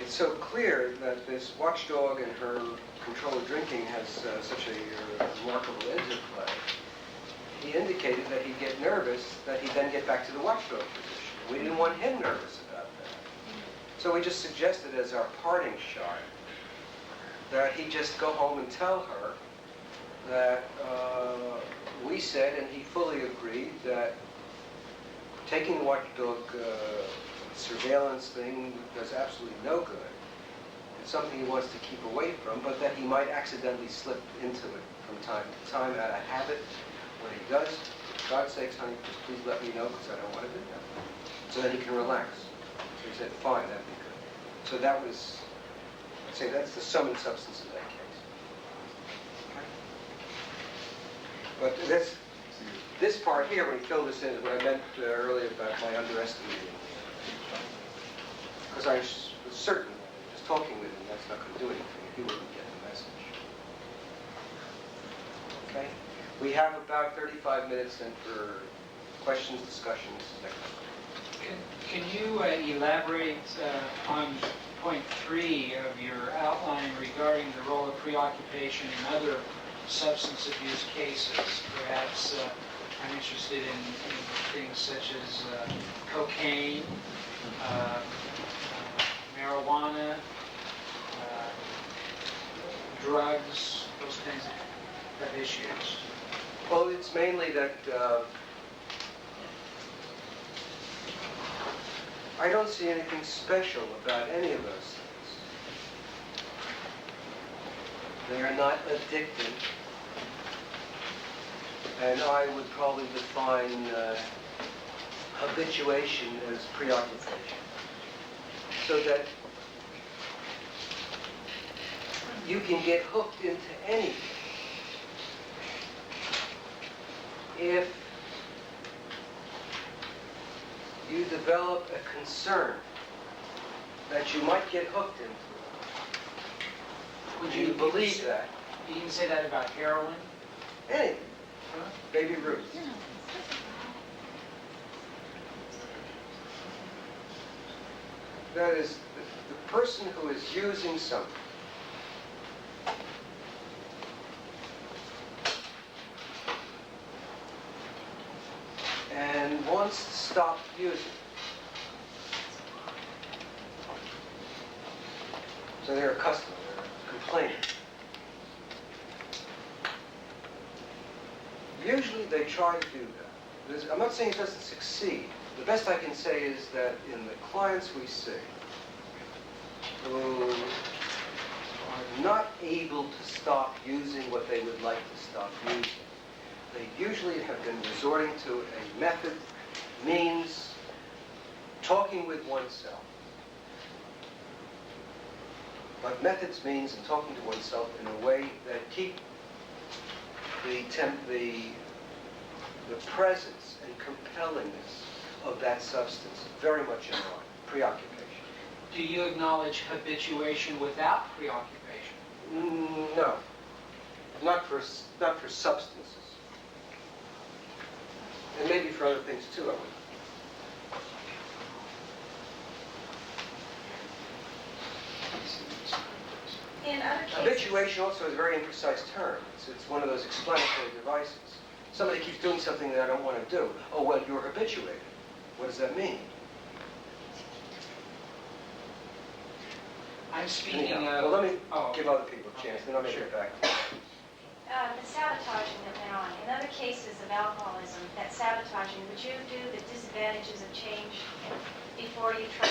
it's so clear that this watchdog and her control of drinking has such a remarkable interplay. He indicated that he'd get nervous, that he'd then get back to the watchdog position. We didn't want him nervous about that. So we just suggested as our parting shot that he just go home and tell her that we said, and he fully agreed, that taking the watchdog surveillance thing does absolutely no good. It's something he wants to keep away from, but that he might accidentally slip into it from time to time out of habit. When he does, for God's sakes, honey, just please let me know because I don't want to do that. So then he can relax. So he said, fine, that'd be good. So that was, I'd say that's the sum and substance of that case. Okay. But this part here, when he filled this in, is what I meant earlier about my underestimating. Because I was certain, just talking with him, that's not going to do anything. He wouldn't get the message. we have about 35 minutes then for questions, discussions, that kind of thing. Can you elaborate on point 3 of your outline regarding the role of preoccupation in other substance abuse cases? Perhaps I'm interested in things such as cocaine, marijuana, drugs, those kinds of issues. Well, it's mainly that I don't see anything special about any of those things. They are not addictive, and I would probably define habituation as preoccupation. So that you can get hooked into anything if you develop a concern that you might get hooked into. Would you believe that? You can say that about heroin? Anything. Baby Ruth. That is, the person who is using something and wants to stop using it. So they're a customer, they're a complainant. Usually they try to do that. I'm not saying it doesn't succeed. The best I can say is that in the clients we see who are not able to stop using what they would like to stop using, they usually have been resorting to a method, means, talking with oneself. But methods, means, and talking to oneself in a way that keep the presence and compellingness of that substance very much in mind, preoccupation. Do you acknowledge habituation without preoccupation? No, not for substances. And maybe for other things too, I would. In other cases, Habituation also is a very imprecise term. It's one of those explanatory devices. Somebody keeps doing something that I don't want to do. Oh, well, you're habituated. What does that mean? I'm speaking Anyhow, of... well, let me give other people a chance, then I'll make it back. The sabotaging that went on. In other cases of alcoholism, that sabotaging, would you do the disadvantages of change before you try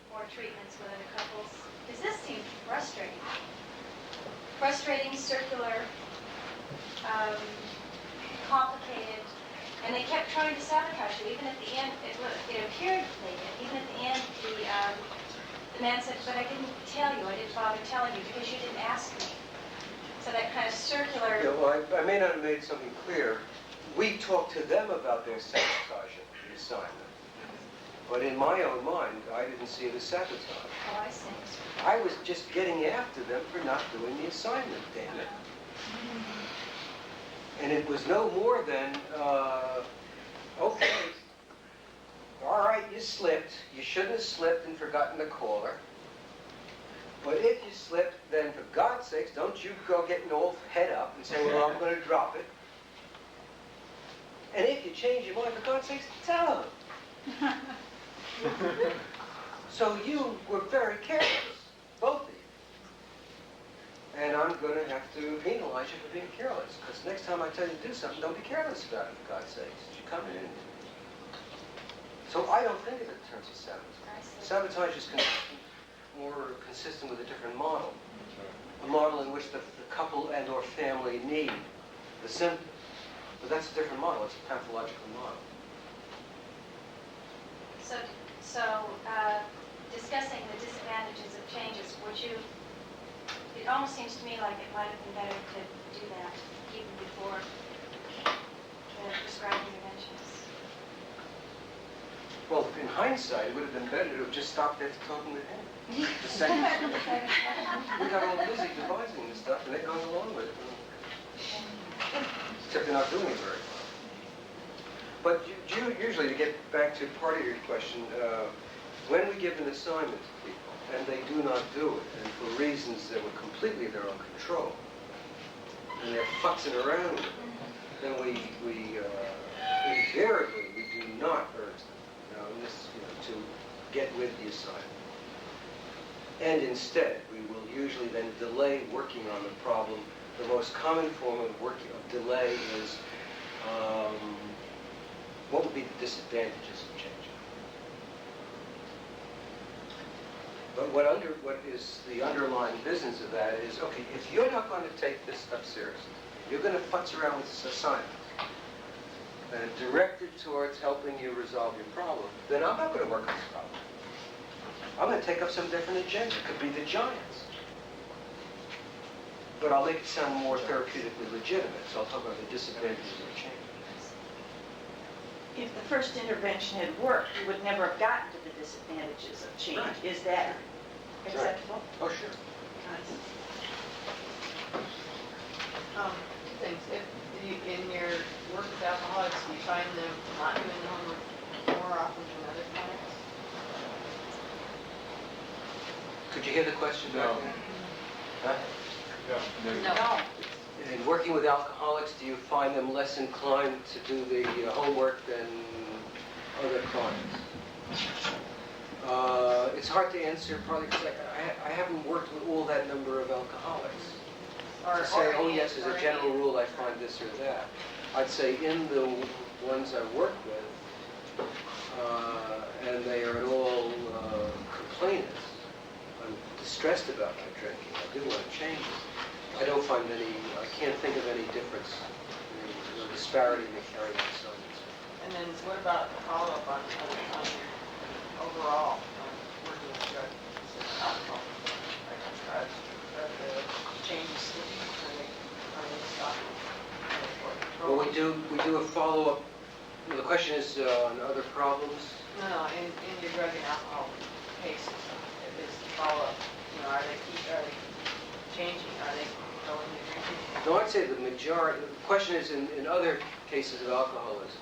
more treatments with other couples? Because this seemed frustrating. Frustrating, circular, complicated, and they kept trying to sabotage you. Even at the end, it appeared they did. Even at the end, the man said, "But I didn't tell you. I didn't bother telling you because you didn't ask me." So that kind of circular... Yeah, well, I may not have made something clear. We talked to them about their sabotage of the assignment. But in my own mind, I didn't see it as sabotage. Oh, I see. I was just getting after them for not doing the assignment, damn it. And it was no more than, okay, all right, you slipped. You shouldn't have slipped and forgotten to call her. But if you slipped, then for God's sakes, don't you go getting all head up and say, well, I'm going to drop it. And if you change your mind, for God's sakes, tell them. So you were very careless, both of you. And I'm going to have to penalize you for being careless. Because next time I tell you to do something, don't be careless about it, for God's sakes. You come in. So I don't think of it in terms of sabotage. Sabotage is more consistent with a different model. A model in which the couple and or family need the symptom. But that's a different model. It's a pathological model. So discussing the disadvantages of changes, it almost seems to me like it might have been better to do that even before the prescribed interventions. Well, in hindsight, it would have been better to have just stopped there talking with him. The second. We got all busy devising this stuff, and they're going along with it. except they're not doing it very well. But usually, to get back to part of your question, when we give an assignment to people and they do not do it, and for reasons that were completely in their own control, and they're futzing around with it, then we invariably do not urge them, to get with the assignment. And instead, we will usually then delay working on the problem. The most common form of delay is what would be the disadvantages of changing? But what is the underlying business of that is, okay, if you're not going to take this stuff seriously, you're going to futz around with this assignment, and directed towards helping you resolve your problem, then I'm not going to work on this problem. I'm going to take up some different agenda. It could be the giants. But I'll make it sound more therapeutically legitimate, so I'll talk about the disadvantages of change. If the first intervention had worked, we would never have gotten to the disadvantages of change. Right. Is that acceptable? Oh, sure. Two things. If you, in your work with alcoholics, do you find them not doing the homework more often than other clients? Could you hear the question back No. there? Huh? Yeah. No. In working with alcoholics, do you find them less inclined to do the homework than other clients? It's hard to answer, partly because I haven't worked with all that number of alcoholics. To say, oh yes, as a general rule, I find this or that. I'd say in the ones I work with, and they are at all complainants, I'm distressed about my drinking, I do want to change it. I don't find I can't think of any difference, any disparity in the carrying out assignments. And then what about the follow-up on overall working with drug alcohol? Are the changes are they stopping? Well, we do a follow-up. The question is on other problems. No, in your drug and alcohol cases, if it's the follow-up, are they changing? Are they going to drinking? No, I'd say the majority. The question is in other cases of alcoholics,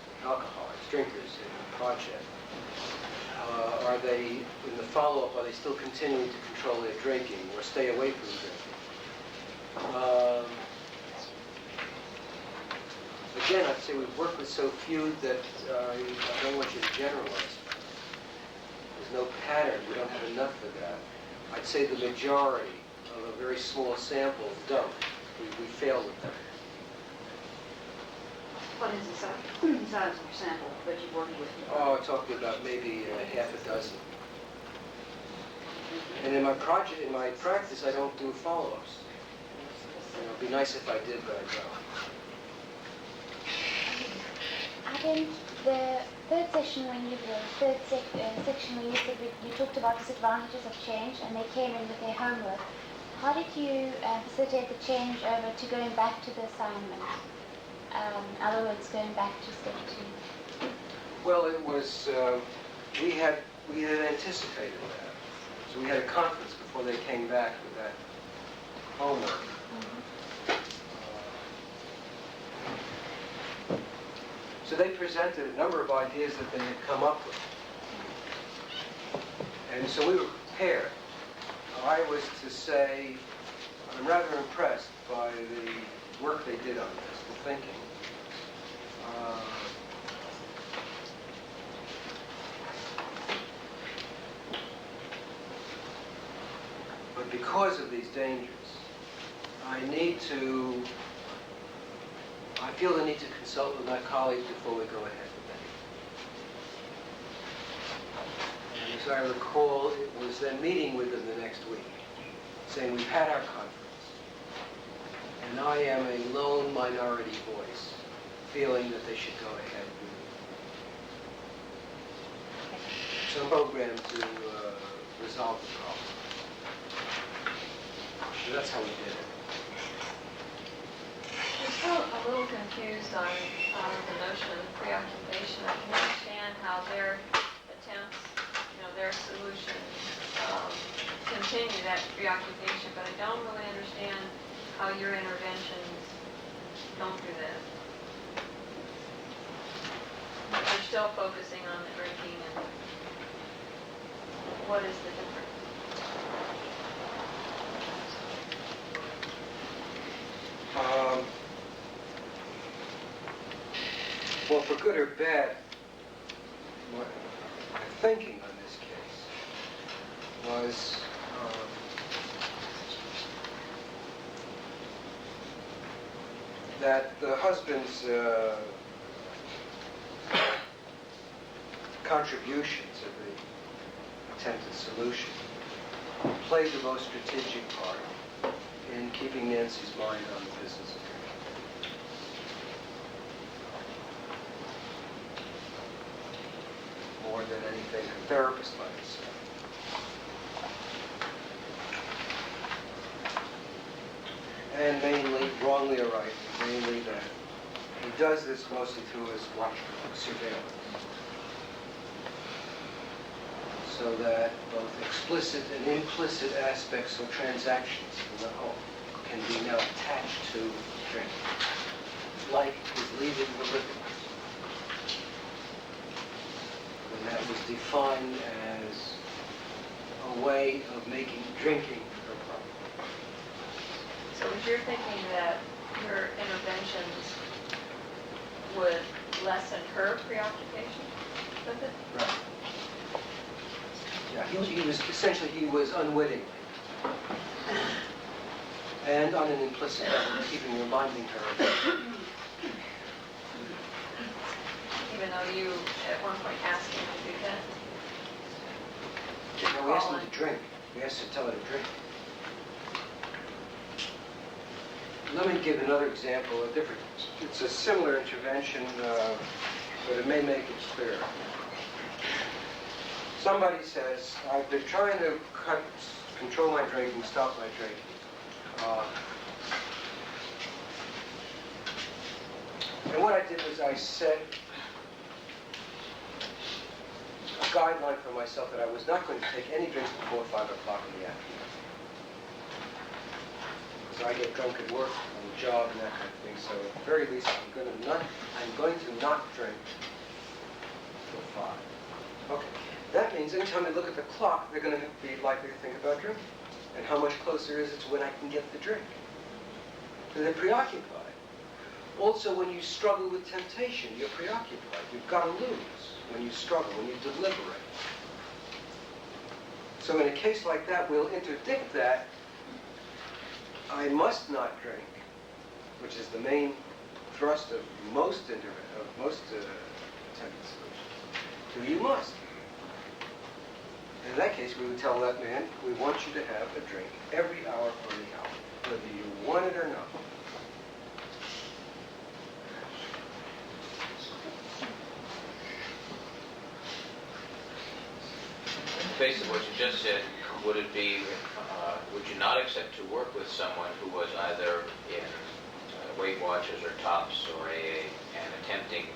drinkers in the project, are they, in the follow-up, are they still continuing to control their drinking or stay away from drinking? Again, I'd say we've worked with so few that I don't want you to generalize. There's no pattern. We don't have enough of that. I'd say the majority of a very small sample don't. We fail with them. What is the size of your sample that you're working with? Oh, talking about maybe half a dozen. And in my practice, I don't do follow-ups. It'd be nice if I did, but I don't. Adam, the third section when you talked about disadvantages of change, and they came in with their homework. How did you facilitate the change over to going back to the assignment? In other words, going back to step 2. Well, it was we had anticipated that, so we had a conference before they came back with that homework. So they presented a number of ideas that they had come up with. And so we were prepared. I was to say, I'm rather impressed by the work they did on this, the thinking. But because of these dangers, I feel the need to consult with my colleagues before we go ahead with that. And as I recall, it was then meeting with them the next week, saying we've had our conference, and I am a lone minority voice, feeling that they should go ahead with some program to resolve the problem. So that's how we did it. I'm still a little confused on the notion of preoccupation. I can understand how their attempts, their solutions continue that preoccupation, but I don't really understand how your interventions don't do that. still focusing on the drinking, and what is the difference? Well, for good or bad, my thinking on this case was that the husband's contributions of the attempted solution played the most strategic part in keeping Nancy's mind on the business of drinking. More than anything a therapist might have said. And mainly, wrongly or rightly, mainly that he does this mostly through his watchful surveillance. So that both explicit and implicit aspects of transactions in the home can be now attached to drinking, like his leaving the living room. And that was defined as a way of making drinking her problem. So was your thinking that her interventions would lessen her preoccupation with it? Right. Yeah, he was essentially, he was unwittingly and on an implicit level, keeping reminding her of it. Even though you at one point asked him to do that? No, we asked him to drink. We asked her to tell her to drink. Let me give another example, it's a similar intervention, but it may make it clearer. Somebody says, I've been trying to control my drinking, stop my drinking. And what I did was I set a guideline for myself that I was not going to take any drinks before 5 o'clock in the afternoon. So I get drunk at work, on the job, and that kind of thing. So at the very least, I'm going to not drink till 5. Okay. That means anytime they look at the clock, they're going to be likely to think about drinking. And how much closer is it to when I can get the drink? So they're preoccupied. Also, when you struggle with temptation, you're preoccupied. You've got to lose when you struggle, when you deliberate. So in a case like that, we'll interdict that I must not drink, which is the main thrust of most attempted solutions, to you must. In that case, we would tell that man, we want you to have a drink every hour on the hour, whether you want it or not. Based on what you just said, would it be, would you not accept to work with someone who was either in Weight Watchers or TOPS or AA and attempting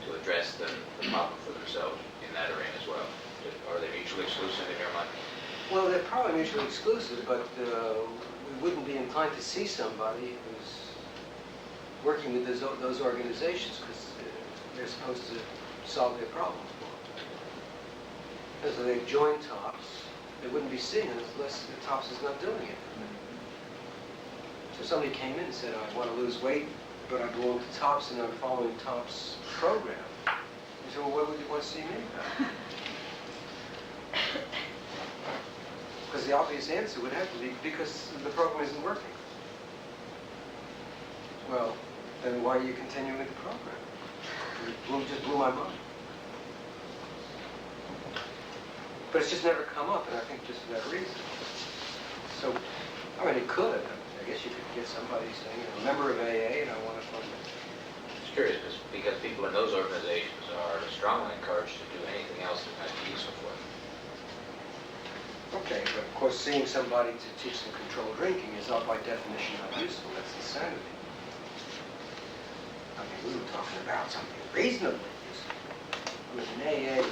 to address the problem for themselves in that arena as well? Are they mutually exclusive in your mind? Well, they're probably mutually exclusive, but we wouldn't be inclined to see somebody who's working with those organizations because they're supposed to solve their problems. Because if they join TOPS, they wouldn't be seeing it unless the TOPS is not doing it. So if somebody came in and said, I want to lose weight, but I belong to TOPS and I'm following TOPS program. You say, well, why would you want to see me? Because the obvious answer would have to be, because the program isn't working. Well, then why are you continuing with the program? It just blew my mind. But it's just never come up, and I think just for that reason. So, I mean, it could. I guess you could get somebody saying, you know, a member of AA, and I want to fund it. It's curious, because people in those organizations are strongly encouraged to do anything else that might be useful for them. Okay, but of course, seeing somebody to teach them controlled drinking is not by definition not useful. That's insanity. I mean, we were talking about something reasonably useful. I mean, an AA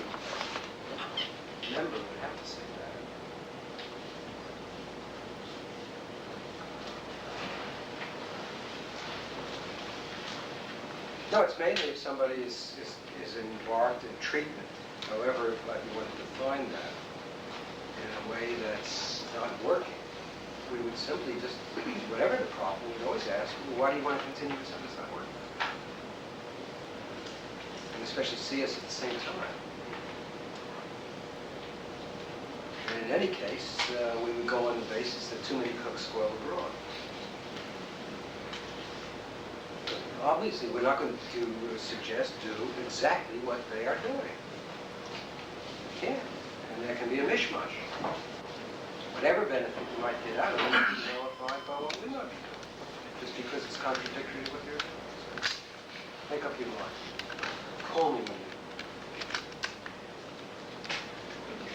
member would have to say that. No, it's mainly if somebody is embarked in treatment, however you want to define that, in a way that's not working. We would simply just, whatever the problem, we'd always ask, well, why do you want to continue with something that's not working? And especially see us at the same time. And in any case, we would go on the basis that too many cooks spoil the broth. Obviously, we're not going to suggest do exactly what they are doing. We can't. And there can be a mishmash. Whatever benefit you might get out of it will be nullified by what we might be doing, just because it's contradictory to what you're doing. So make up your mind. Call me when you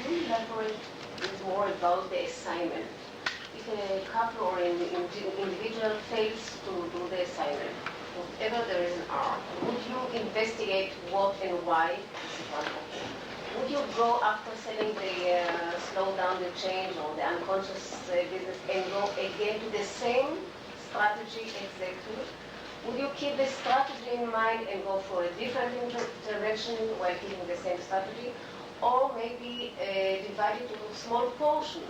Can you elaborate more about the assignment? If a couple or an individual fails to do the assignment, whatever there is an art, would you investigate what and why? Would you go after selling the slow down the change or the unconscious business and go again to the same strategy exactly? Would you keep the strategy in mind and go for a different intervention while keeping the same strategy? Or maybe divide it into a small portion,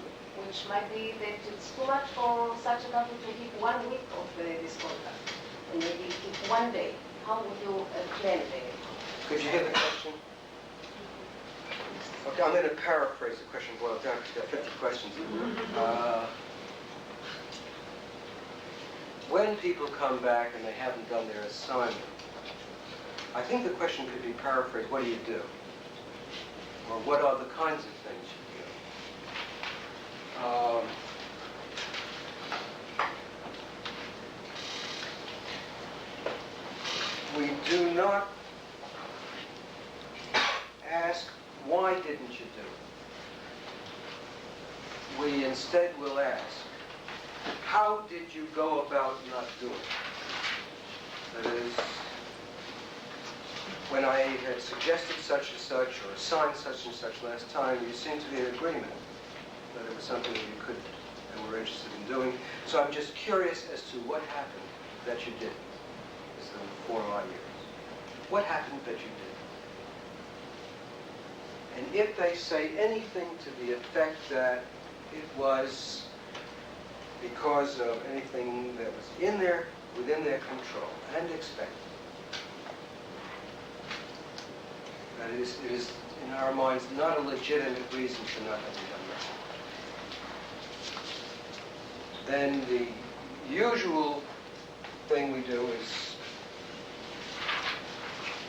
which might be that it's too much for such a couple to keep 1 week of this contact, and maybe keep 1 day. How would you plan it? Could you hear the question? Okay, I'm going to paraphrase the question boiled down because there are 50 questions. When people come back and they haven't done their assignment, I think the question could be paraphrased, what do you do? Or what are the kinds of things you do? We do not ask, why didn't you do it? We instead will ask, how did you go about not doing it? That is, when I had suggested such and such or assigned such and such last time, you seemed to be in agreement that it was something that you could and were interested in doing. So I'm just curious as to what happened that you did. This is the 4 odd years. What happened that you did? And if they say anything to the effect that it was because of anything that was within their control and expected, that it is in our minds not a legitimate reason for not having done that, then the usual thing we do is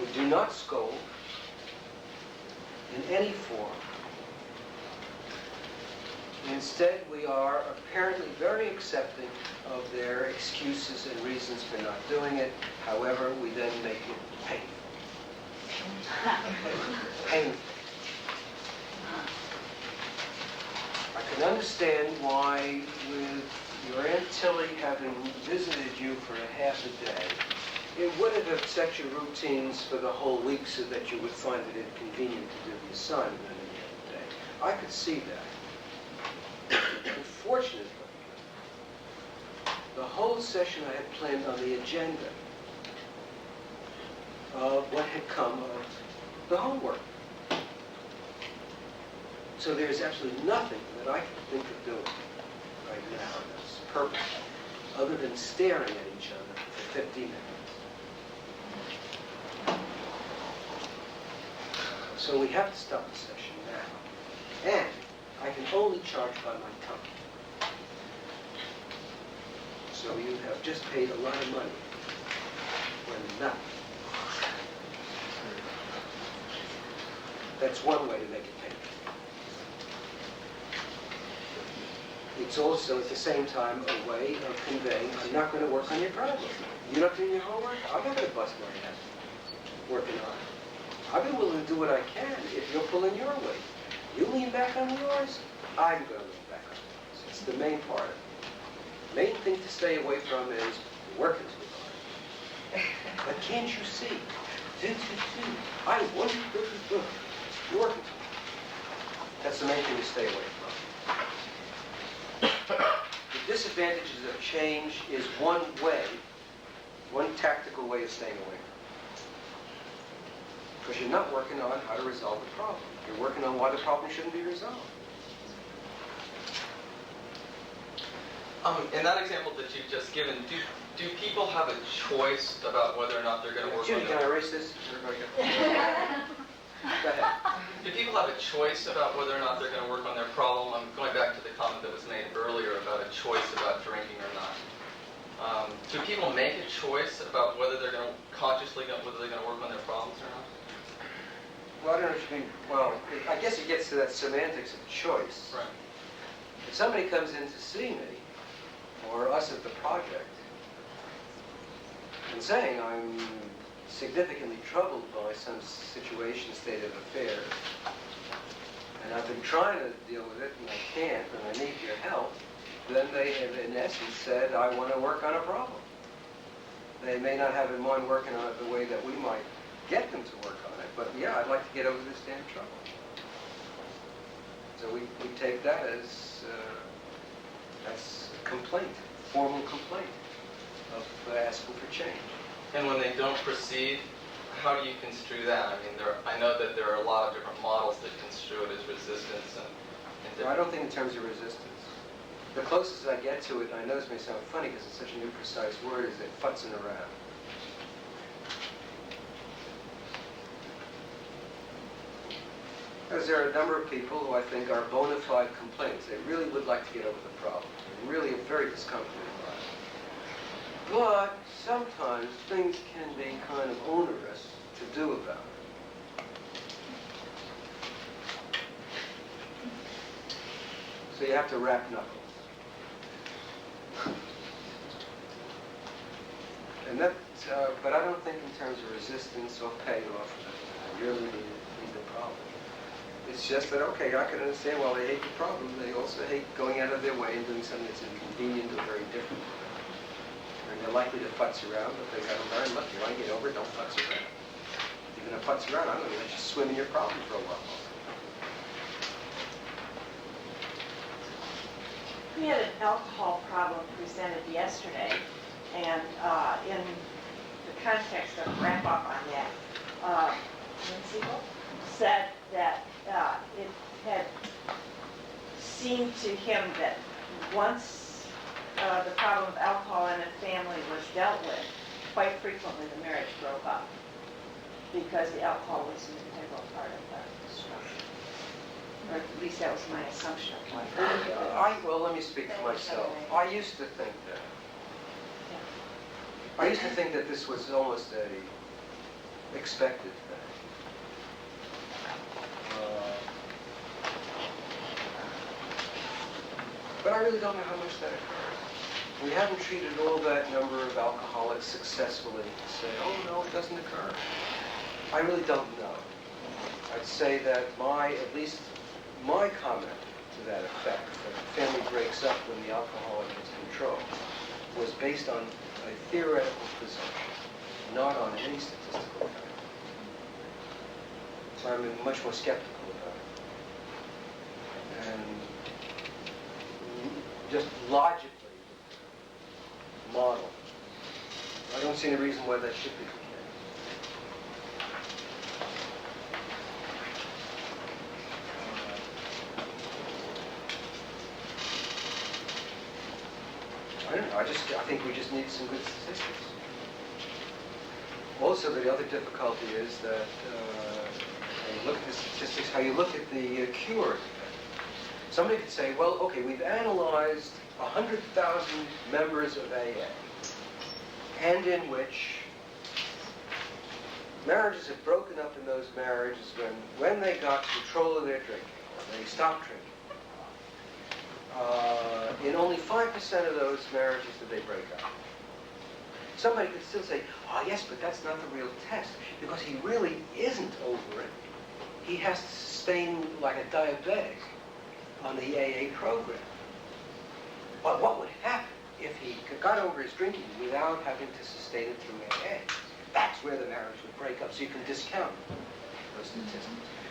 we do not scold in any form. Instead, we are apparently very accepting of their excuses and reasons for not doing it. However, we then make it painful. Painful. I can understand why, with your Aunt Tilly having visited you for a half a day, it would have upset your routines for the whole week so that you would find it inconvenient to do the assignment on the other day. I could see that. Unfortunately, the whole session I had planned on the agenda of what had come of the homework. So there's absolutely nothing that I can think of doing right now that's purposeful, other than staring at each other for 15 minutes. So we have to stop the session now. And I can only charge by my time. So you have just paid a lot of money for nothing. That's one way to make it painful. It's also, at the same time, a way of conveying, I'm not going to work on your problem. You're not doing your homework? I'm not going to bust my ass working on it. I'll be willing to do what I can if you're pulling your weight. You lean back on yours, I'm going to lean back on yours. It's the main part of it. The main thing to stay away from is working too hard. But can't you see? I want you to do. You're working too hard. That's the main thing to stay away from. The disadvantages of change is one way, one tactical way of staying away from. Because you're not working on how to resolve the problem. You're working on why the problem shouldn't be resolved. In that example that you've just given, do people have a choice about whether or not they're going to work Judy, on can I their... erase this? Everybody go. Go ahead. Do people have a choice about whether or not they're going to work on their problem? I'm going back to the comment that was made earlier about a choice about drinking or not. Do people make a choice about whether they're going to whether they're going to work on their problems or not? Well, I don't know what you mean. Well, I guess it gets to that semantics of choice. Right. If somebody comes in to see me, or us at the project, and saying I'm significantly troubled by some situation, state of affairs, and I've been trying to deal with it, and I can't, and I need your help, then they have, in essence, said, I want to work on a problem. They may not have in mind working on it the way that we might get them to work on it, but yeah, I'd like to get over this damn trouble. So we take that as that's a complaint, formal complaint of asking for change. And when they don't proceed, how do you construe that? I mean, I know that there are a lot of different models that construe it as resistance and No, I don't think in terms of resistance. The closest I get to it, and I know this may sound funny because it's such an imprecise word, is that futzing around. Because there are a number of people who I think are bona fide complainants. They really would like to get over the problem. They're really very discomforted by it. But sometimes things can be kind of onerous to do about it. So you have to wrap knuckles. And that, but I don't think in terms of resistance or payoff, I really need the problem. It's just that, okay, I can understand while they hate the problem, they also hate going out of their way and doing something that's inconvenient or very different. And they're likely to futz around, but they've got to learn, look, you want to get over it, don't futz around. If you're going to futz around, I'm going to let you swim in your problem for a while. We had an alcohol problem presented yesterday, and in the context of wrap up on that, Lindsay said that it had seemed to him that once the problem of alcohol in a family was dealt with, quite frequently the marriage broke up because the alcohol was an integral part of the structure. Or at least that was my assumption of what Well, let me speak for myself. I used to think that. I used to think that this was almost a expected thing. But I really don't know how much that occurs. We haven't treated all that number of alcoholics successfully to say, oh no, it doesn't occur. I really don't know. I'd say that at least my comment to that effect, that the family breaks up when the alcoholic is controlled, was based on a theoretical presumption, not on any statistical fact. So I'm much more skeptical about it. And just logically model, I don't see any reason why that should be the case. I don't know, I think we just need some good statistics. Also, the other difficulty is that when you look at the statistics, how you look at the cure. Somebody could say, well, okay, we've analyzed 100,000 members of AA, and in which marriages have broken up in those marriages when they got control of their drinking, or they stopped drinking. In only 5% of those marriages did they break up. Somebody could still say, oh yes, but that's not the real test, because he really isn't over it. He has to sustain like a diabetic on the AA program. But what would happen if he got over his drinking without having to sustain it through AA? That's where the marriage would break up, so you can discount those statistics.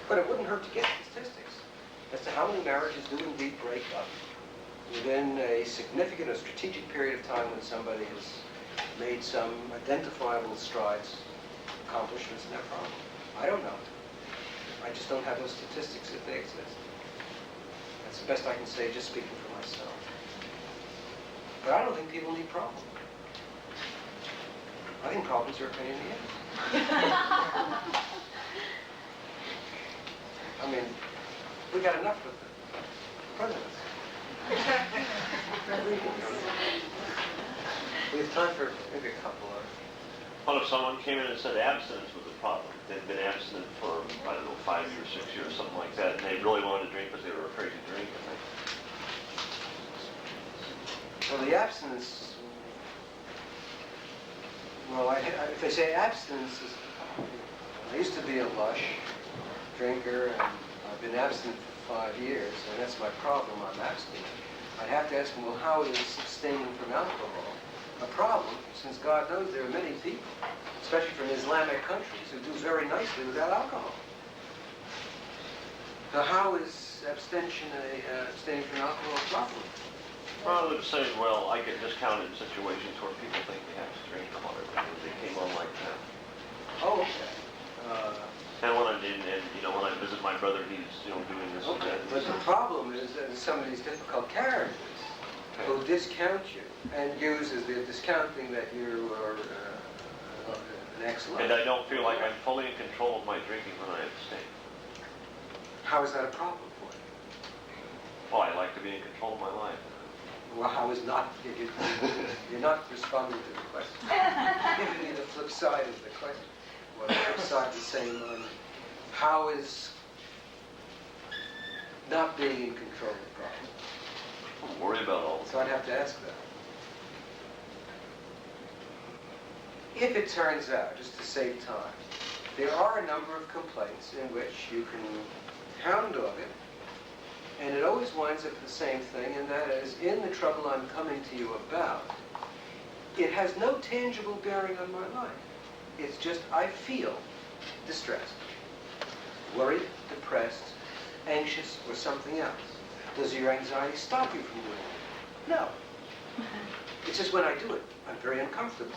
But it wouldn't hurt to get statistics as to how many marriages do indeed break up within a significant or strategic period of time when somebody has made some identifiable strides, accomplishments in their problem. I don't know. I just don't have those statistics if they exist. That's the best I can say, just speaking for myself. But I don't think people need problems. I think problems are a pain in the ass. I mean, we got enough with the presidents. We have time for maybe a couple of... Well, if someone came in and said abstinence was a problem, they'd been abstinent for, I don't know, 5 years, 6 years, something like that, and they really wanted to drink because they were afraid to drink, I think. Well, the abstinence... Well, if they say abstinence is... I used to be a lush drinker, and I've been abstinent for 5 years, and that's my problem, I'm abstinent. I'd have to ask them, well, how is abstaining from alcohol a problem, since God knows there are many people, especially from Islamic countries, who do very nicely without alcohol. So how is abstaining from alcohol a problem? Well, they're saying, well, I get discounted in situations where people think they have to drink or whatever. They came on like that. Oh, okay. And when when I visit my brother, he's doing this and Okay, that. but the problem is that some of these difficult characters who discount you and use as the discounting that you are an excellent. And I don't feel like I'm fully in control of my drinking when I abstain. How is that a problem for you? Well, I like to be in control of my life. Well, how is not? You're not responding to the question. Giving me the flip side of the question. Well, the flip side the same on how is not being in control the problem? Don't worry about all So I'd have to ask that. If it turns out, just to save time, there are a number of complaints in which you can hound dog it, and it always winds up the same thing, and that is, in the trouble I'm coming to you about, it has no tangible bearing on my life. It's just I feel distressed, worried, depressed, anxious, or something else. Does your anxiety stop you from doing it? No. It's just when I do it, I'm very uncomfortable.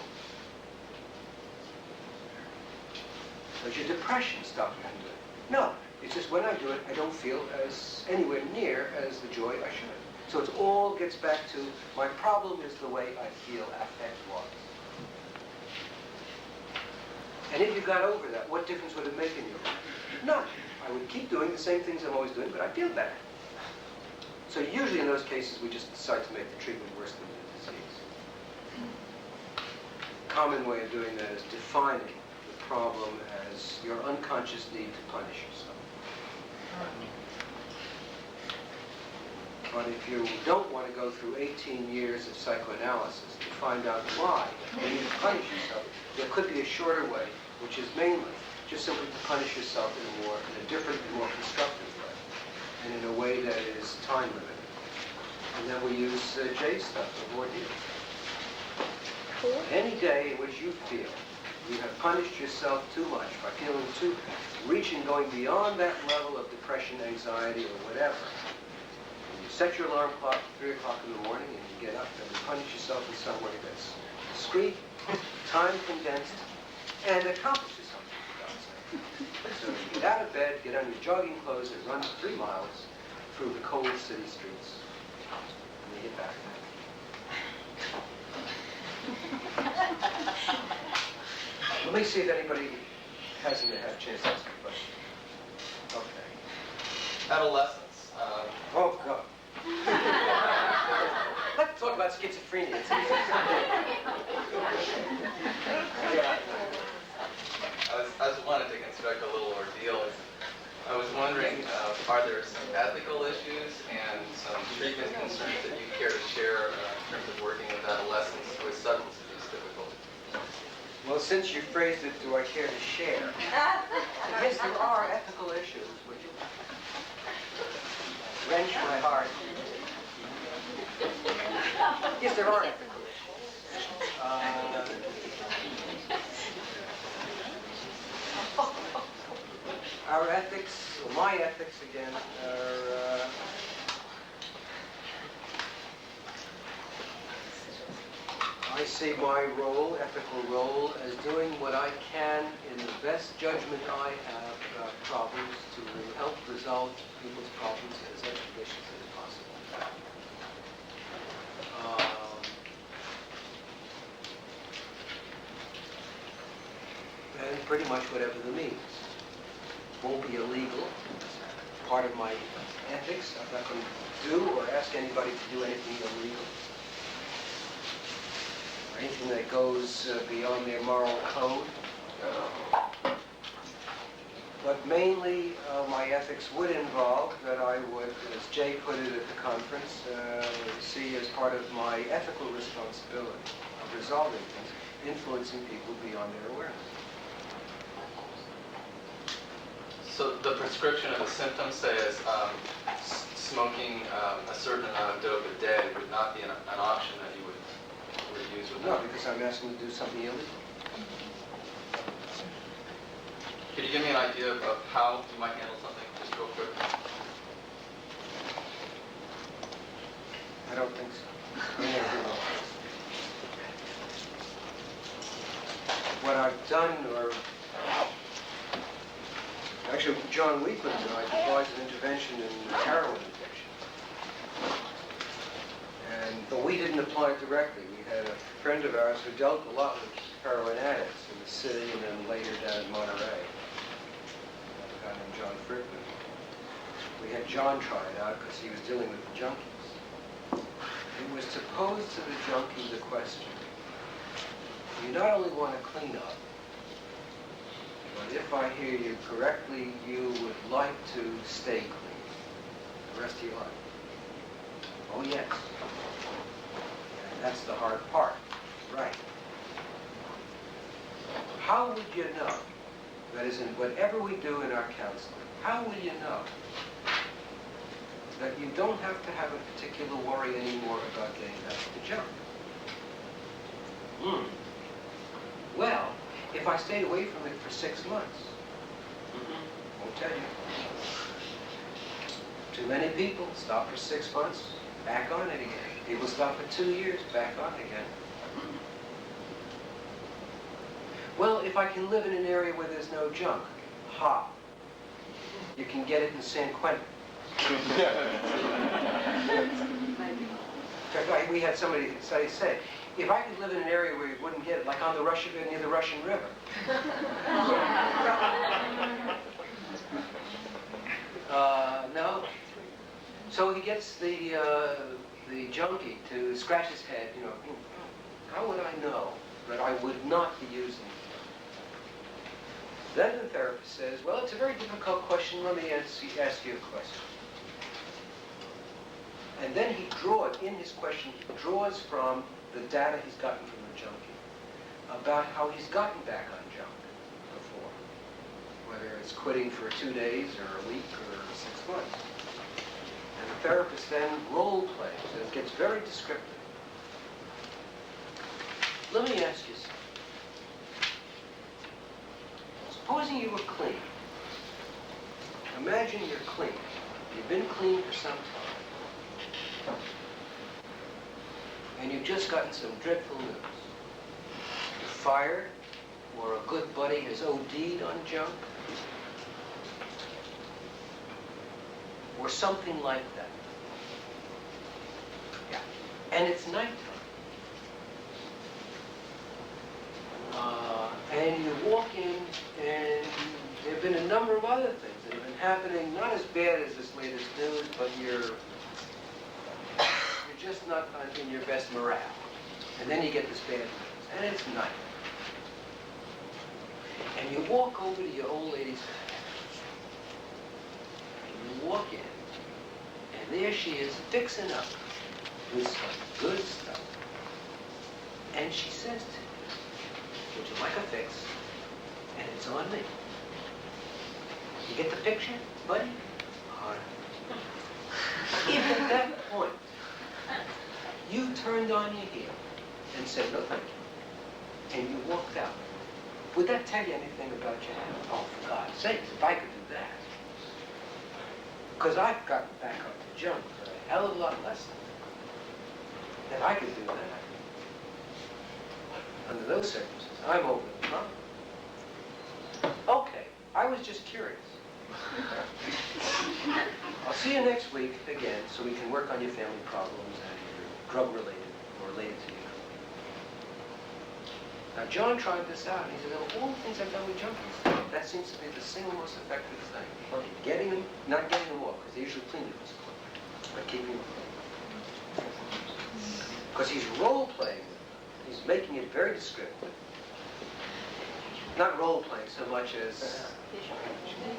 Does your depression stop you from doing it? No. It's just when I do it, I don't feel as anywhere near as the joy I should. So it all gets back to my problem is the way I feel affect-wise. And if you got over that, what difference would it make in your life? None. I would keep doing the same things I'm always doing, but I feel better. So usually in those cases, we just decide to make the treatment worse than the disease. Common way of doing that is defining the problem as your unconscious need to punish yourself. But if you don't want to go through 18 years of psychoanalysis to find out why you need to punish yourself, there could be a shorter way, which is mainly just simply to punish yourself in a different and more constructive way, and in a way that is time limited. And then we use Jay's stuff of ordeal. Cool. Any day in which you feel you have punished yourself too much by feeling too, reaching, going beyond that level of depression, anxiety, or whatever, and you set your alarm clock at 3 o'clock in the morning and you get up and you punish yourself in some way that's discreet, time condensed, and accomplishes something, for God's sake. So you get out of bed, get on your jogging clothes, and run 3 miles through the cold city streets, and you get back. Let me see if anybody hasn't had a chance to ask a question. Okay. Adolescence. Oh, God. Let's talk about schizophrenia. It's easy. Yeah. I just wanted to construct a little ordeal. I was wondering, are there some ethical issues and some treatment concerns that you care to share in terms of working with adolescents with substance abuse difficulties? Well, since you phrased it, do I care to share? Yes, there are ethical issues, would you? Wrench my heart. Yes, there are ethical issues. Our ethics, or my ethics again, are I see my role, ethical role, as doing what I can in the best judgment I have about problems to help resolve people's problems as expeditiously as possible. And pretty much whatever the means. Won't be illegal. Part of my ethics. I'm not going to do or ask anybody to do anything illegal. Or anything that goes beyond their moral code. But mainly, my ethics would involve that I would, as Jay put it at the conference, see as part of my ethical responsibility of resolving things, influencing people beyond their awareness. So the prescription of the symptoms says smoking a certain amount of dope a day would not be an option that you would use with No, them? because I'm asking to do something illegal. Could you give me an idea of how you might handle something, just real quick? I don't think so. I never do that. What I've done, or actually, John Weekland and I devised an intervention in heroin addiction. But we didn't apply it directly. We had a friend of ours who dealt a lot with heroin addicts in the city and then later down in Monterey. A guy named John Frickman. We had John try it out because he was dealing with the junkies. It was to pose to the junkie the question, you not only want to clean up, but if I hear you correctly, you would like to stay clean the rest of your life. Oh, yes. And that's the hard part. Right. How would you know, that is in whatever we do in our counseling, how will you know that you don't have to have a particular worry anymore about getting back to the junk? Well, if I stayed away from it for 6 months, won't tell you. Too many people stop for 6 months, back on it again. People stop for 2 years, back on again. Well, if I can live in an area where there's no junk, you can get it in San Quentin. In fact, we had somebody say, if I could live in an area where you wouldn't get it, like on the near the Russian River. No. So he gets the junkie to scratch his head, how would I know that I would not be using it? Then the therapist says, well, it's a very difficult question. Let me ask you a question. And then in his question, he draws from the data he's gotten from the junkie about how he's gotten back on junk before, whether it's quitting for 2 days or a week or 6 months. And the therapist then role plays and gets very descriptive. Let me ask you something. Supposing you were clean. Imagine you're clean. You've been clean for some time. And you've just gotten some dreadful news. You're fired, or a good buddy has OD'd on junk, or something like that. Yeah. And it's nighttime. And you walk in, and there have been a number of other things that have been happening, not as bad as this latest news, but you're just not in your best morale. And then you get this bad news, and it's night. And you walk over to your old lady's bed. And you walk in, and there she is fixing up with some good stuff. And she says to you, would you like a fix? And it's on me. You get the picture, buddy? All right. If at that point you turned on your heel and said, no thank you, and you walked out, would that tell you anything about your health? Oh, for God's sakes, if I could do that. Because I've gotten back up to junk for a hell of a lot less than that. If I could do that. under those circumstances, I'm over the problem. Okay, I was just curious. I'll see you next week again so we can work on your family problems and your drug-related or related to your company. Now, John tried this out, and he said, of all the things I've done with junkies, that seems to be the single most effective thing. Getting them, not getting them off, because they usually clean it, but keeping them clean. Because he's role-playing them. He's making it very descriptive. Not role-playing so much as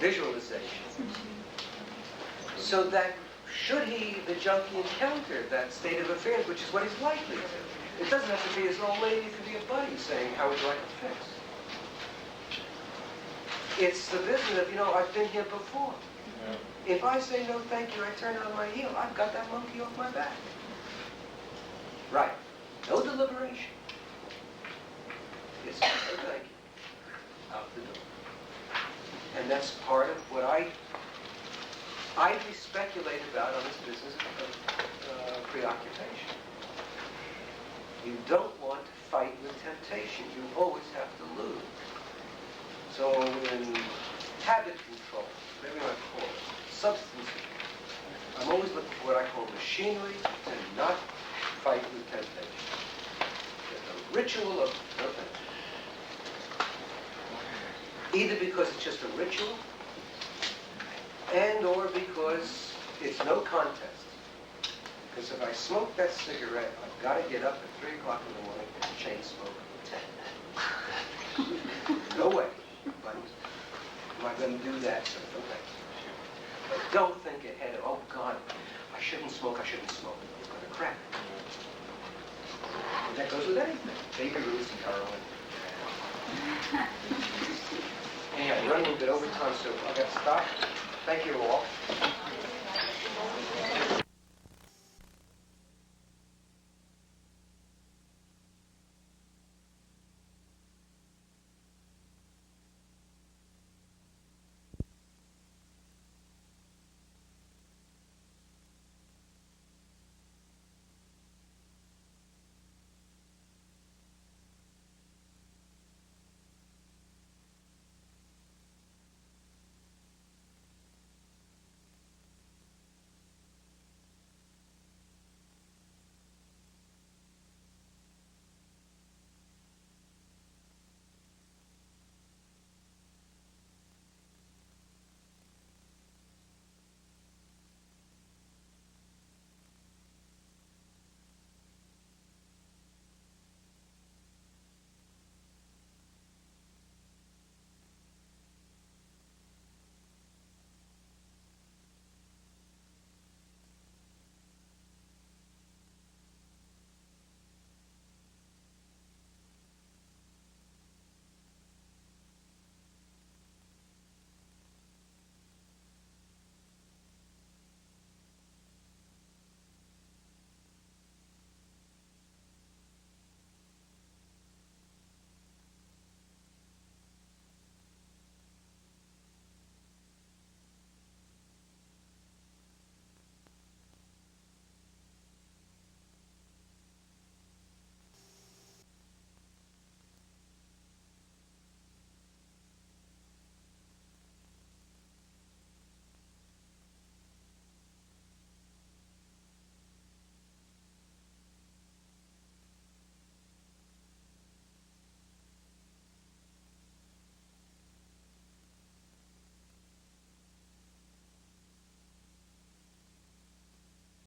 visualization. So that should he, the junkie, encounter that state of affairs, which is what he's likely to, it doesn't have to be his old lady, it could be a buddy saying, how would you like a fix? It's the business of, I've been here before. Yeah. If I say no thank you, I turn on my heel, I've got that monkey off my back. Right. No deliberation. It's no thank you. Out the door. And that's part of what I speculate about on this business of preoccupation. You don't want to fight with temptation. You always have to lose. So in habit control, whatever you want to call it, substance abuse, I'm always looking for what I call machinery to not fight with temptation. There's a ritual of no temptation. Either because it's just a ritual, and or because it's no contest. Because if I smoke that cigarette, I've got to get up at 3 o'clock in the morning and chain smoke. No way. But am I going to do that? So no way. But don't think ahead of, oh God, I shouldn't smoke, I'm going to crack. And that goes with anything. Baby Ruth and heroin. Anyhow, we're running a little bit over time, so I've got to stop. Thank you all.